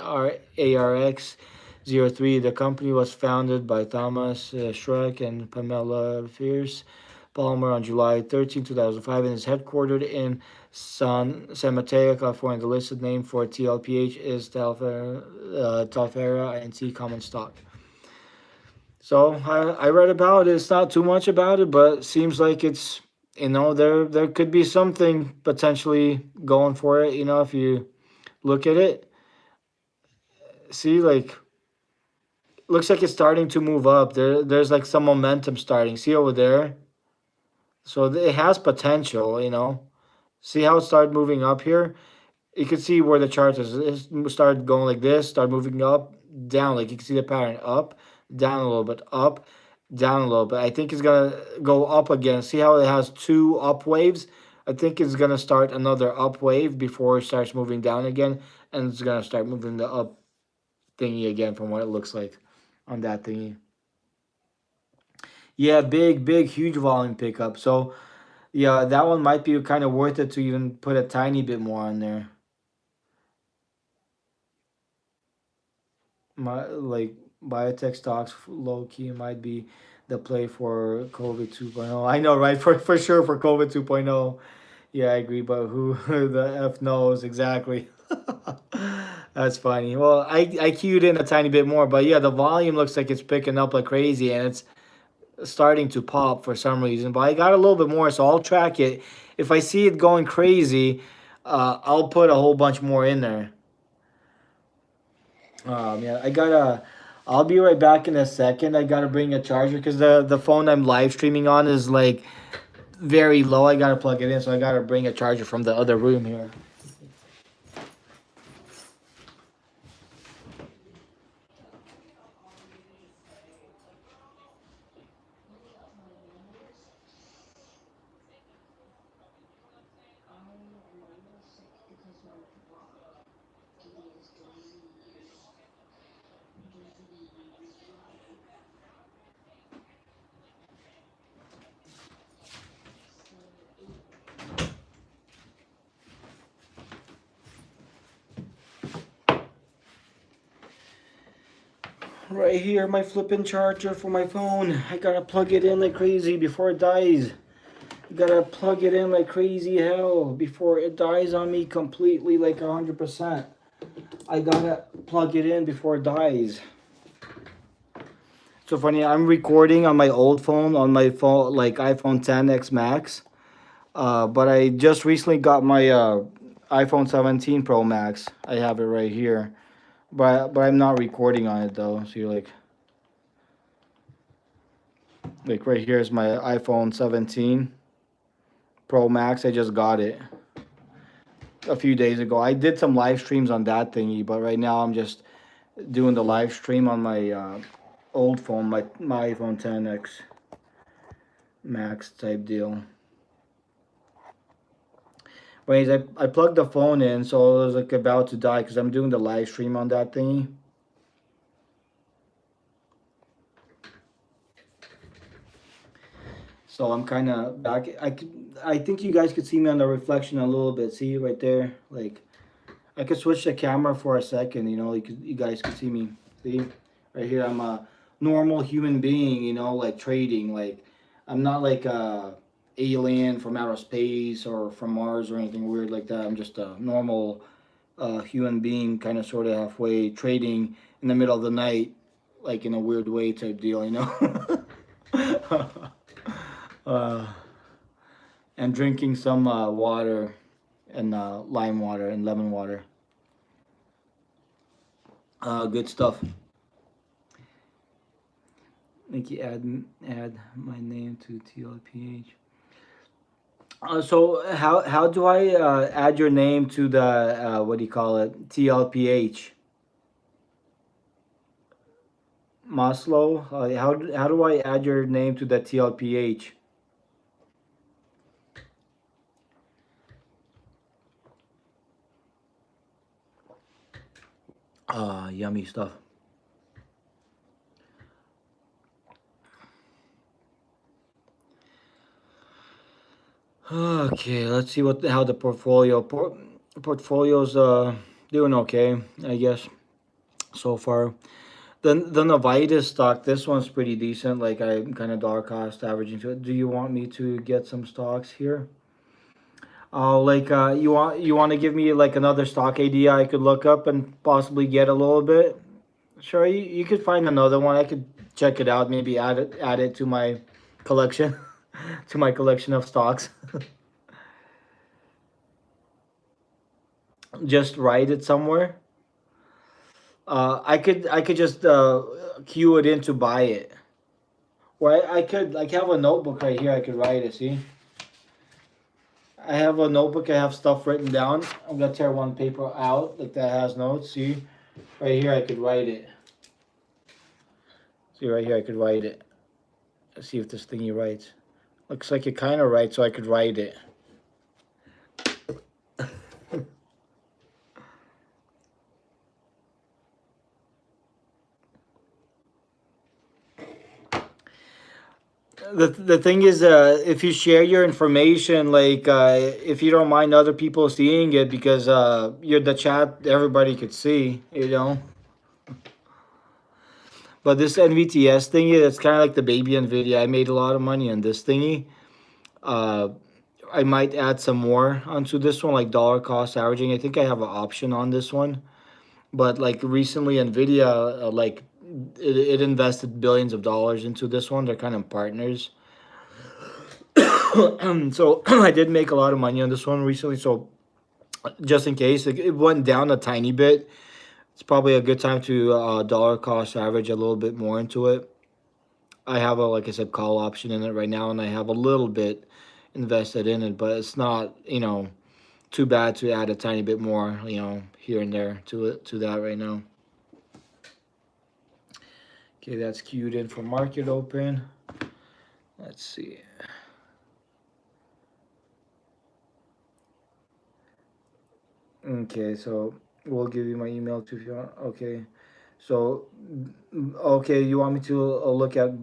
ARX03. The company was founded by Thomas Schreck and Pamela Fierce Palmer on July 13, 2005, and is headquartered in San Mateo, California. The listed name for TLPH is Telfera INC Common Stock. So I read about it. It's not too much about it, but seems like it's there could be something potentially going for it. If you look at it, see looks like it's starting to move up. There's like some momentum starting. See over there. So it has potential. See how it started moving up here. You can see where the chart is. It started going like this, start moving up, down. Like you can see the pattern up, down a little bit, up, down a little bit. I think it's gonna go up again. See how it has two up waves? I think it's gonna start another up wave before it starts moving down again, and it's gonna start moving the up thingy again from what it looks like on that thingy. Yeah, big, big, huge volume pickup. So yeah, that one might be kind of worth it to even put a tiny bit more on there. Like biotech stocks low key might be the play for COVID 2.0. I know, right? For sure for COVID 2.0. Yeah, I agree, but who the F knows exactly? That's funny. Well, I queued in a tiny bit more, but yeah, the volume looks like it's picking up like crazy and it's starting to pop for some reason. But I got a little bit more, so I'll track it. If I see it going crazy, I'll put a whole bunch more in there. Yeah, I gotta. I'll be right back in a second. I gotta bring a charger because the phone I'm live streaming on is like very low. I gotta plug it in, so I gotta bring a charger from the other room here. Right here, my flipping charger for my phone. I gotta plug it in like crazy before it dies. I gotta plug it in like crazy hell before it dies on me completely, like 100%. I gotta plug it in before it dies. So funny, I'm recording on my old phone, on my phone, like iPhone 10X Max. But I just recently got my iPhone 17 Pro Max. I have it right here, but I'm not recording on it though. So you're like right here is my iPhone 17 Pro Max. I just got it a few days ago. I did some live streams on that thingy, but right now I'm just doing the live stream on my old phone, my iPhone 10X Max type deal. But anyways, I plugged the phone in, so I was like about to die because I'm doing the live stream on that thingy. So I'm kind of back. I think you guys could see me on the reflection a little bit. See right there, like I could switch the camera for a second. You guys could see me. See right here. I'm a normal human being. Like trading. Like I'm not like a alien from outer space or from Mars or anything weird like that. I'm just a normal human being, kind of sort of halfway trading in the middle of the night, like in a weird way type deal. uh, and drinking some water and lime water and lemon water. Good stuff. Nicky, add my name to TLPH. So how do I add your name to the what do you call it, TLPH? Maslow. How do I add your name to the TLPH? Yummy stuff. Okay, let's see how the portfolio's doing okay, I guess, so far. The Novitas stock, this one's pretty decent. Like I'm kind of dollar cost averaging to it. Do you want me to get some stocks here? Like you want to give me like another stock idea I could look up and possibly get a little bit? Sure, you could find another one. I could check it out, maybe add it to my collection, to my collection of stocks. Just write it somewhere. I could just cue it in to buy it. Or I could like have a notebook right here. I could write it. See, I have a notebook. I have stuff written down. I'm gonna tear one paper out like that has notes. See, right here I could write it. See right here I could write it. Let's see if this thingy writes. Looks like it kind of writes, so I could write it. The thing is, if you share your information, like if you don't mind other people seeing it, because you're the chat, everybody could see. But this NVTS thingy, that's kind of like the baby NVIDIA. I made a lot of money on this thingy. Uh, I might add some more onto this one, like dollar cost averaging. I think I have an option on this one. But like recently, NVIDIA, like it invested billions of dollars into this one. They're kind of partners. So I did make a lot of money on this one recently. So just in case it went down a tiny bit, it's probably a good time to dollar cost average a little bit more into it. I have a, like I said, call option in it right now, and I have a little bit invested in it, but it's not too bad to add a tiny bit more here and there to that right now. Okay, that's queued in for market open. Let's see. Okay, so we'll give you my email too if you want. Okay, so okay, you want me to look at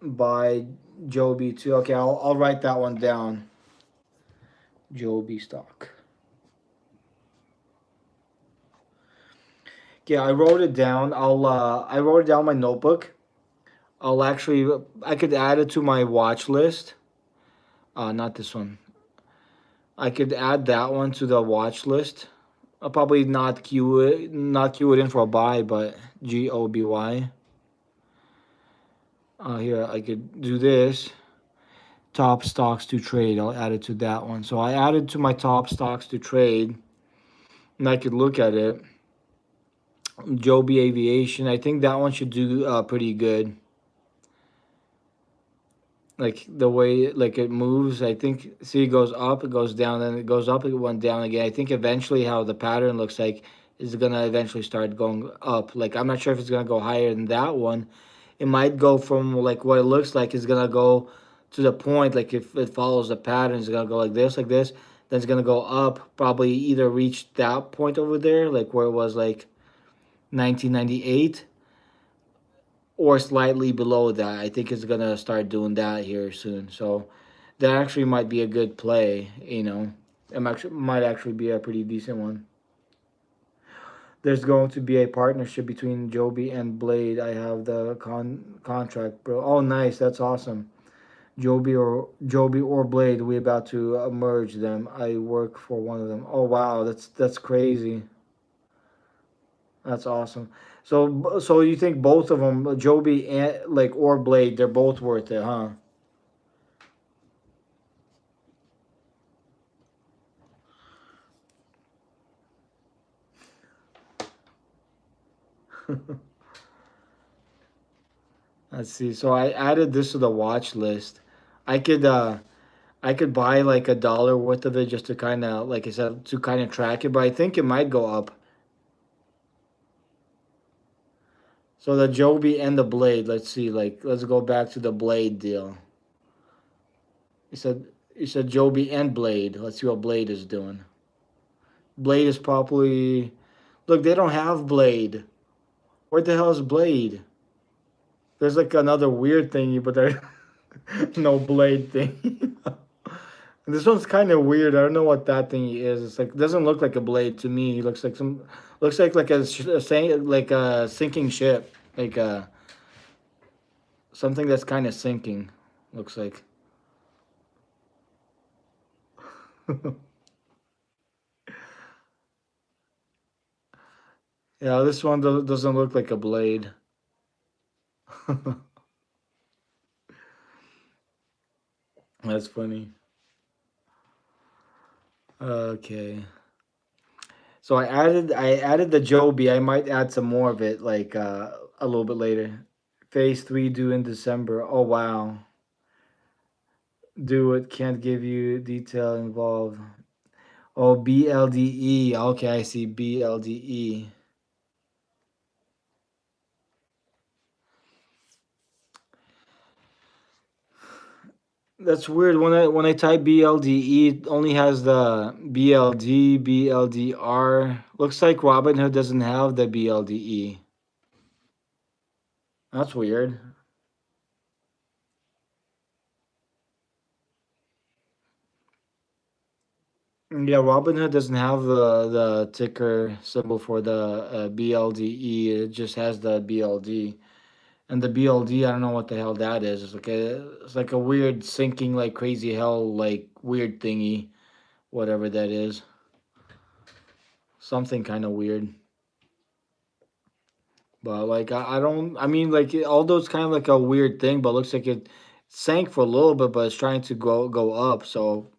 buy Joby too? Okay, I'll write that one down. Joby stock. Okay, I wrote it down. I wrote it down in my notebook. I could add it to my watch list. Not this one. I could add that one to the watch list. I'll probably not queue it in for a buy, but GOBY. Here I could do this. Top stocks to trade. I'll add it to that one. So I added to my top stocks to trade, and I could look at it. Joby Aviation. I think that one should do pretty good. Like the way like it moves, I think. See, it goes up, it goes down, then it goes up, it went down again. I think eventually how the pattern looks like is gonna eventually start going up. Like I'm not sure if it's gonna go higher than that one. It might go from like what it looks like is gonna go to the point. Like if it follows the pattern, it's gonna go like this. Then it's gonna go up. Probably either reach that point over there, like where it was like 1998, or slightly below that. I think it's gonna start doing that here soon. So that actually might be a good play. Might actually be a pretty decent one. There's going to be a partnership between Joby and Blade. I have the contract, bro. Oh, nice. That's awesome. Joby or Blade. We about to merge them. I work for one of them. Oh wow, that's crazy. That's awesome. So you think both of them, Joby and like or Blade, they're both worth it, huh? Let's see. So I added this to the watch list. I could uh I could buy like $1 worth of it just to kind of, like I said, to kind of track it, but I think it might go up. So the Joby and the Blade. Let's see. Like let's go back to the Blade deal. You said you said Joby and Blade. Let's see what Blade is doing. Blade is probably, look. They don't have Blade. Where the hell is Blade? There's like another weird thingy, but there's no Blade thing. This one's kind of weird. I don't know what that thing is. It's like, it doesn't look like a blade to me. It looks like some, looks like like a sinking ship, like something that's kind of sinking. Looks like. Yeah, this one doesn't look like a blade. That's funny. Okay. So I added the Joby. I might add some more of it like a little bit later. Phase 3 due in December. Oh wow. Do it, can't give you detail involved. Oh, BLDE. Okay, I see BLDE. That's weird. When I type BLDE, it only has the BLD, BLDR. Looks like Robinhood doesn't have the BLDE. That's weird. Yeah, Robinhood doesn't have the ticker symbol for the BLDE. It just has the BLD. And the BLD, I don't know what the hell that is. It's like a weird sinking like crazy hell like weird thingy, whatever that is. Something kind of weird. But like I don't, I mean like although it's kind of like a weird thing, but looks like it sank for a little bit, but it's trying to go up, so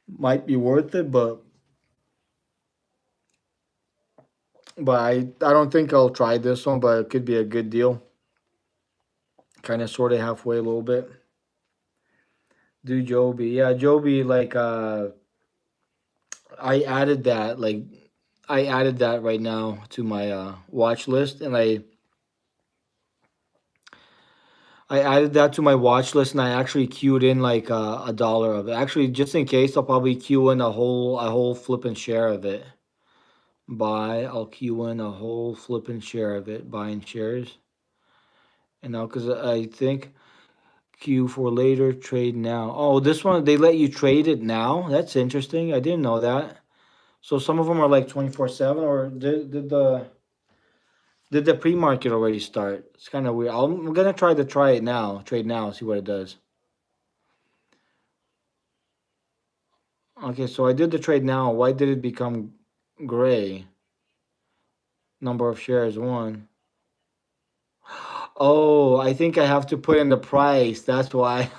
might be worth it. But I don't think I'll try this one, but it could be a good deal. Kind of sort of halfway a little bit. Do Joby, yeah, Joby like I added that like I added that right now to my watch list, and I added that to my watch list, and I actually queued in like $1 of it. Actually, just in case, I'll probably queue in a whole flipping share of it. Buy, I'll queue in a whole flipping share of it, buying shares. And now, because I think queue for later, trade now. Oh, this one they let you trade it now. That's interesting. I didn't know that. So some of them are like 24/7, or did the pre-market already start? It's kind of weird. I'm gonna try it now, trade now, see what it does. Okay, so I did the trade now. Why did it become? Gray. Number of shares, one. Oh, I think I have to put in the price. That's why.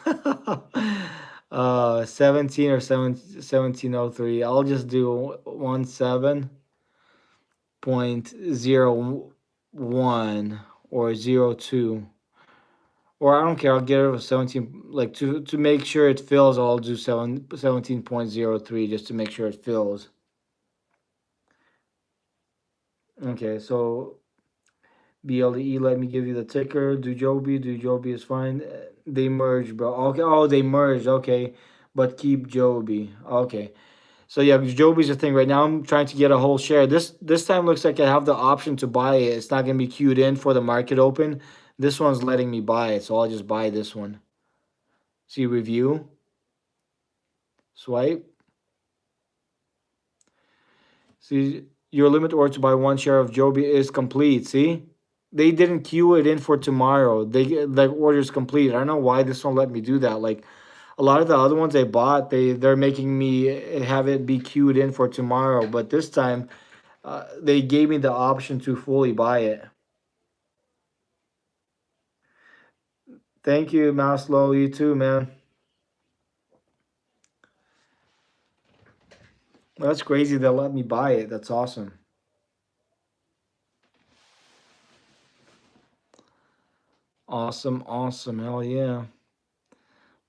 17 or 1703. I'll just do 17.01 or 02. Or I don't care. I'll get rid of 17. Like to make sure it fills, I'll do 17.03 just to make sure it fills. Okay, so BLE, let me give you the ticker. Dujobi is fine. They merged, bro. Okay, oh, they merged. Okay, but keep Joby. Okay, so yeah, Joby's the thing right now. I'm trying to get a whole share. This time looks like I have the option to buy it. It's not gonna be queued in for the market open. This one's letting me buy it, so I'll just buy this one. See review, swipe. See, your limit order to buy one share of Joby is complete. See, they didn't queue it in for tomorrow. The order is complete. I don't know why this one let me do that. Like a lot of the other ones I bought, they're making me have it be queued in for tomorrow. But this time, they gave me the option to fully buy it. Thank you, Maslow. You too, man. That's crazy. They let me buy it. That's awesome. Awesome, awesome. Hell yeah.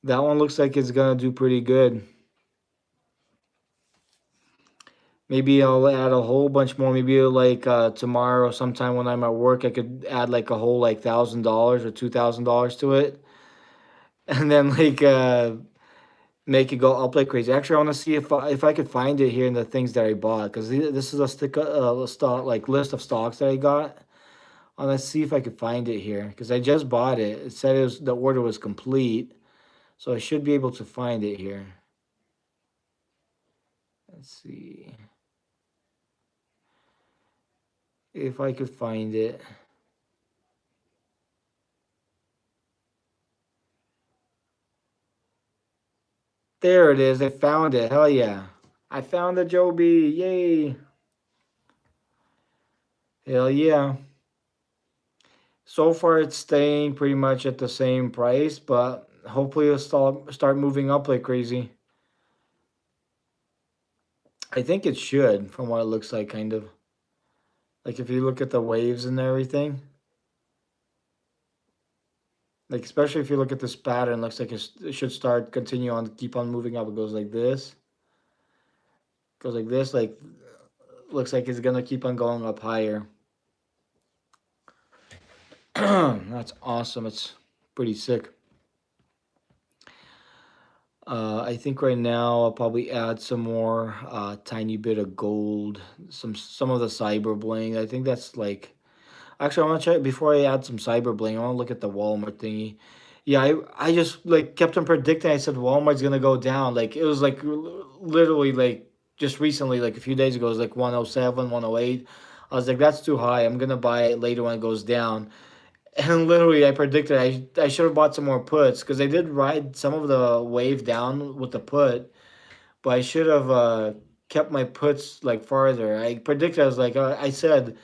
That one looks like it's gonna do pretty good. Maybe I'll add a whole bunch more. Maybe like tomorrow, sometime when I'm at work, I could add like a whole like $1,000 or $2,000 to it, and then like make it go up like crazy. Actually, I want to see if I could find it here in the things that I bought because this is a stock like list of stocks that I got. I want to see if I could find it here because I just bought it. It said the order was complete, so I should be able to find it here. Let's see if I could find it. There it is. I found it. Hell yeah. I found the Joby. Yay. Hell yeah. So far, it's staying pretty much at the same price, but hopefully it'll start moving up like crazy. I think it should, from what it looks like, kind of. Like if you look at the waves and everything, like especially if you look at this pattern, looks like it should start continue on, keep on moving up. It goes like this, like looks like it's gonna keep on going up higher. That's awesome. It's pretty sick. I think right now I'll probably add some more tiny bit of gold, some of the cyber bling. I think that's like actually I want to check before I add some cyber bling. I want to look at the Walmart thingy. Yeah, I just like kept on predicting. I said Walmart's gonna go down. Like it was like literally like just recently, like a few days ago, it was like 107, 108. I was like, that's too high. I'm gonna buy it later when it goes down. And literally, I predicted I should have bought some more puts because I did ride some of the wave down with the put, but I should have kept my puts like farther. I predicted I was like I said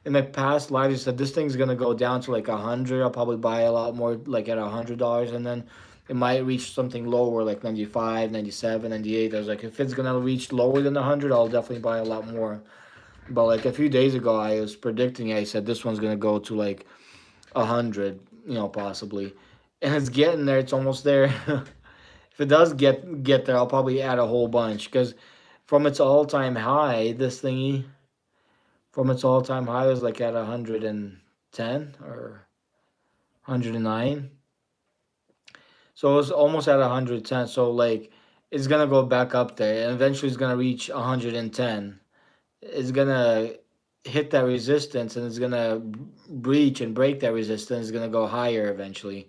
in my past lives, I said this thing's gonna go down to like 100. I'll probably buy a lot more like at $100, and then it might reach something lower like 95, 97, 98. I was like, if it's gonna reach lower than 100, I'll definitely buy a lot more. But like a few days ago, I was predicting. I said this one's gonna go to like 100, possibly, and it's getting there. It's almost there. If it does get there, I'll probably add a whole bunch because from its all time high, this thingy from its all time high was like at 110 or 109. So it was almost at 110. So like it's gonna go back up there, and eventually it's gonna reach 110. It's gonna hit that resistance, and it's gonna breach and break that resistance. It's gonna go higher eventually.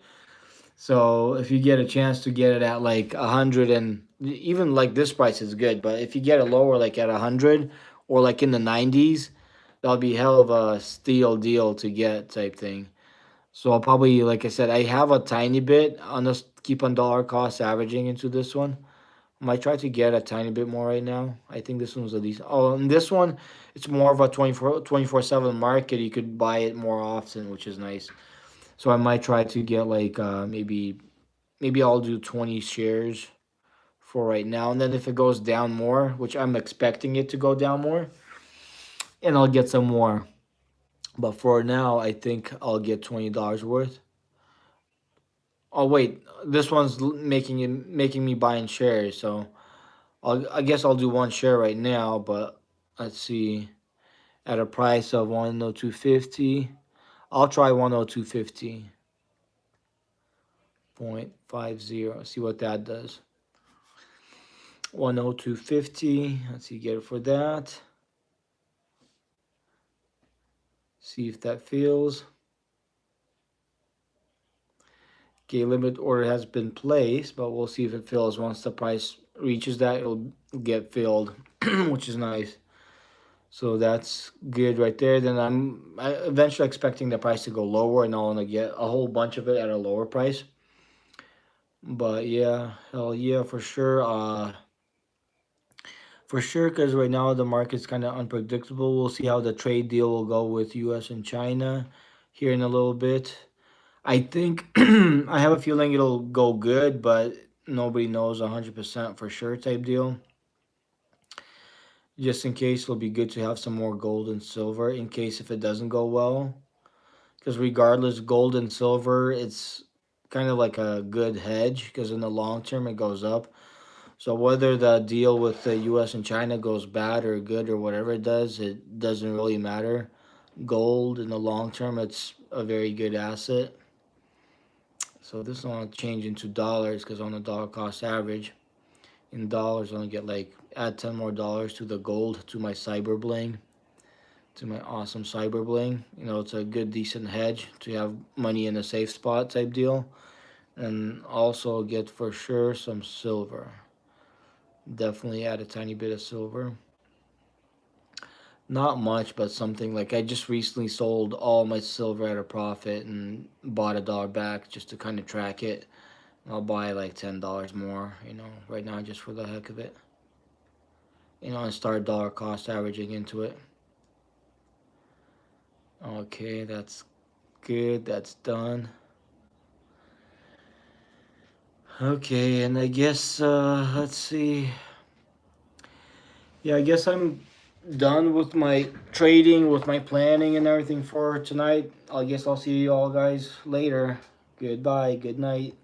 So if you get a chance to get it at like 100, and even like this price is good, but if you get it lower like at 100 or like in the 90s, that'll be hell of a steal deal to get type thing. So I'll probably, like I said, I have a tiny bit on this, keep on dollar cost averaging into this one, Might try to get a tiny bit more right now. I think this one's a decent. Oh, and this one, it's more of a 24/7 market. You could buy it more often, which is nice. So I might try to get like maybe I'll do 20 shares for right now, and then if it goes down more, which I'm expecting it to go down more, and I'll get some more. But for now, I think I'll get $20 worth. Oh wait, this one's making me buying shares, so I guess I'll do one share right now. But let's see, at a price of 102.50, I'll try 102.50.50. See what that does. 102.50. Let's see, get it for that. See if that feels. Okay, limit order has been placed, but we'll see if it fills. Once the price reaches that, it'll get filled, which is nice. So that's good right there. Then I eventually expecting the price to go lower, and I'll only get a whole bunch of it at a lower price. But yeah, hell yeah, for sure. For sure, because right now the market's kind of unpredictable. We'll see how the trade deal will go with U.S. and China here in a little bit. I think I have a feeling it'll go good, but nobody knows 100% for sure type deal. Just in case, it'll be good to have some more gold and silver in case if it doesn't go well. Because regardless, gold and silver, it's kind of like a good hedge because in the long term it goes up. So whether the deal with the U.S. and China goes bad or good or whatever it doesn't really matter. Gold in the long term, it's a very good asset. So this one I'll change into dollars because on the dollar cost average, in dollars I only get like add $10 more to the gold to my cyber bling, to my awesome cyber bling. It's a good decent hedge to have money in a safe spot type deal, and also get for sure some silver. Definitely add a tiny bit of silver. Not much, but something like I just recently sold all my silver at a profit and bought $1 back just to kind of track it. I'll buy like $10 more, right now just for the heck of it. And start dollar cost averaging into it. Okay, that's good. That's done. Okay, and I guess let's see. Yeah, I guess I'm done with my trading, with my planning and everything for tonight. I guess I'll see you all guys later. Goodbye. Good night.